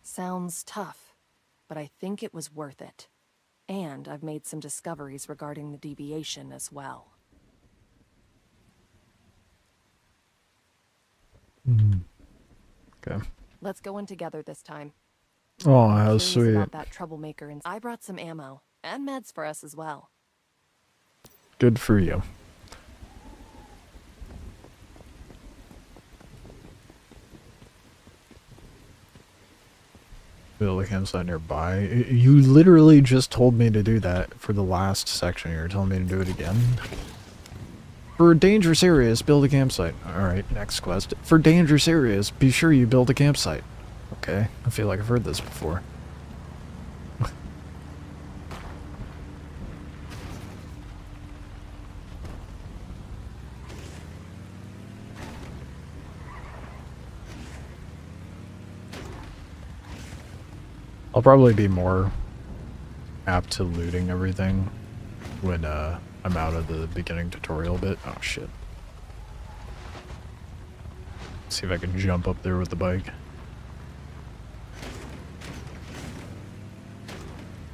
Sounds tough, but I think it was worth it. And I've made some discoveries regarding the deviation as well. Okay. Let's go in together this time. Oh, how Curious sweet. about that troublemaker, and I brought some ammo and meds for us as well. Good for you. Build a campsite nearby. You literally just told me to do that for the last section. You're telling me to do it again? For dangerous areas, build a campsite. Alright, next quest. For dangerous areas, be sure you build a campsite. Okay, I feel like I've heard this before. I'll probably be more apt to looting everything when I'm out of the beginning tutorial bit. Oh shit. See if I can jump up there with the bike.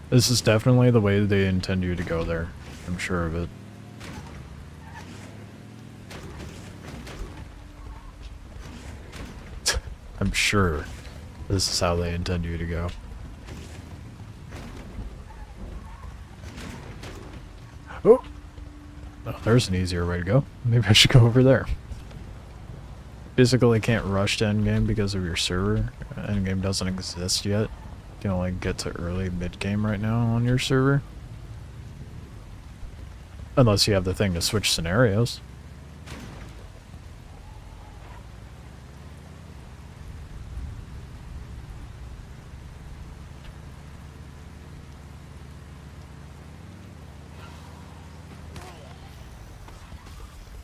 This is definitely the way they intend you to go there. I'm sure of it. I'm sure this is how they intend you to go. Oh! Oh, there's an easier way to go. Maybe I should go over there. Physically can't rush to endgame because of your server. Endgame doesn't exist yet. You can only get to early mid-game right now on your server. Unless you have the thing to switch scenarios.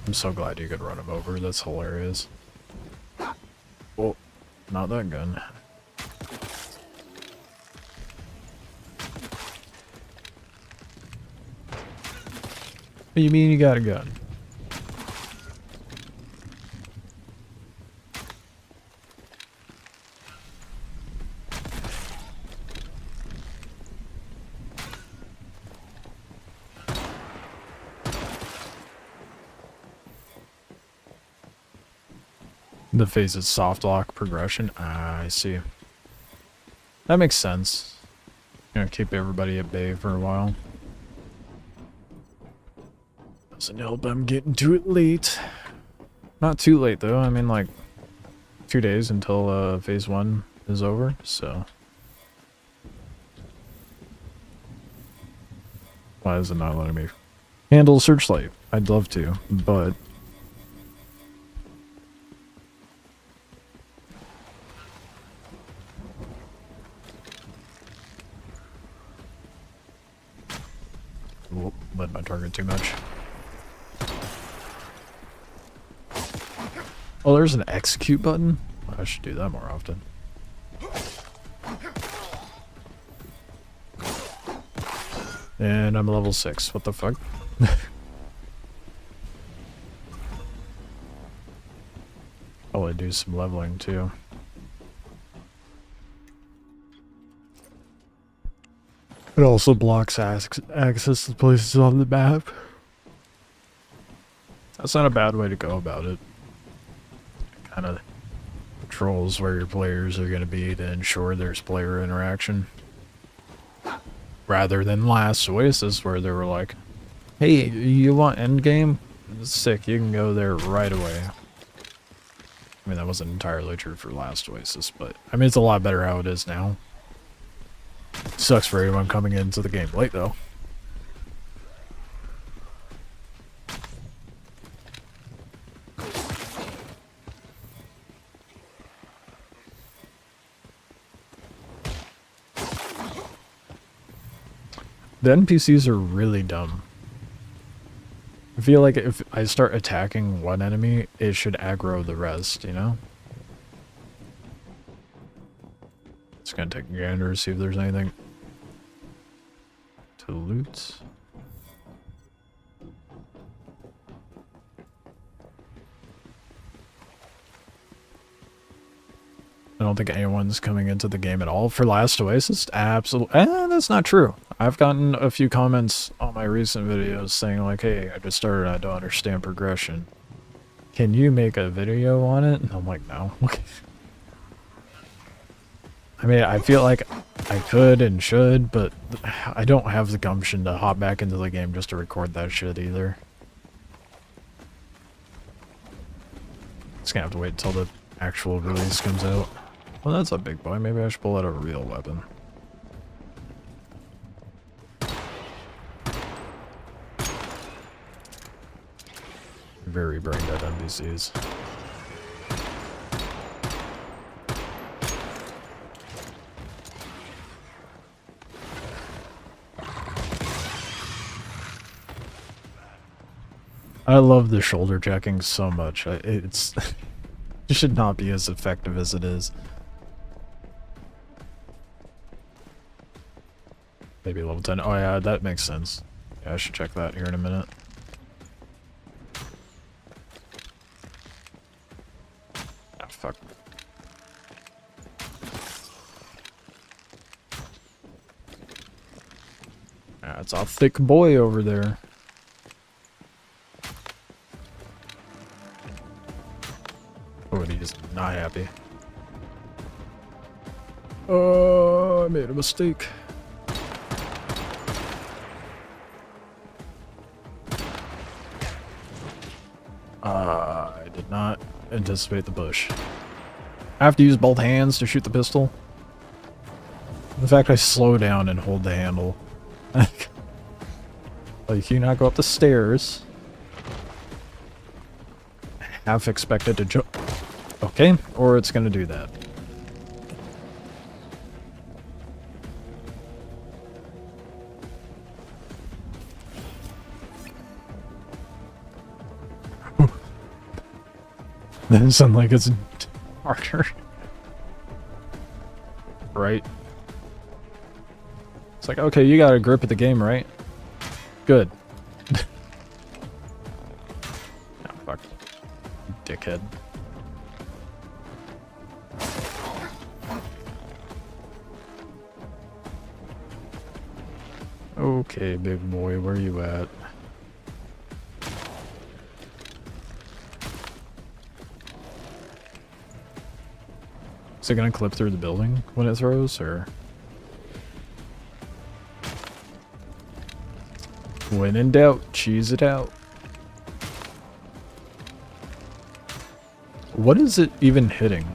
I'm so glad you could run him over. That's hilarious. Oh, not that gun. What do you mean you got a gun? The phase is soft lock progression. Ah, I see. That makes sense. You know, keep everybody at bay for a while. Doesn't help I'm getting to it late. Not too late though. I mean, like 2 days until phase 1 is over, so. Why is it not letting me handle Searchlight? I'd love to, but led my target too much. Oh, there's an execute button? I should do that more often. And I'm level 6. What the fuck? Probably do some leveling too. It also blocks access to places on the map. That's not a bad way to go about it. It kind of controls where your players are going to be to ensure there's player interaction. Rather than Last Oasis, where they were like, hey, you want endgame? Sick, you can go there right away. I mean, that wasn't entirely true for Last Oasis, but I mean, it's a lot better how it is now. Sucks for anyone coming into the game late, though. The NPCs are really dumb. I feel like if I start attacking one enemy, it should aggro the rest, you know? Just gonna take a gander, see if there's anything to loot. I don't think anyone's coming into the game at all for Last Oasis. Absolutely. That's not true. I've gotten a few comments on my recent videos saying like, hey, I just started, I don't understand progression. Can you make a video on it? And I'm like, no. I mean, I feel like I could and should, but I don't have the gumption to hop back into the game just to record that shit either. Just gonna have to wait until the actual release comes out. Well, that's a big boy. Maybe I should pull out a real weapon. Very brain dead NPCs. I love the shoulder jacking so much. It's it should not be as effective as it is. Maybe level 10. Oh yeah, that makes sense. Yeah, I should check that here in a minute. Ah, fuck. That's a thick boy over there. Oh, and he's not happy. Oh, I made a mistake. I did not anticipate the bush. I have to use both hands to shoot the pistol. The fact I slow down and hold the handle. Like, you not go up the stairs. Half expected to jump. Okay, or it's gonna do that. Then it sounds like it's harder. Right? It's like, okay, you got a grip at the game, right? Good. Oh, fuck. Dickhead. Okay, big boy, where you at? Is it gonna clip through the building when it throws, or? When in doubt, cheese it out. What is it even hitting?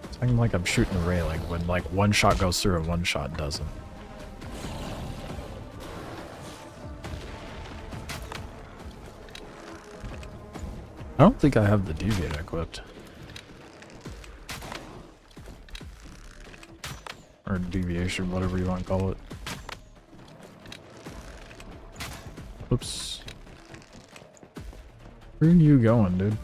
It's acting like I'm shooting the railing when like one shot goes through and one shot doesn't. I don't think I have the deviate equipped. Or deviation, whatever you want to call it. Oops. Where are you going, dude?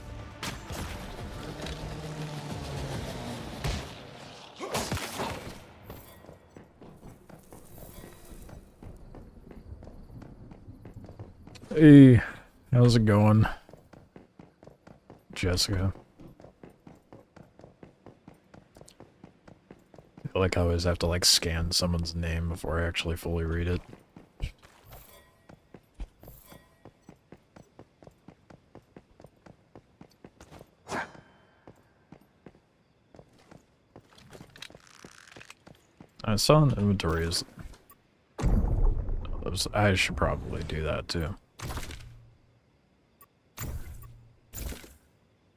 Hey, how's it going? Jessica. I feel like I always have to like scan someone's name before I actually fully read it. I saw an inventory is... I should probably do that too.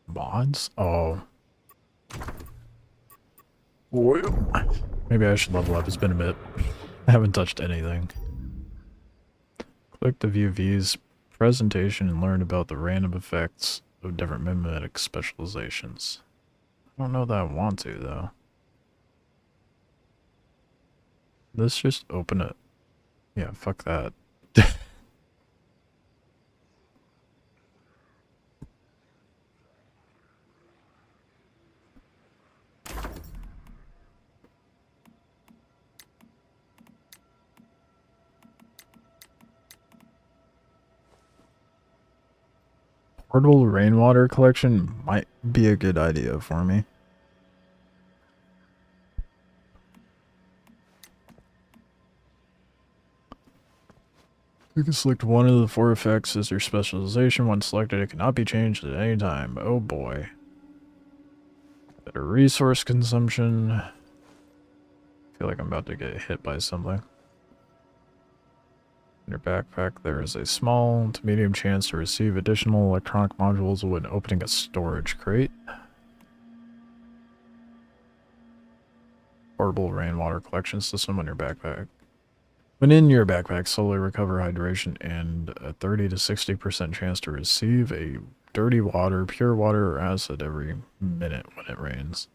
Mods? Oh. Well, maybe I should level up. It's been a bit. I haven't touched anything. Click to view V's presentation and learn about the random effects of different mimetic specializations. I don't know that I want to, though. Let's just open it. Yeah, fuck that. Portable rainwater collection might be a good idea for me. You can select one of the 4 effects as your specialization. Once selected, it cannot be changed at any time. Oh boy. Better resource consumption. I feel like I'm about to get hit by something. In your backpack, there is a small to medium chance to receive additional electronic modules when opening a storage crate. Portable rainwater collection system on your backpack. When in your backpack, slowly recover hydration and a 30 to 60% chance to receive a dirty water, pure water, or acid every minute when it rains.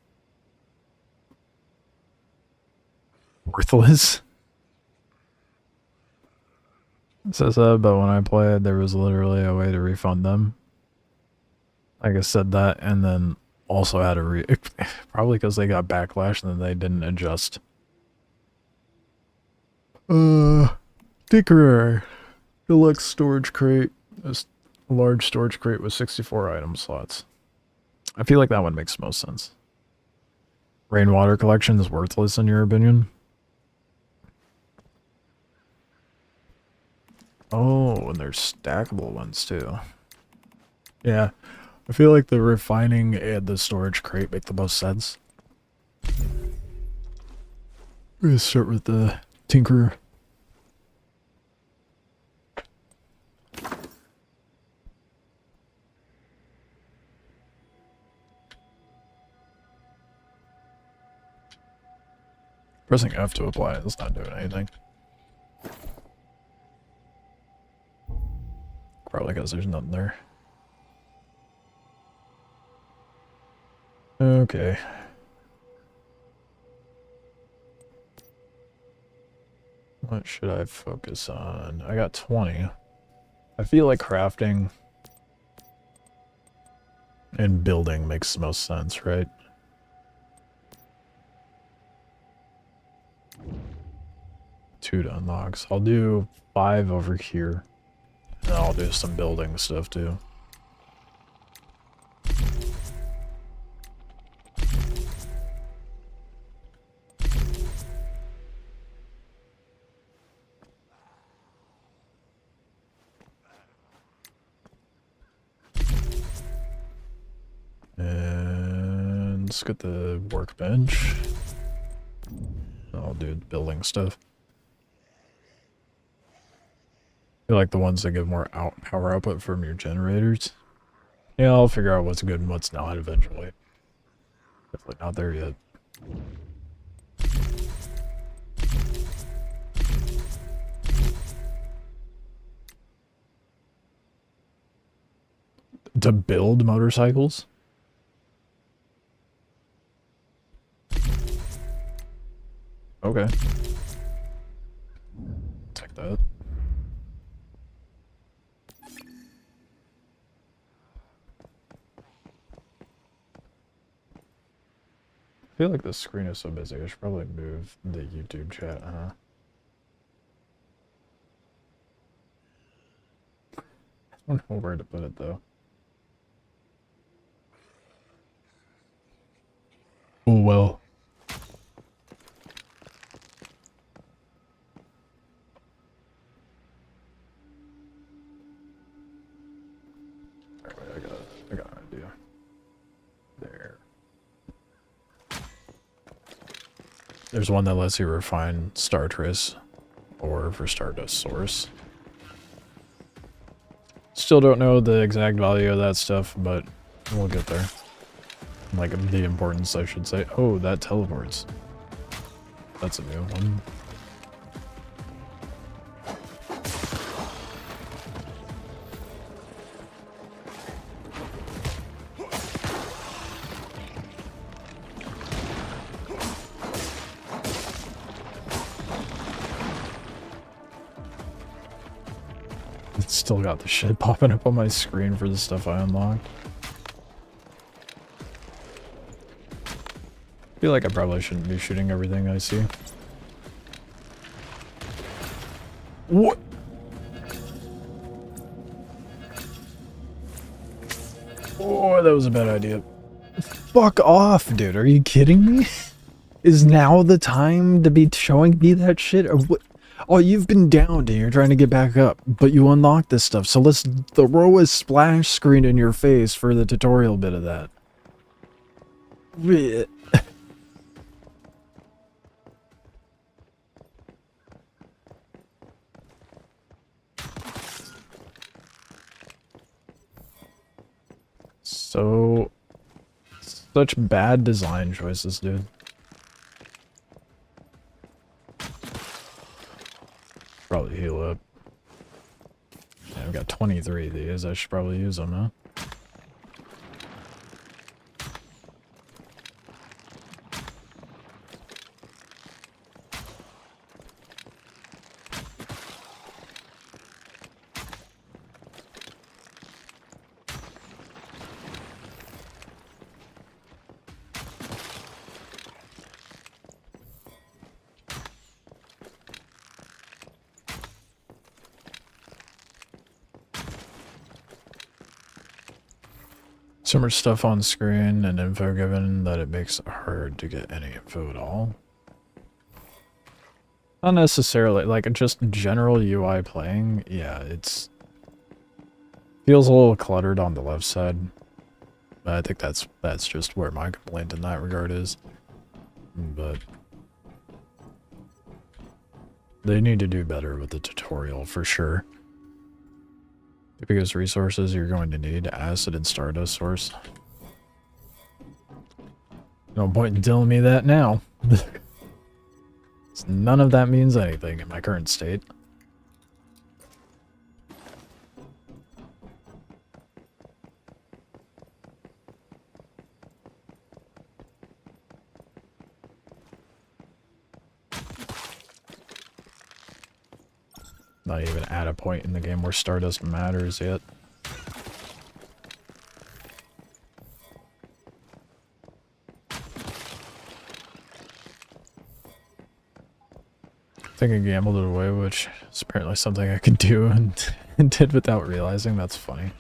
Worthless? It says that, but when I played, there was literally a way to refund them. Like I said that, and then also had a probably because they got backlash and then they didn't adjust. Tinkerer. Deluxe storage crate. A large storage crate with 64 item slots. I feel like that one makes most sense. Rainwater collection is worthless in your opinion? Oh, and there's stackable ones too. Yeah, I feel like the refining and the storage crate make the most sense. We're gonna start with the Tinkerer. Pressing F to apply it, it's not doing anything. Probably because there's nothing there. Okay. What should I focus on? I got 20. I feel like crafting and building makes the most sense, right? Two to unlock. So I'll do 5 over here. And I'll do some building stuff too. And let's get the workbench. I'll do building stuff. I feel like the ones that give more power output from your generators. Yeah, I'll figure out what's good and what's not eventually. Definitely not there yet. To build motorcycles? Okay. Take that. I feel like this screen is so busy, I should probably move the YouTube chat, huh? I don't know where to put it though. Oh well. Alright, I got an idea. There. There's one that lets you refine Star Trace ore for Stardust Source. Still don't know the exact value of that stuff, but we'll get there. Like the importance, I should say. Oh, that teleports. That's a new one. Still got the shit popping up on my screen for the stuff I unlocked. I feel like I probably shouldn't be shooting everything I see. What? Oh, that was a bad idea. Fuck off, dude. Are you kidding me? Is now the time to be showing me that shit? Or what? Oh, you've been downed and you're trying to get back up, but you unlocked this stuff, so let's throw a splash screen in your face for the tutorial bit of that. So, such bad design choices, dude. Probably heal up. Yeah, I've got 23 of these. I should probably use them, huh? So much stuff on screen and info given that it makes it hard to get any info at all. Not necessarily, like just general UI playing, yeah, it's feels a little cluttered on the left side. But I think that's just where my complaint in that regard is. But they need to do better with the tutorial for sure. The biggest resources you're going to need: acid and stardust source. No point in telling me that now. None of that means anything in my current state. Not even at a point in the game where stardust matters yet. I think I gambled it away, which is apparently something I could do and did without realizing. That's funny.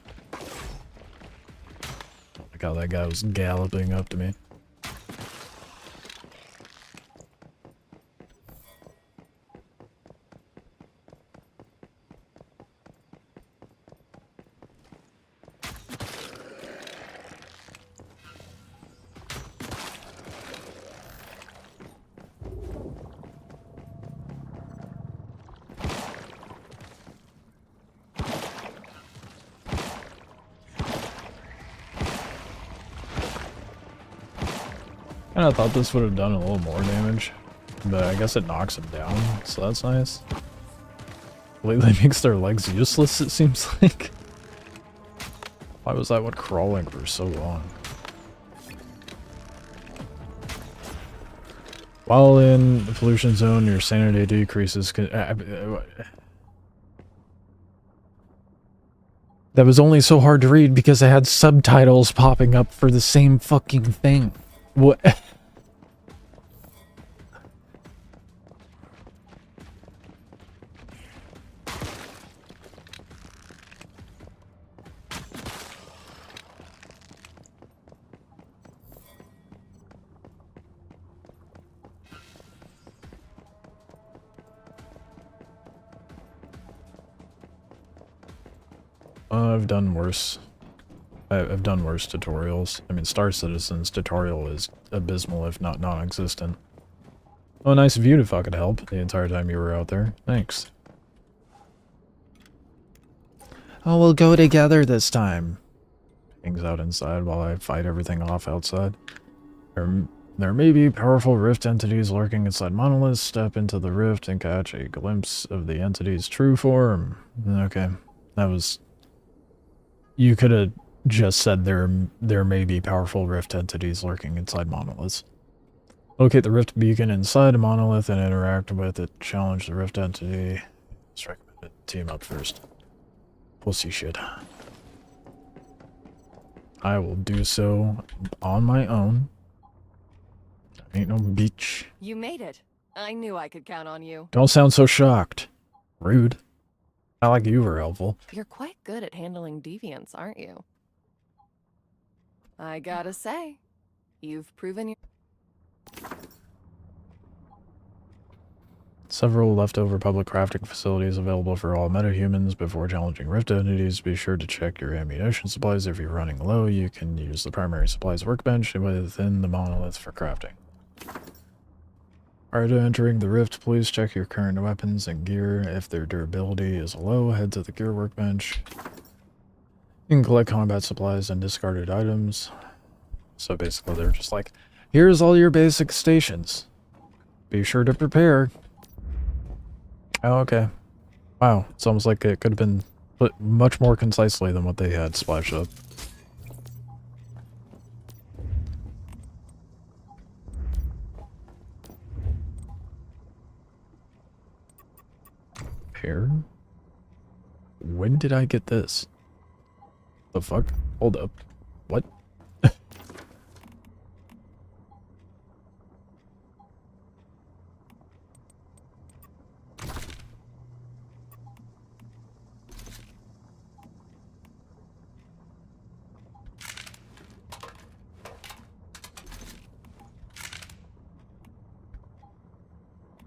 Like how that guy was galloping up to me. I thought this would have done a little more damage, but I guess it knocks them down, so that's nice. Completely makes their legs useless, it seems like. Why was that one crawling for so long? While in the pollution zone, your sanity decreases. That was only so hard to read because I had subtitles popping up for the same fucking thing. What? I've done worse. I've done worse tutorials. I mean, Star Citizen's tutorial is abysmal, if not non-existent. Oh, nice view if I could help the entire time you were out there. Thanks. Oh, we'll go together this time. Hangs out inside while I fight everything off outside. There may be powerful rift entities lurking inside monoliths. Step into the rift and catch a glimpse of the entity's true form. Okay, that was... You could have just said there may be powerful rift entities lurking inside monoliths. Locate the rift beacon inside a monolith and interact with it. Challenge the rift entity. It's recommended team up first. pussy shit. I will do so on my own. Ain't no bitch. You made it. I knew I could count on you. Don't sound so shocked. Rude. Not like you were helpful. You're quite good at handling deviants, aren't you? I gotta say, you've proven your... Several leftover public crafting facilities available for all metahumans. Before challenging rift entities, be sure to check your ammunition supplies. If you're running low, you can use the primary supplies workbench within the monolith for crafting. Prior to entering the rift, please check your current weapons and gear. If their durability is low, head to the gear workbench. You can collect combat supplies and discarded items. So basically they're just like, here's all your basic stations. Be sure to prepare. Oh, okay. Wow, it's almost like it could have been put much more concisely than what they had splashed up. Here? When did I get this? The fuck? Hold up. What?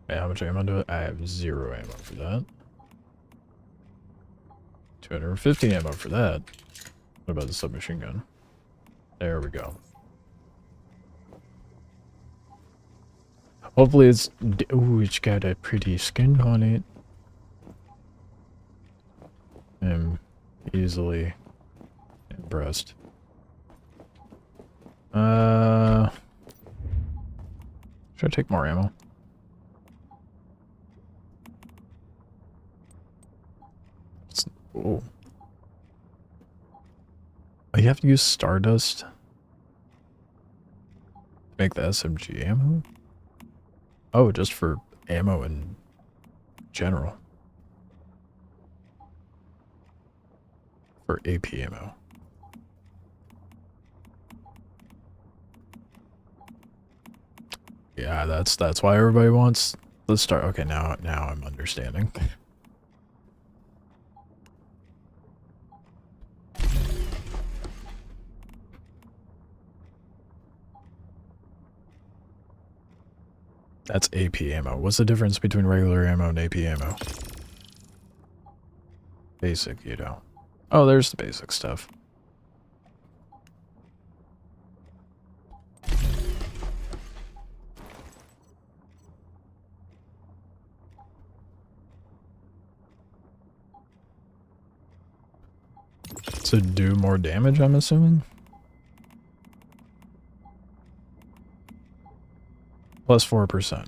How much ammo do I have? 0 ammo for that. 250 ammo for that. What about the submachine gun? There we go. Hopefully it's... Ooh, it's got a pretty skin on it. I'm easily impressed. Should I take more ammo? Oh. You have to use Stardust to make the SMG ammo? Oh, just for ammo in general. For AP ammo. Yeah, that's why everybody wants the Star. Okay, now I'm understanding. That's AP ammo. What's the difference between regular ammo and AP ammo? Basic, you know. Oh, there's the basic stuff. To do more damage, I'm assuming? Plus 4%.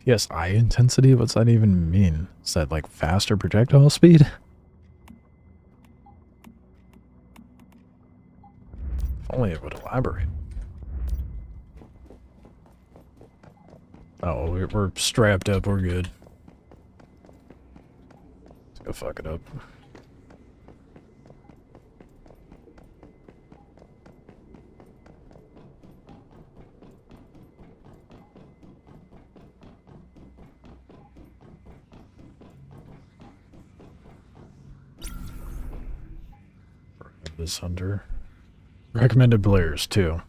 PSI intensity? What's that even mean? Is that like faster projectile speed? If only it would elaborate. Oh, we're strapped up, we're good. Let's go fuck it up. This under recommended players too.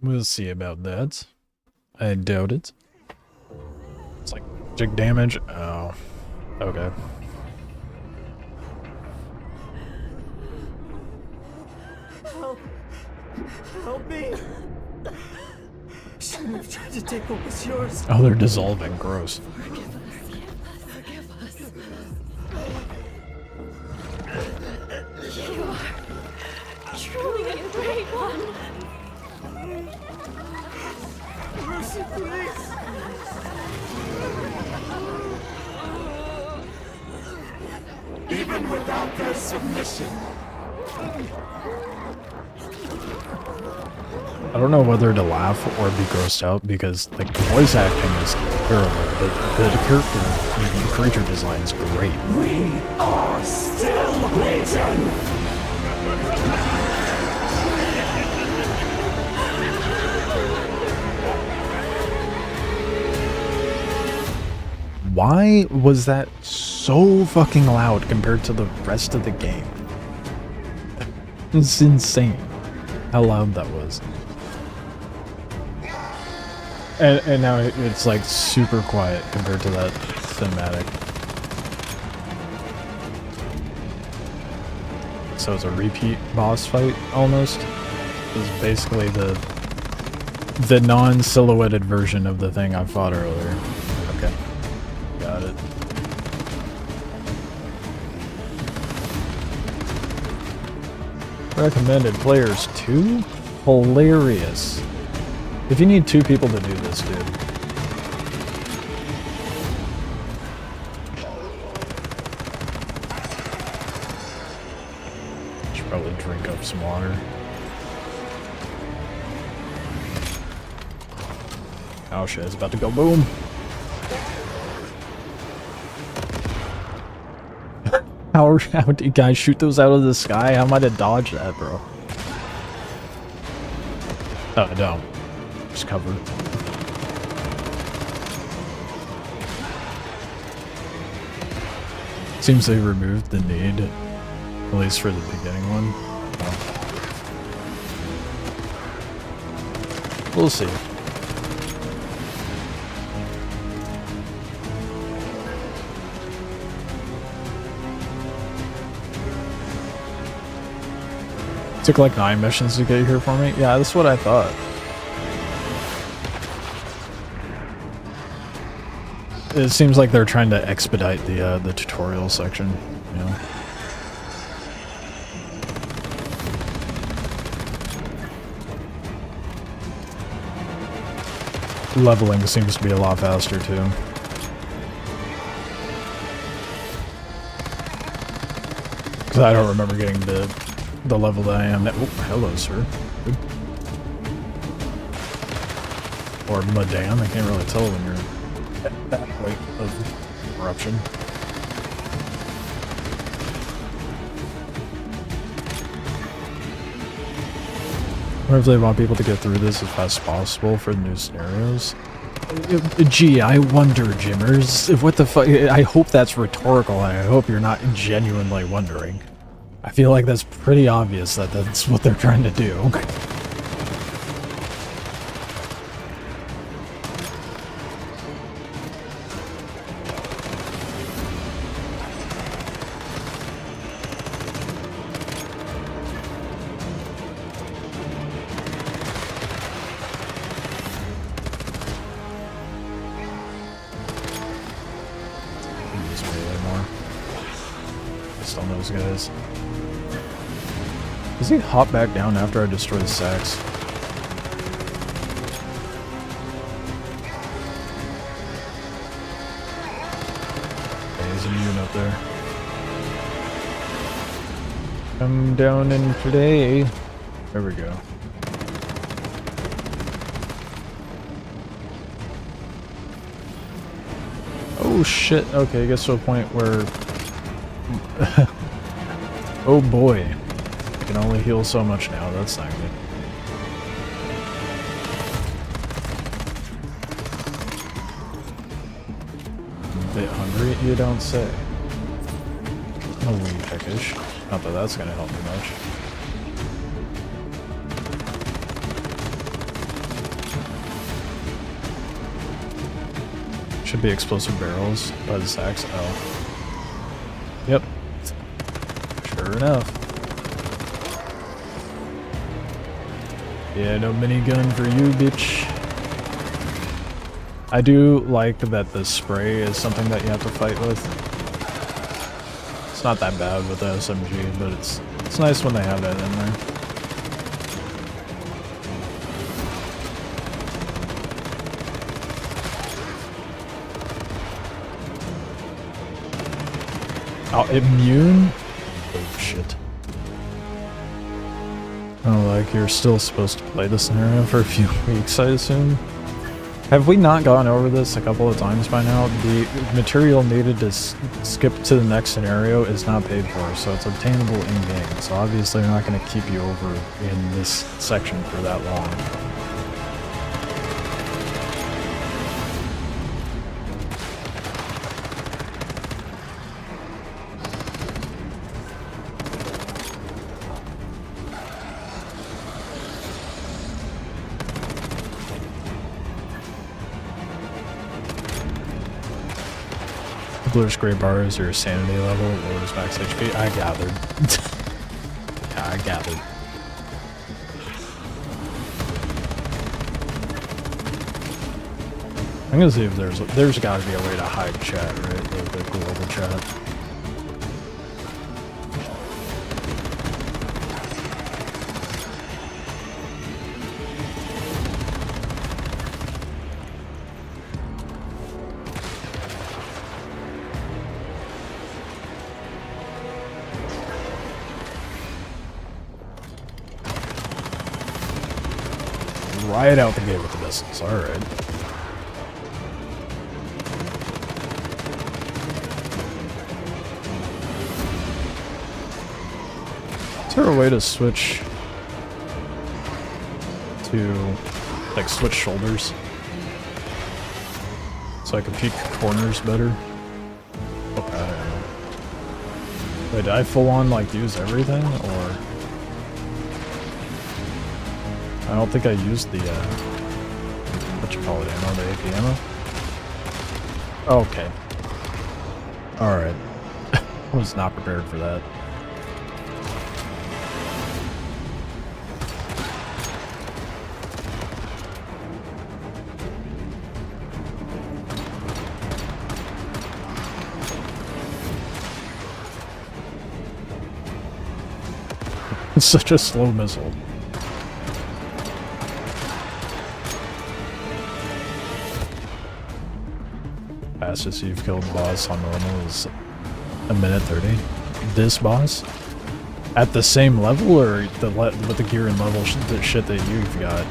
We'll see about that. I doubt it. It's like magic damage. Oh, okay. Help! Help me! Shouldn't have tried to take what was yours. Oh, they're dissolving. Gross. You are truly a great one. Mercy, please! Even without their submission. I don't know whether to laugh or be grossed out because like the voice acting is terrible, but the character, the creature design is great. We are still Legion! Why was that so fucking loud compared to the rest of the game? It's insane how loud that was. And now it's like super quiet compared to that cinematic. So it's a repeat boss fight almost. It's basically the non-silhouetted version of the thing I fought earlier. Okay. Got it. Recommended players 2? Hilarious. If you need 2 people to do this, dude. Should probably drink up some water. Oh shit, it's about to go boom. How do you guys shoot those out of the sky? How am I to dodge that, bro? Oh, I don't. Just cover. Seems they removed the need, at least for the beginning one. Oh. We'll see. Took like 9 missions to get here for me? Yeah, that's what I thought. It seems like they're trying to expedite the tutorial section, you know. Leveling seems to be a lot faster too. Because I don't remember getting to the level that I am now. Oh, hello, sir. Good. Or madame, I can't really tell when you're at that point of corruption. I wonder if they want people to get through this as fast as possible for the new scenarios. Gee, I wonder, Jimmers. What the fuck? I hope that's rhetorical, and I hope you're not genuinely wondering. I feel like that's pretty obvious that that's what they're trying to do. Just on those guys. Does he hop back down after I destroy the sacks? Okay, he's immune up there. Come down and play. There we go. Oh shit, okay, it gets to a point where... oh boy. I can only heal so much now, that's not good. I'm a bit hungry, you don't say. No wing peckish. Not that that's gonna help me much. Should be explosive barrels by the sacks. Oh. Yep. Sure enough. Yeah, no minigun for you, bitch. I do like that the spray is something that you have to fight with. It's not that bad with the SMG, but it's nice when they have that in there. Oh, immune? Oh, shit. Oh, like you're still supposed to play the scenario for a few weeks, I assume? Have we not gone over this a couple of times by now? The material needed to skip to the next scenario is not paid for, so it's obtainable in-game. So obviously they're not going to keep you over in this section for that long. Bluish gray bar is your sanity level, lowers max HP. I gathered. Yeah, I gathered. I'm gonna see if there's gotta be a way to hide chat, right? The global chat. Right out the gate with the missiles, alright. Is there a way to switch to, like, switch shoulders? So I can peek corners better? Okay, I don't know. Wait, did I full on, like, use everything, or...? I don't think I used the, what you call it, ammo, the AP ammo? Okay. Alright. I was not prepared for that. It's such a slow missile. Fastest you've killed the boss on normal is a minute 30. This boss? At the same level, or with the gear and level shit that you've got?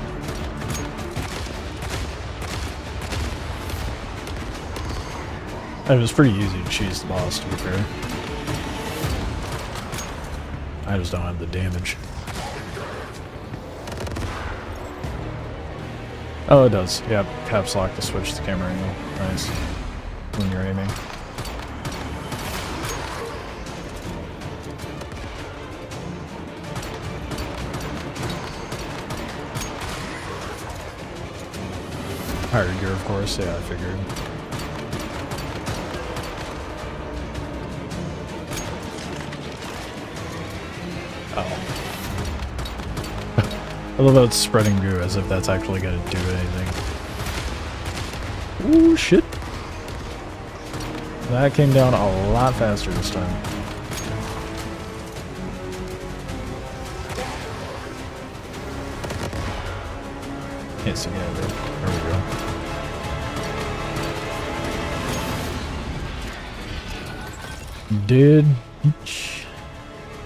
It was pretty easy to cheese the boss, to be fair. I just don't have the damage. Oh, it does. Yeah, caps lock to switch the camera angle. Nice. When you're aiming. Higher gear, of course. Yeah, I figured. Oh. I love how it's spreading goo as if that's actually gonna do anything. Ooh, shit. That came down a lot faster this time. Can't see anything. There we go. Did...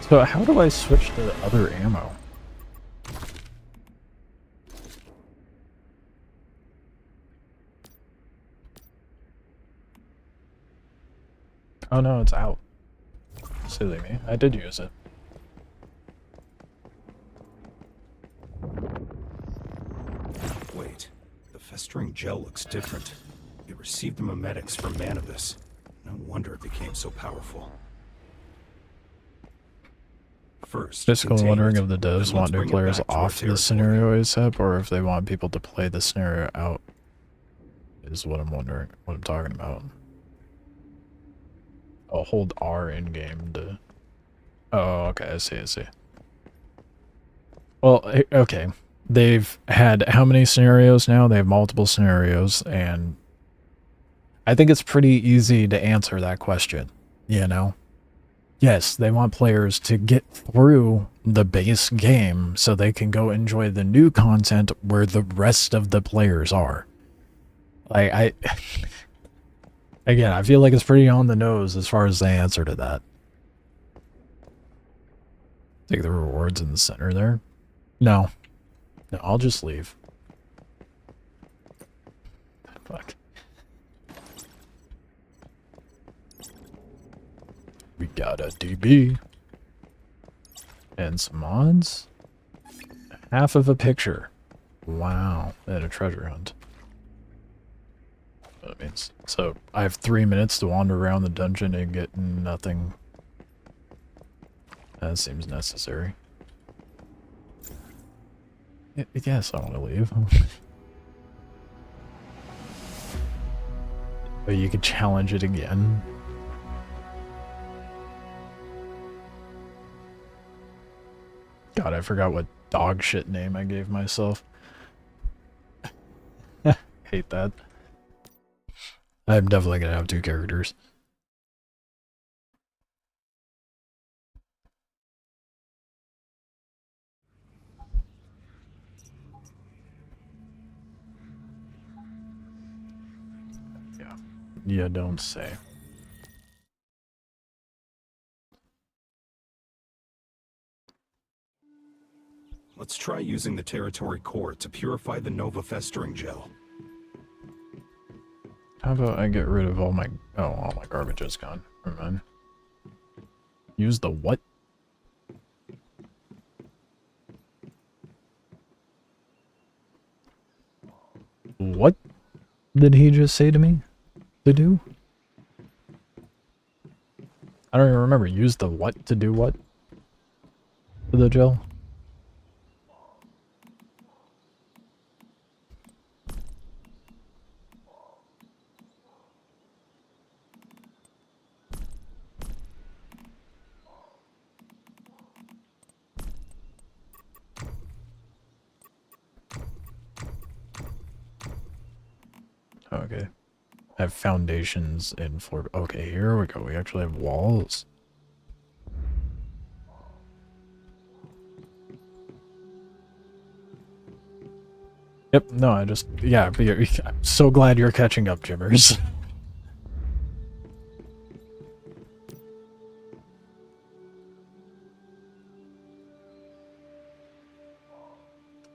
So how do I switch to other ammo? Oh no, it's out. Silly me. I did use it. Wait, the festering gel looks different. It received the memetics from Manibus. No wonder it became so powerful. First, Just wondering if the devs want new players off the scenario ASAP, or if they want people to play the scenario out. Is what I'm wondering. What I'm talking about. I'll hold R in game to... Oh, okay, I see. Well, okay. They've had how many scenarios now? They have multiple scenarios, and I think it's pretty easy to answer that question, you know? Yes, they want players to get through the base game so they can go enjoy the new content where the rest of the players are. Like, Again, I feel like it's pretty on the nose as far as the answer to that. Take the rewards in the center there. No. No, I'll just leave. Fuck. We got a DB. And some mods. Half of a picture. Wow. And a treasure hunt. That means, so I have 3 minutes to wander around the dungeon and get nothing. That seems necessary. Yes, I want to leave. But you could challenge it again. God, I forgot what dog shit name I gave myself. Hate that. I'm definitely gonna have 2 characters. Yeah. Yeah, don't say. Let's try using the territory core to purify the Nova festering gel. How about I get rid of all my... Oh, all my garbage is gone. Never mind. Use the what? What did he just say to me to do? I don't even remember. Use the what to do what? For the gel? Okay. I have foundations in floor. Okay, here we go. We actually have walls. Yep, no, I just... Yeah, but I'm so glad you're catching up, Jimmers.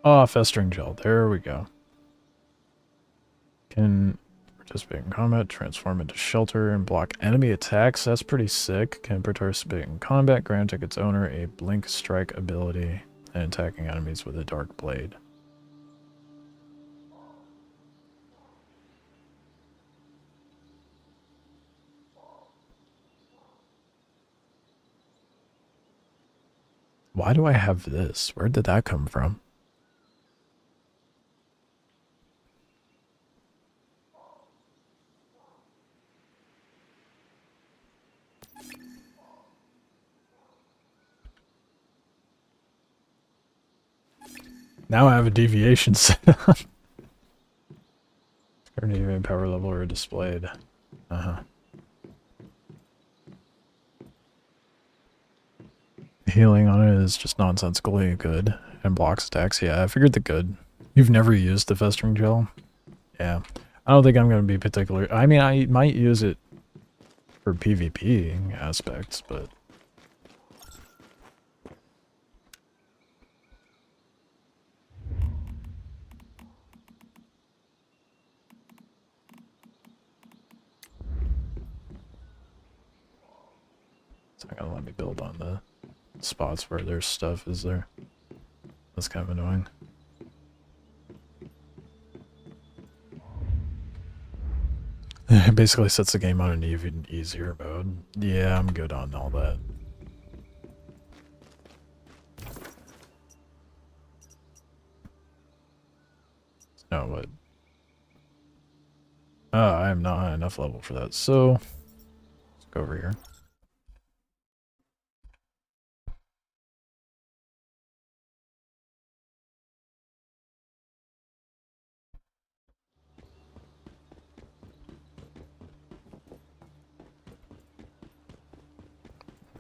Ah, festering gel. There we go. Can participate in combat, transform into shelter, and block enemy attacks. That's pretty sick. Can participate in combat, granting its owner a blink strike ability, and attacking enemies with a dark blade. Why do I have this? Where did that come from? Now I have a deviation set on. Current deviant power level are displayed. Healing on it is just nonsensically good and blocks attacks. Yeah, I figured the good. You've never used the festering gel? Yeah. I don't think I'm going to be particular. I mean, I might use it for PvP aspects, but... It's not going to let me build on the spots where there's stuff, is there? That's kind of annoying. It basically sets the game on an even easier mode. Yeah, I'm good on all that. No, what? I am not high enough level for that, so... Let's go over here.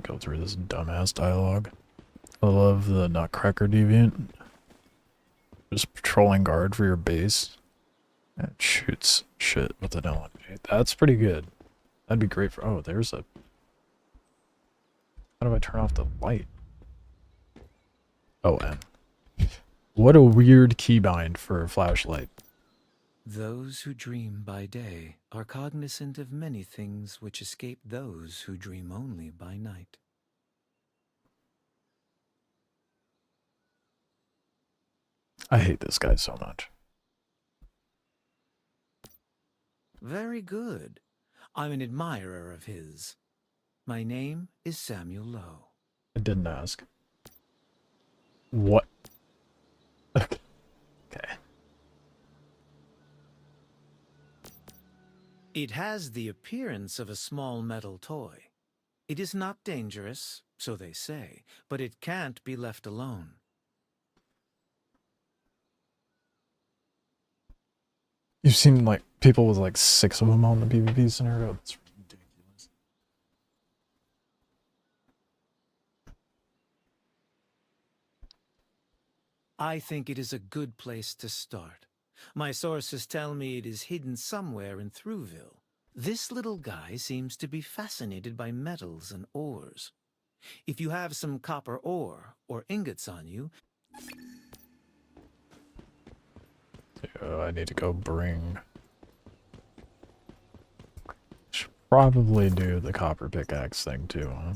Go through this dumbass dialogue. I love the Nutcracker deviant. Just patrolling guard for your base. It shoots shit with an LMG. That's pretty good. That'd be great for... Oh, there's a... How do I turn off the light? Oh, N. What a weird keybind for a flashlight. Those who dream by day are cognizant of many things which escape those who dream only by night. I hate this guy so much. Very good. I'm an admirer of his. My name is Samuel Lowe. I didn't ask. What? Okay. It has the appearance of a small metal toy. It is not dangerous, so they say, but it can't be left alone. You've seen like people with like 6 of them on the PvP scenario. That's ridiculous. I think it is a good place to start. My sources tell me it is hidden somewhere in Throuville. This little guy seems to be fascinated by metals and ores. If you have some copper ore or ingots on you... I need to go bring... Should probably do the copper pickaxe thing too, huh?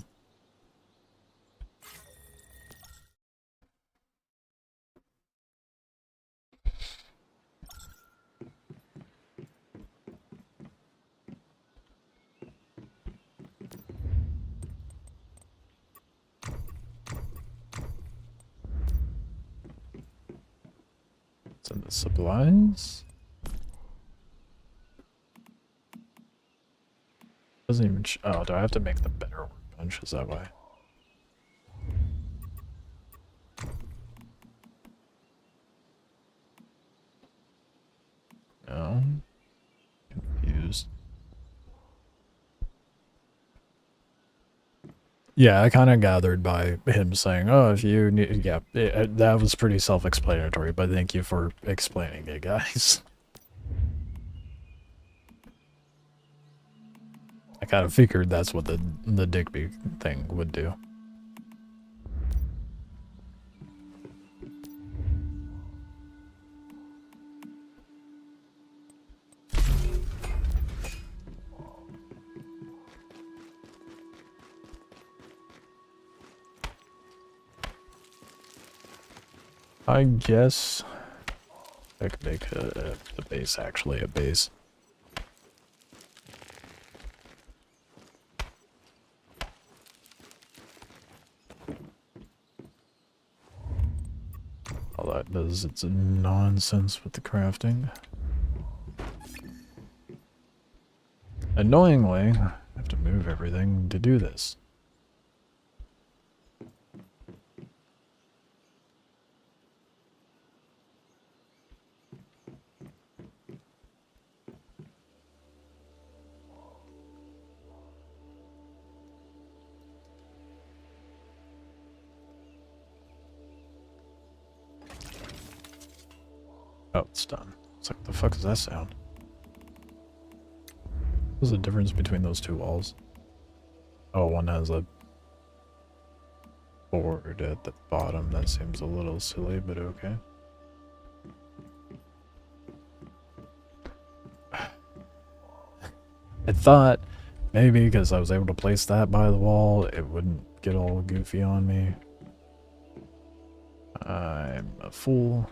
It's in the supplies. Doesn't even oh, do I have to make the better workbench? Is that why? No. Confused. Yeah, I kind of gathered by him saying, oh, if you need... Yeah, that was pretty self-explanatory, but thank you for explaining it, guys. I kind of figured that's what the Digby thing would do. I guess I could make the base actually a base. All that does, it's a nonsense with the crafting. Annoyingly, I have to move everything to do this. Oh, it's done. It's like, the fuck is that sound? What's the difference between those two walls? Oh, one has a board at the bottom. That seems a little silly, but okay. I thought maybe because I was able to place that by the wall, it wouldn't get all goofy on me. I'm a fool.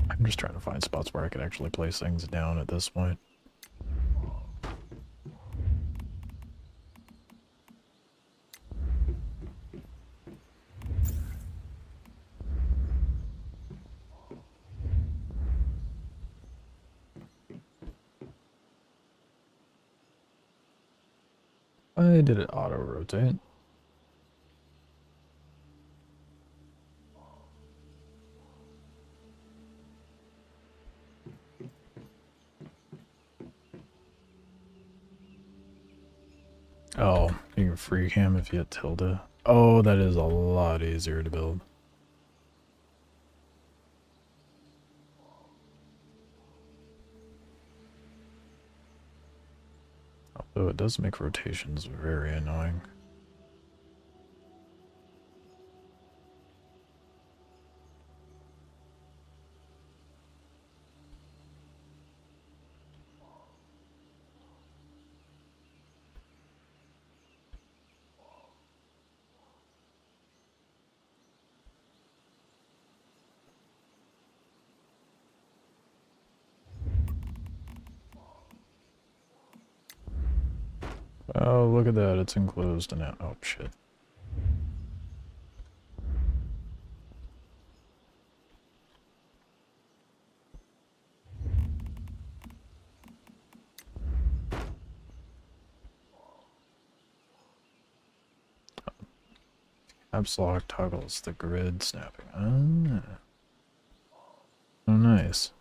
I'm just trying to find spots where I could actually place things down at this point. I did it auto-rotate. Oh, you can free cam if you hit tilde. Oh, that is a lot easier to build. Although it does make rotations very annoying. Oh, look at that, it's enclosed and out. Oh, shit. Caps lock toggles the grid snapping. Ah. Oh, nice.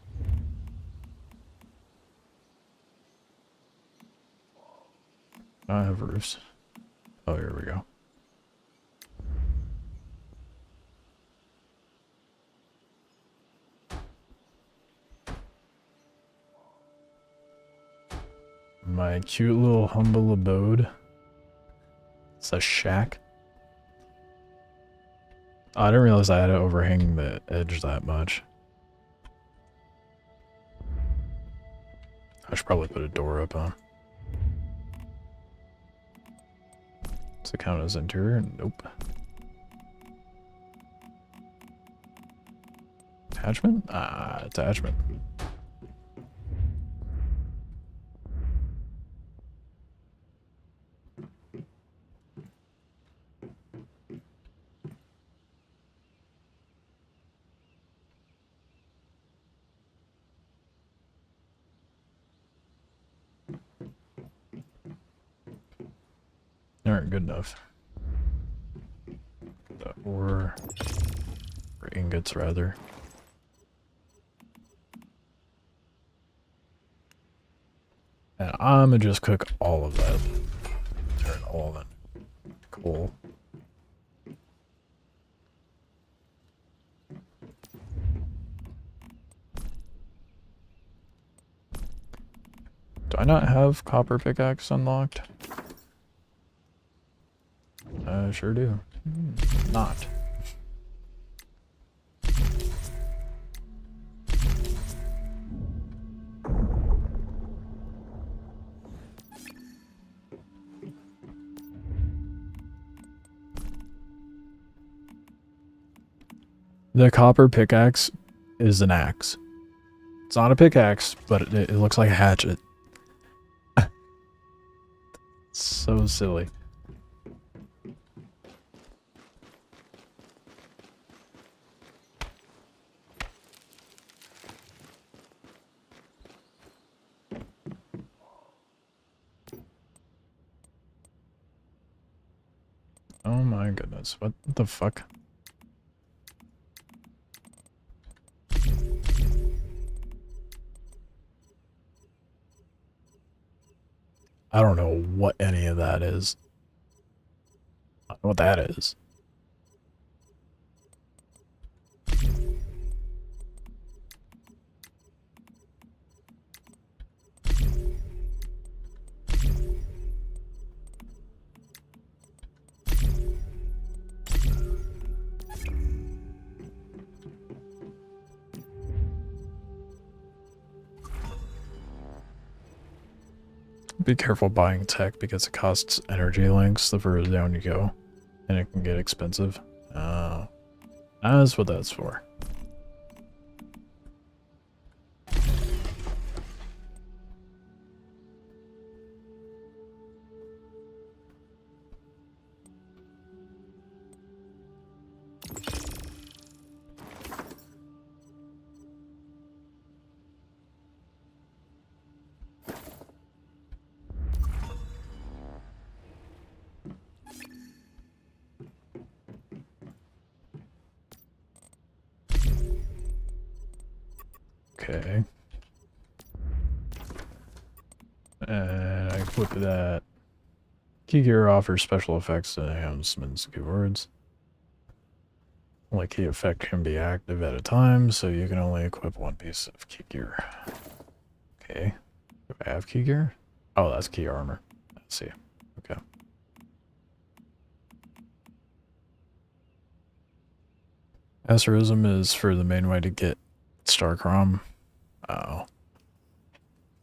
I have roofs. Oh, here we go. My cute little humble abode. It's a shack. Oh, I didn't realize I had to overhang the edge that much. I should probably put a door up on. Does it count as interior? Nope. Attachment? Ah, attachment. Aren't good enough. Or ingots, rather. And I'm gonna just cook all of that. Turn all of it coal. Do I not have copper pickaxe unlocked? I sure do. Not. The copper pickaxe is an axe. It's not a pickaxe, but it looks like a hatchet. So silly. Oh my goodness, what the fuck? I don't know what any of that is. I don't know what that is. Be careful buying tech because it costs energy links the further down you go, and it can get expensive. That's what that's for. Okay. And I equip that. Key gear offers special effects and enhancements. Keywords. Only key effect can be active at a time, so you can only equip one piece of key gear. Okay. Do I have key gear? Oh, that's key armor. Let's see. Okay. Asterism is for the main way to get Starcrom. Oh.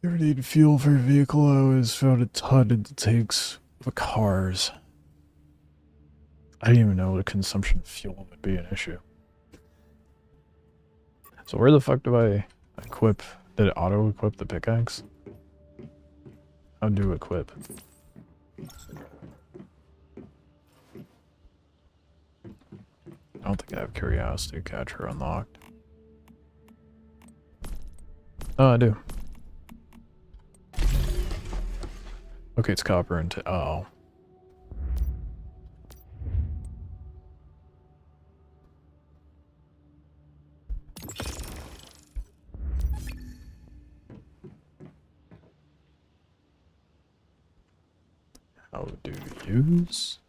You ever need fuel for your vehicle? I always found it hard it takes for cars. I didn't even know the consumption of fuel would be an issue. So where the fuck do I equip? Did it auto-equip the pickaxe? How do equip? I don't think I have Curiosity Catcher unlocked. Oh, I do. Okay, it's copper and oh. How do you use?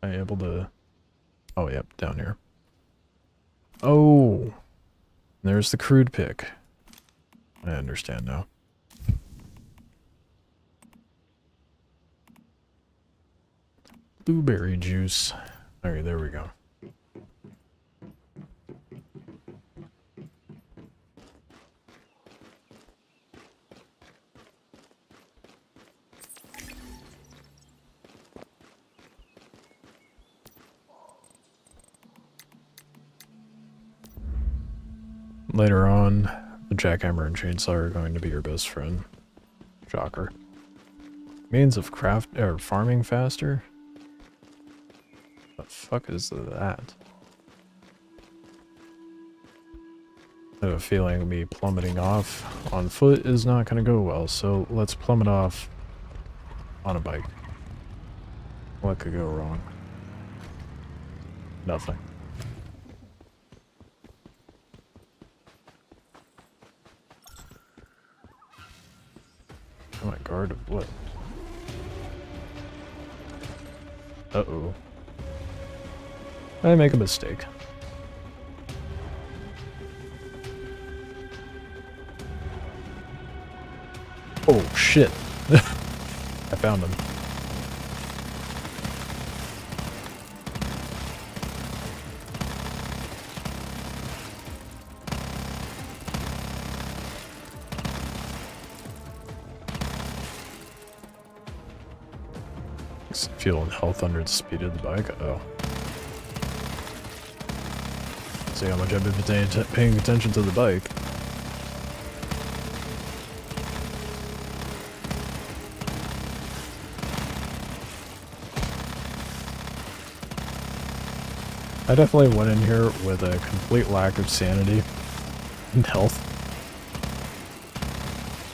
Am I able to? Oh, yep, down here. Oh, there's the crude pick. I understand now. Blueberry juice. Okay, there we go. Later on, the jackhammer and chainsaw are going to be your best friend. Shocker. Means of craft or farming faster? The fuck is that? I have a feeling me plummeting off on foot is not going to go well, so let's plummet off on a bike. What could go wrong? Nothing. Oh my guard of what? Uh-oh. I make a mistake. Oh shit. I found him. Fuel and health under the speed of the bike. Oh. See how much I've been paying attention to the bike. I definitely went in here with a complete lack of sanity and health.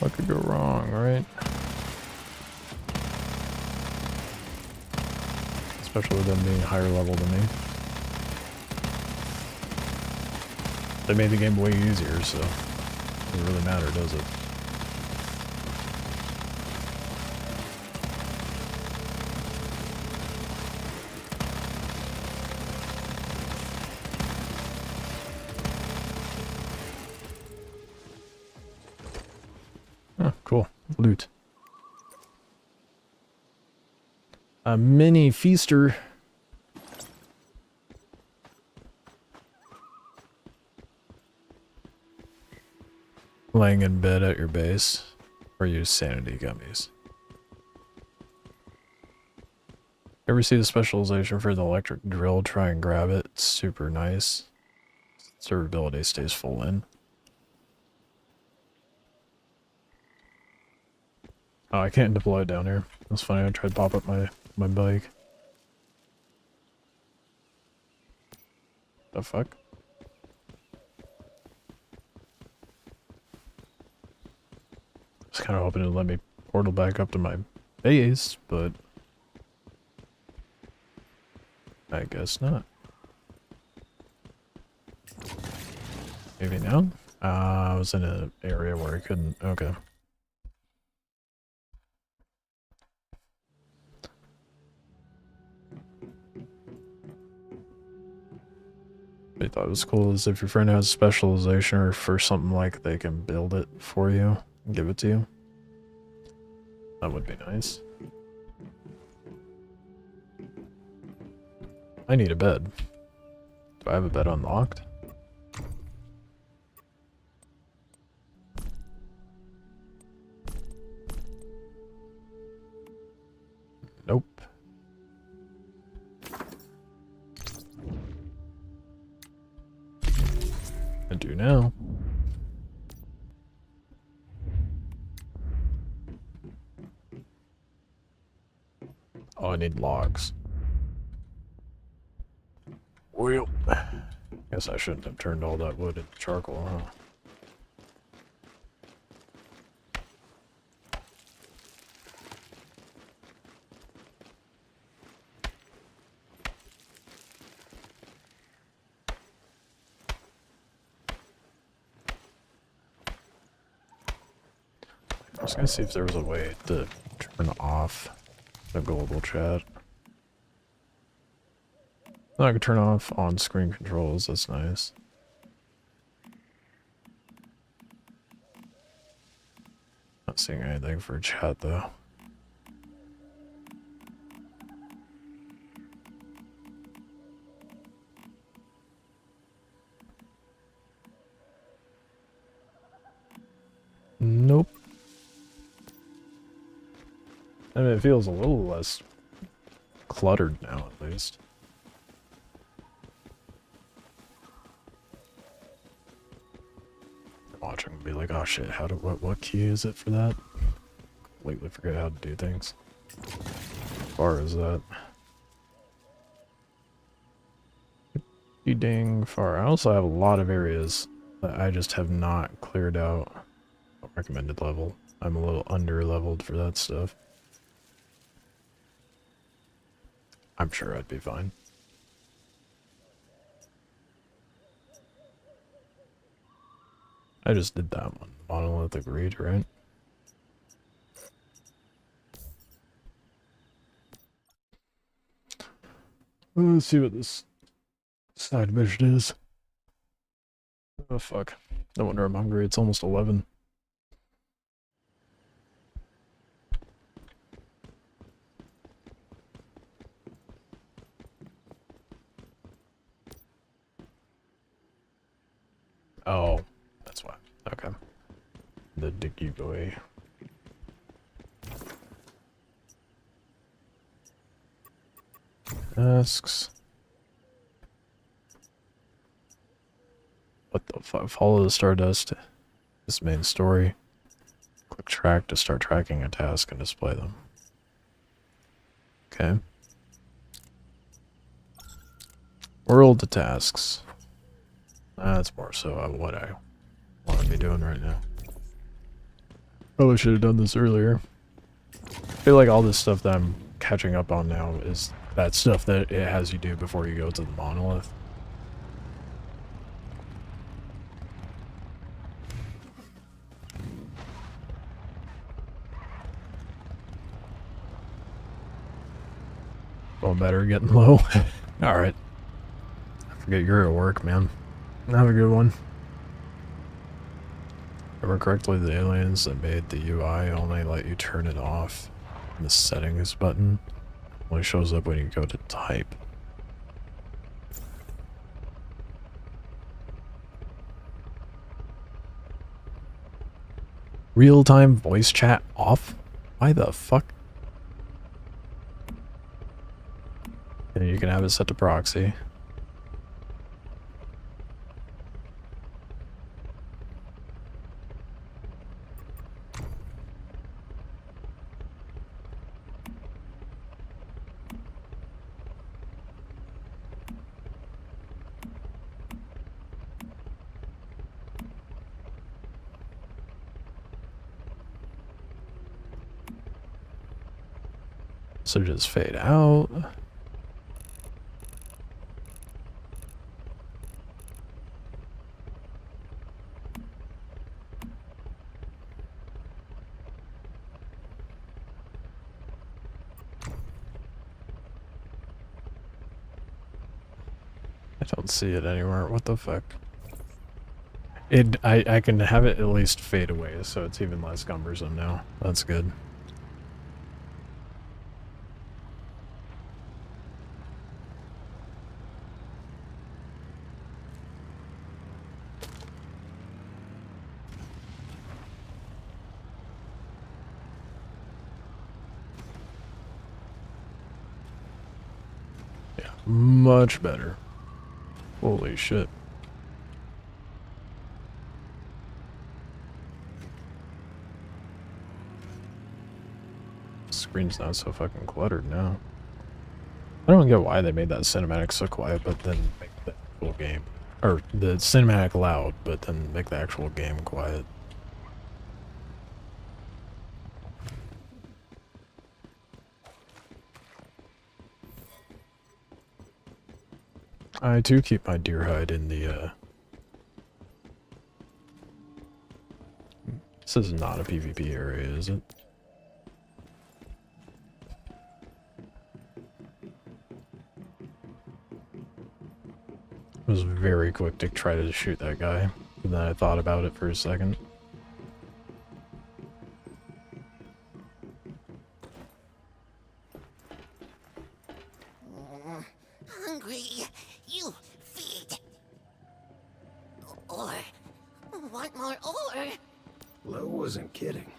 What could go wrong, right? Especially with them being higher level than me. They made the game way easier, so it doesn't really matter, does it? Oh, cool. Loot. A mini feaster. Laying in bed at your base, or use sanity gummies. Ever see the specialization for the electric drill? Try and grab it. It's super nice. Servability stays full in. Oh, I can't deploy it down here. That's funny. I tried to pop up my bike. The fuck? I was kind of hoping to let me portal back up to my base, but I guess not. Maybe now? I was in an area where I couldn't. Okay. What I thought was cool is if your friend has specialization or for something like they can build it for you and give it to you. That would be nice. I need a bed. Do I have a bed unlocked? Nope. I do now. Oh, I need logs. Well, guess I shouldn't have turned all that wood into charcoal, huh? I was gonna see if there was a way to turn off the global chat. I could turn off on-screen controls, that's nice. Not seeing anything for chat though. Nope. I mean, it feels a little less cluttered now, at least. Watching and be like, oh shit, what key is it for that? Completely forget how to do things. As far as that. Ding far. I also have a lot of areas that I just have not cleared out. Recommended level. I'm a little under leveled for that stuff. I'm sure I'd be fine. I just did that one. Monolithic read, right? Let's see what this side mission is. Oh fuck. No wonder I'm hungry. It's almost 11. Oh, that's why. Okay. The dicky boy. Asks. What the fuck? Follow the Stardust. This main story. Click track to start tracking a task and display them. Okay. World to tasks. That's more so what I want to be doing right now. Probably should have done this earlier. I feel like all this stuff that I'm catching up on now is that stuff that it has you do before you go to the monolith. Going better, getting low. Alright. I forget you're at work, man. Have a good one. If I remember correctly, the aliens that made the UI only let you turn it off. And the settings button only shows up when you go to type. Real-time voice chat off? Why the fuck? And you can have it set to proxy. So just fade out. I don't see it anywhere. What the fuck? I can have it at least fade away, so it's even less cumbersome now. That's good. Yeah, much better. Holy shit. Screen's not so fucking cluttered now. I don't get why they made that cinematic so quiet, but then make the actual game. Or the cinematic loud, but then make the actual game quiet. I do keep my deer hide in the, This is not a PvP area, is it? I was very quick to try to shoot that guy, and then I thought about it for a second. Hungry, you feed. Ore. Want more ore? Lo wasn't kidding.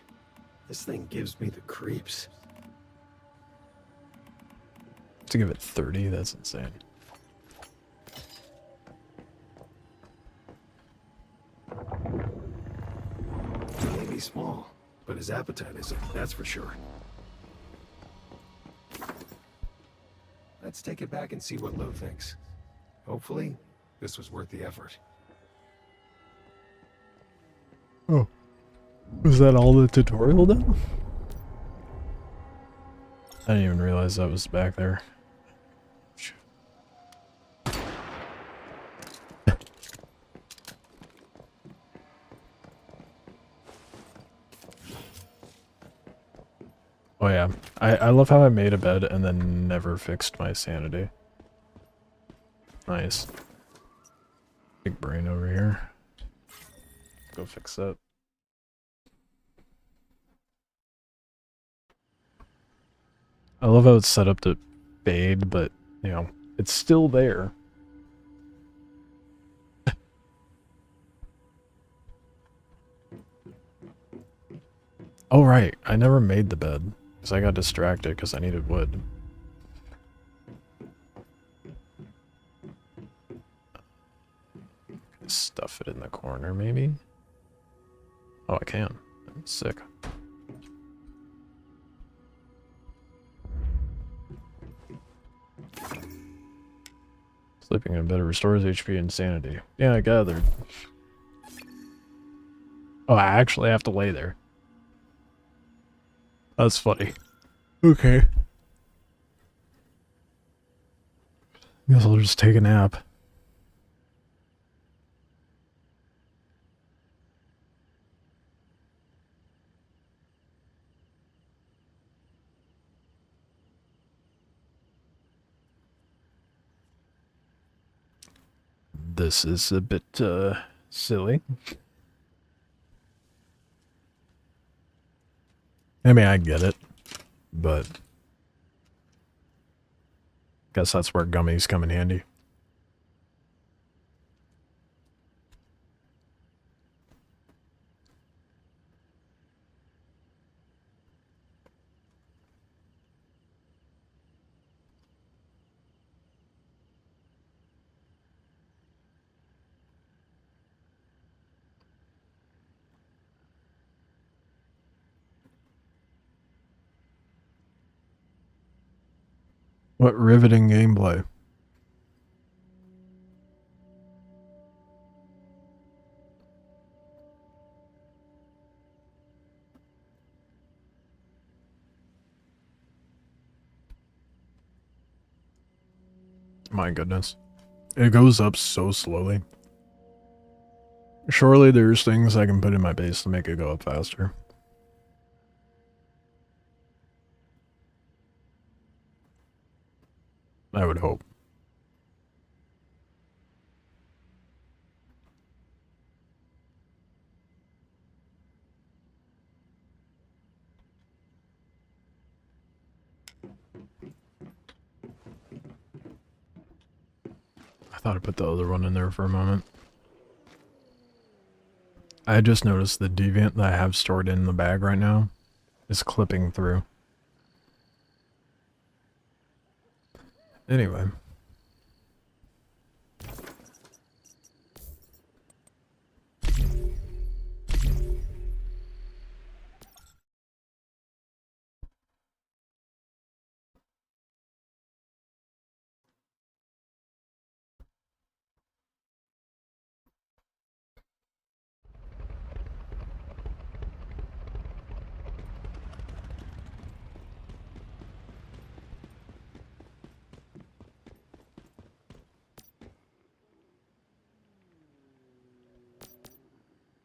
This thing gives me the creeps. To give it 30, that's insane. He may be small, but his appetite isn't, that's for sure. Let's take it back and see what Lo thinks. Hopefully, this was worth the effort. Oh. Was that all the tutorial then? I didn't even realize that was back there. Oh yeah, I love how I made a bed and then never fixed my sanity. Nice. Big brain over here. Go fix that. I love how it's set up to fade, but, you know, it's still there. Oh right, I never made the bed. Because I got distracted because I needed wood. Stuff it in the corner, maybe? Oh, I can. I'm sick. Sleeping in bed restores HP and sanity. Yeah, I gathered. Oh, I actually have to lay there. That's funny. Okay. Guess I'll just take a nap. This is a bit, silly. I mean, I get it, but guess that's where gummies come in handy. What riveting gameplay. My goodness. It goes up so slowly. Surely there's things I can put in my base to make it go up faster. I would hope. I thought I put the other one in there for a moment. I just noticed the deviant that I have stored in the bag right now is clipping through. Anyway.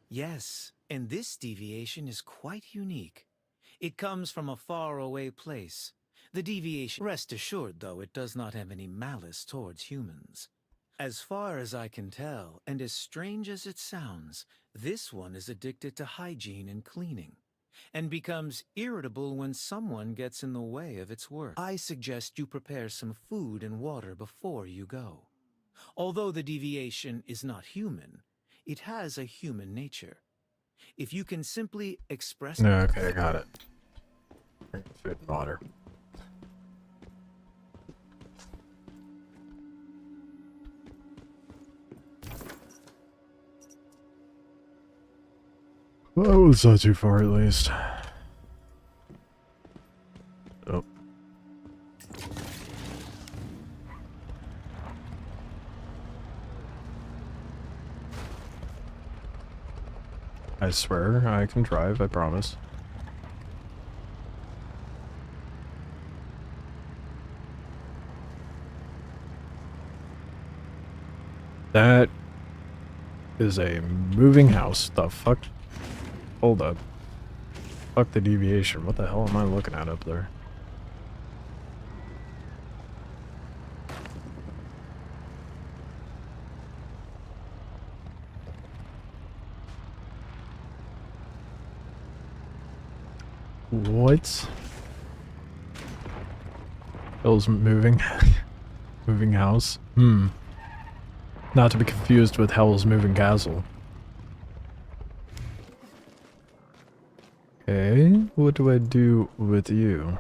Yes, and this deviation is quite unique. It comes from a faraway place. The deviation, rest assured though, it does not have any malice towards humans. As far as I can tell, and as strange as it sounds, this one is addicted to hygiene and cleaning, and becomes irritable when someone gets in the way of its work. I suggest you prepare some food and water before you go. Although the deviation is not human, it has a human nature. If you can simply express... Okay, I got it. Food and water. Well, it's not too far at least. Oh. I swear I can drive, I promise. That is a moving house. The fuck? Hold up. Fuck the deviation. What the hell am I looking at up there? What? Hell's moving. Moving house? Not to be confused with Hell's Moving Castle. Okay, what do I do with you?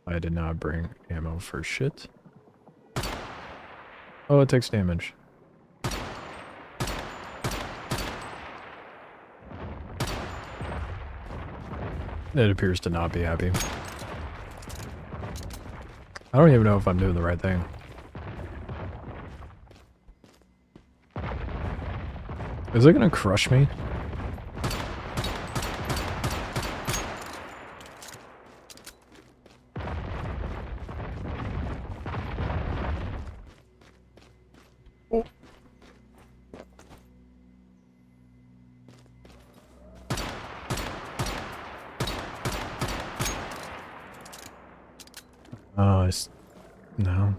I did not bring ammo for shit. Oh, it takes damage. It appears to not be happy. I don't even know if I'm doing the right thing. Is it gonna crush me? Oh. No.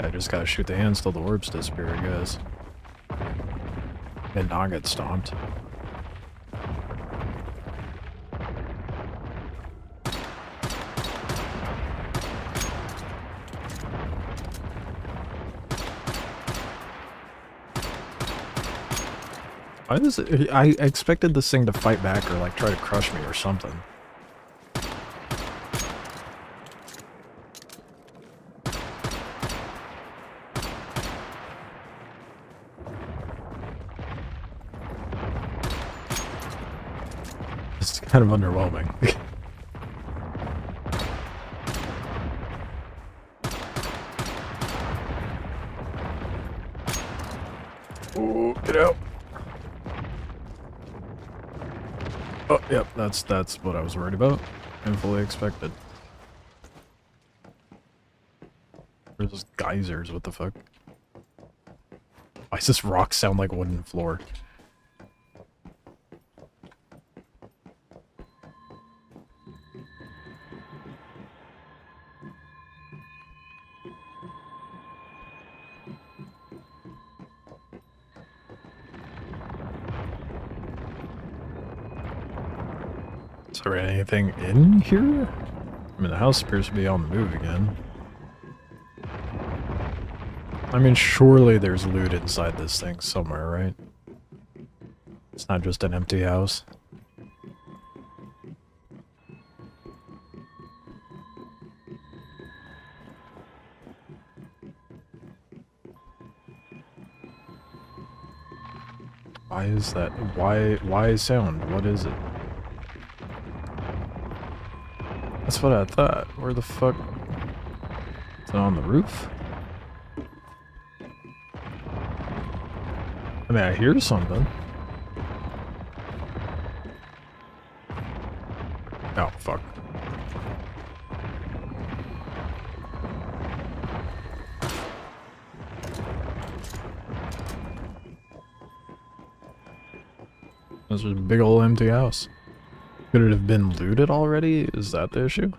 I just gotta shoot the hands till the orbs disappear, I guess. And not get stomped. Why does it... I expected this thing to fight back or like try to crush me or something. It's kind of underwhelming. Oh, get out. Oh, yep, that's what I was worried about and fully expected. There's those geysers, what the fuck? Why does this rock sound like wooden floor? Is there anything in here? I mean, the house appears to be on the move again. I mean, surely there's loot inside this thing somewhere, right? It's not just an empty house. Why is that? Why sound? What is it? That's what I thought. Where the fuck? Is it on the roof? I mean, I hear something. Oh, fuck. This was a big old empty house. Could it have been looted already? Is that the issue?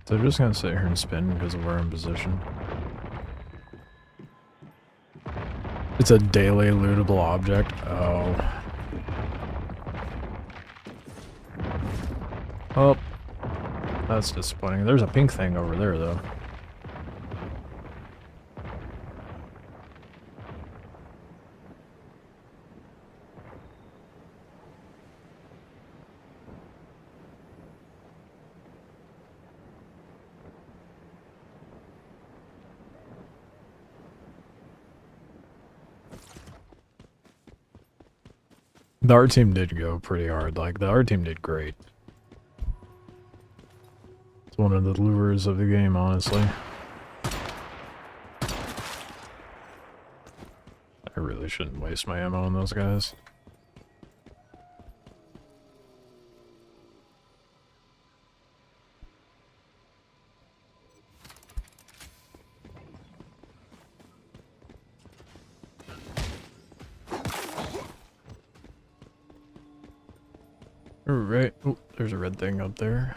So they're just gonna sit here and spin because of where I'm positioned. It's a daily lootable object. Oh. Oh. That's disappointing. There's a pink thing over there, though. The art team did go pretty hard. Like, the art team did great. It's one of the lures of the game, honestly. I really shouldn't waste my ammo on those guys. Alright. Oh, there's a red thing up there.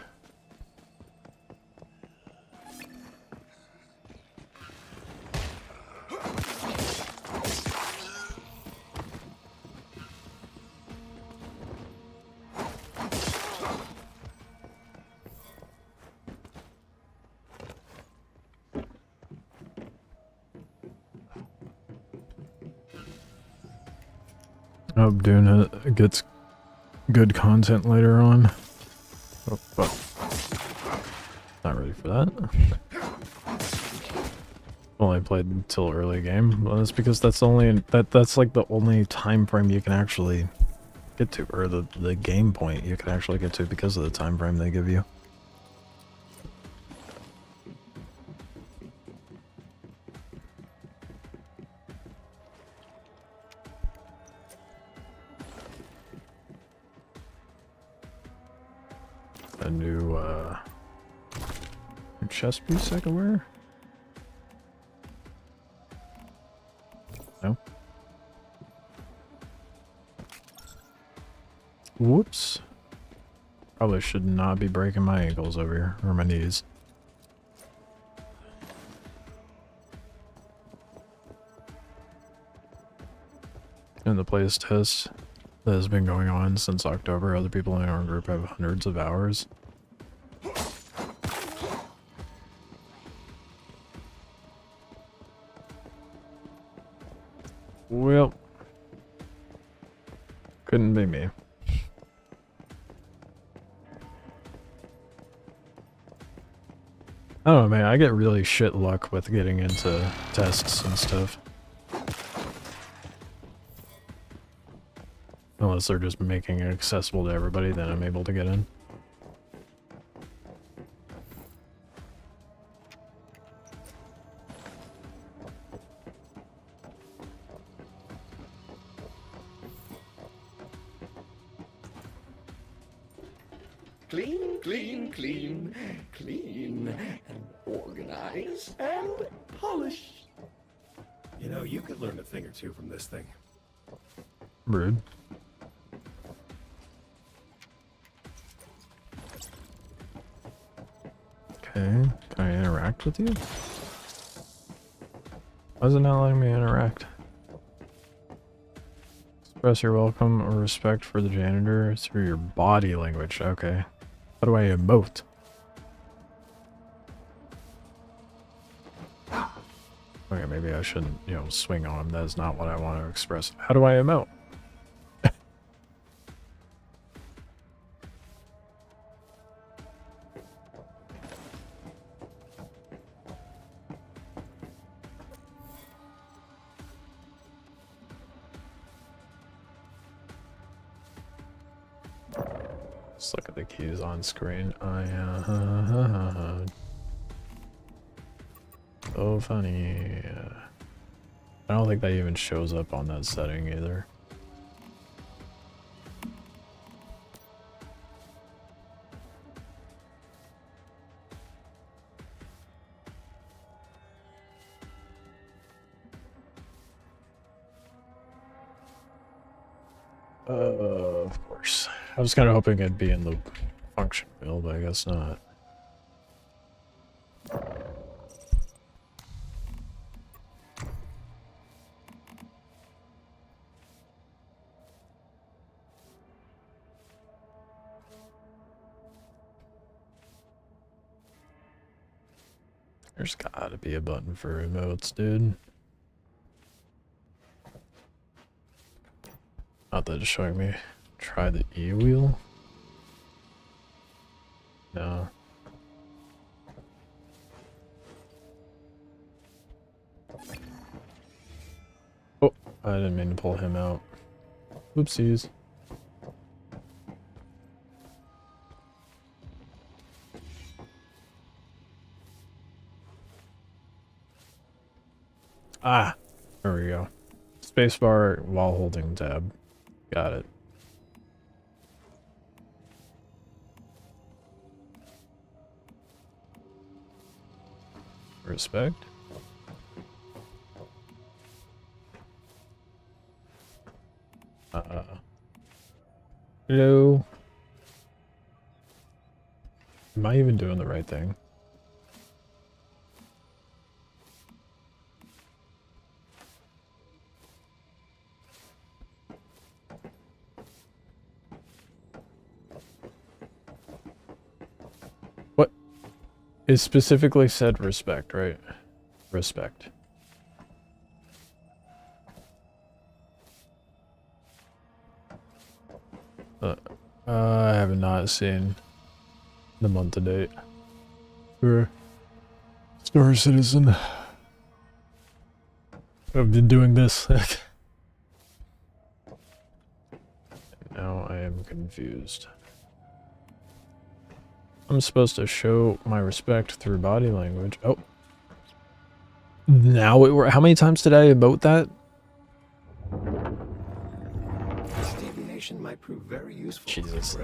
I hope Dune gets good content later on. Oh, fuck. Not ready for that. Only played until early game. Well, that's because that's only that's like the only time frame you can actually get to, or the game point you can actually get to because of the time frame they give you. A new chest piece I can wear? No. Whoops. Probably should not be breaking my ankles over here, or my knees. In the plays test that has been going on since October, other people in our group have hundreds of hours. Well, couldn't be me. I don't know, man. I get really shit luck with getting into tests and stuff. Unless they're just making it accessible to everybody, then I'm able to get in. Clean, clean, clean, clean, and organize and polish. You know, you could learn a thing or two from this thing. Rude. Okay, can I interact with you? Why is it not letting me interact? Express your welcome or respect for the janitor through your body language. Okay. How do I emote? Okay, maybe I shouldn't, you know, swing on him. That is not what I want to express. How do I emote? Let's look at the keys on screen. So funny. I don't think that even shows up on that setting either. Of course. I was kind of hoping it'd be in the function wheel, but I guess not. There's gotta be a button for emotes, dude. Not that it's showing me. Try the E wheel? No. Oh, I didn't mean to pull him out. Oopsies. Ah, there we go. Spacebar while holding tab. Got it. Respect. Hello. Am I even doing the right thing? What? It specifically said respect, right? Respect. I have not seen the month to date for Star Citizen. I've been doing this. Now I am confused. I'm supposed to show my respect through body language. Oh. Now it were. How many times did I emote that? This deviation might prove very useful. Jesus.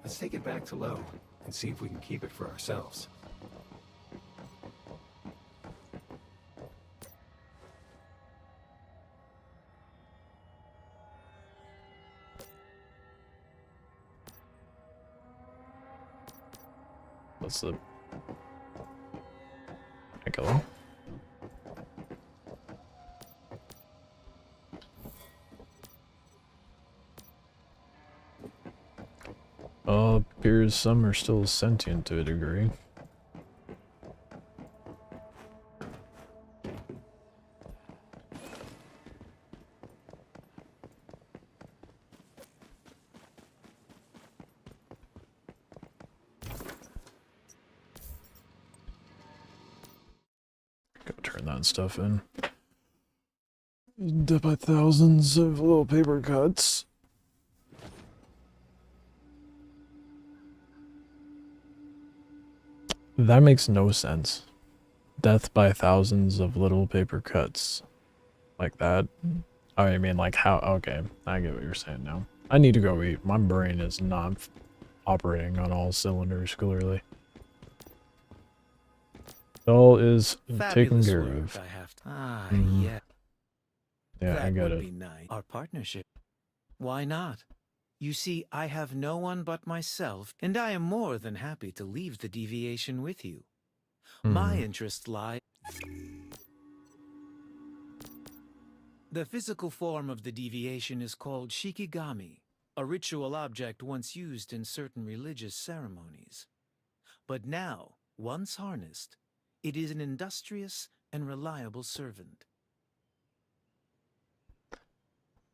Let's take it back to low and see if we can keep it for ourselves. What's the... I kill him? Appears some are still sentient to a degree. Go turn that stuff in. Dead by thousands of little paper cuts. That makes no sense. Death by thousands of little paper cuts. Like that. Oh, you mean like how? Okay, I get what you're saying now. I need to go eat. My brain is not operating on all cylinders, clearly. It all is taken Fabulous care work, of. I have to. Ah, Mhm. yeah. Yeah, I That get would it. be nice. Our partnership. Why not? You see, I have no one but myself, and I am more than happy to leave the deviation with you. My interests lie. The physical form of the deviation is called shikigami, a ritual object once used in certain religious ceremonies. But now, once harnessed, it is an industrious and reliable servant.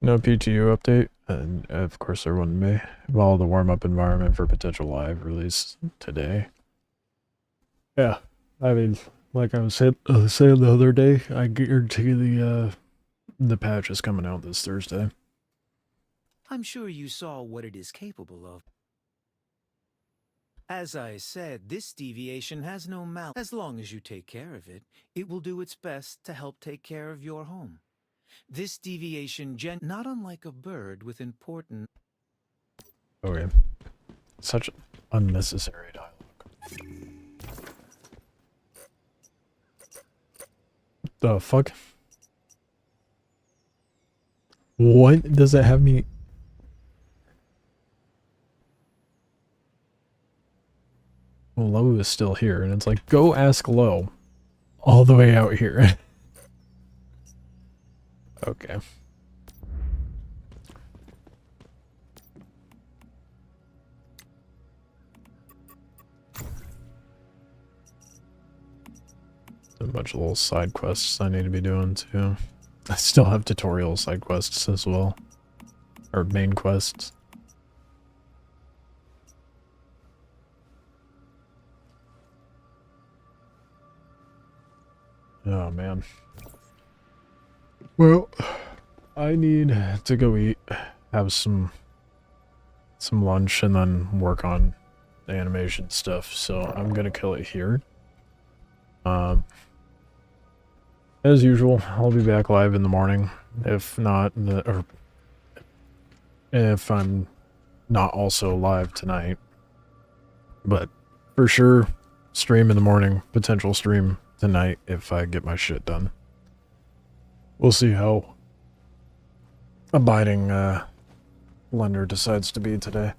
No PTU update, and of course there wouldn't be. Follow the warm-up environment for potential live release today. Yeah, I mean, like I was saying the other day, I guarantee the patch is coming out this Thursday. I'm sure you saw what it is capable of. As I said, this deviation has no mal. As long as you take care of it, it will do its best to help take care of your home. This deviation not unlike a bird with important... Okay. Such unnecessary dialogue. The fuck? What does that have me... Well, Lo is still here, and it's like, go ask Lo. All the way out here. Okay. A bunch of little side quests I need to be doing too. I still have tutorial side quests as well. Or main quests. Oh man. Well, I need to go eat, have some lunch, and then work on the animation stuff, so I'm gonna kill it here. As usual, I'll be back live in the morning. If not, or if I'm not also live tonight. But for sure, stream in the morning, potential stream tonight if I get my shit done. We'll see how abiding Blender decides to be today.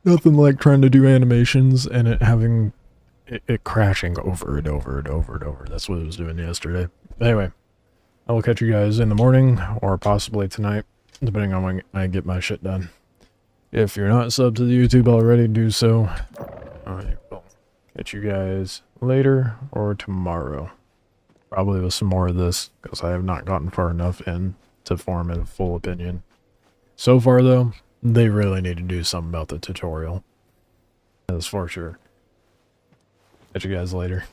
Nothing like trying to do animations and it having it crashing over and over and over and over. That's what it was doing yesterday. Anyway, I will catch you guys in the morning or possibly tonight, depending on when I get my shit done. If you're not subbed to the YouTube already, do so. I will catch you guys later or tomorrow. Probably with some more of this, because I have not gotten far enough in to form a full opinion. So far, though, they really need to do something about the tutorial. That's for sure. Catch you guys later.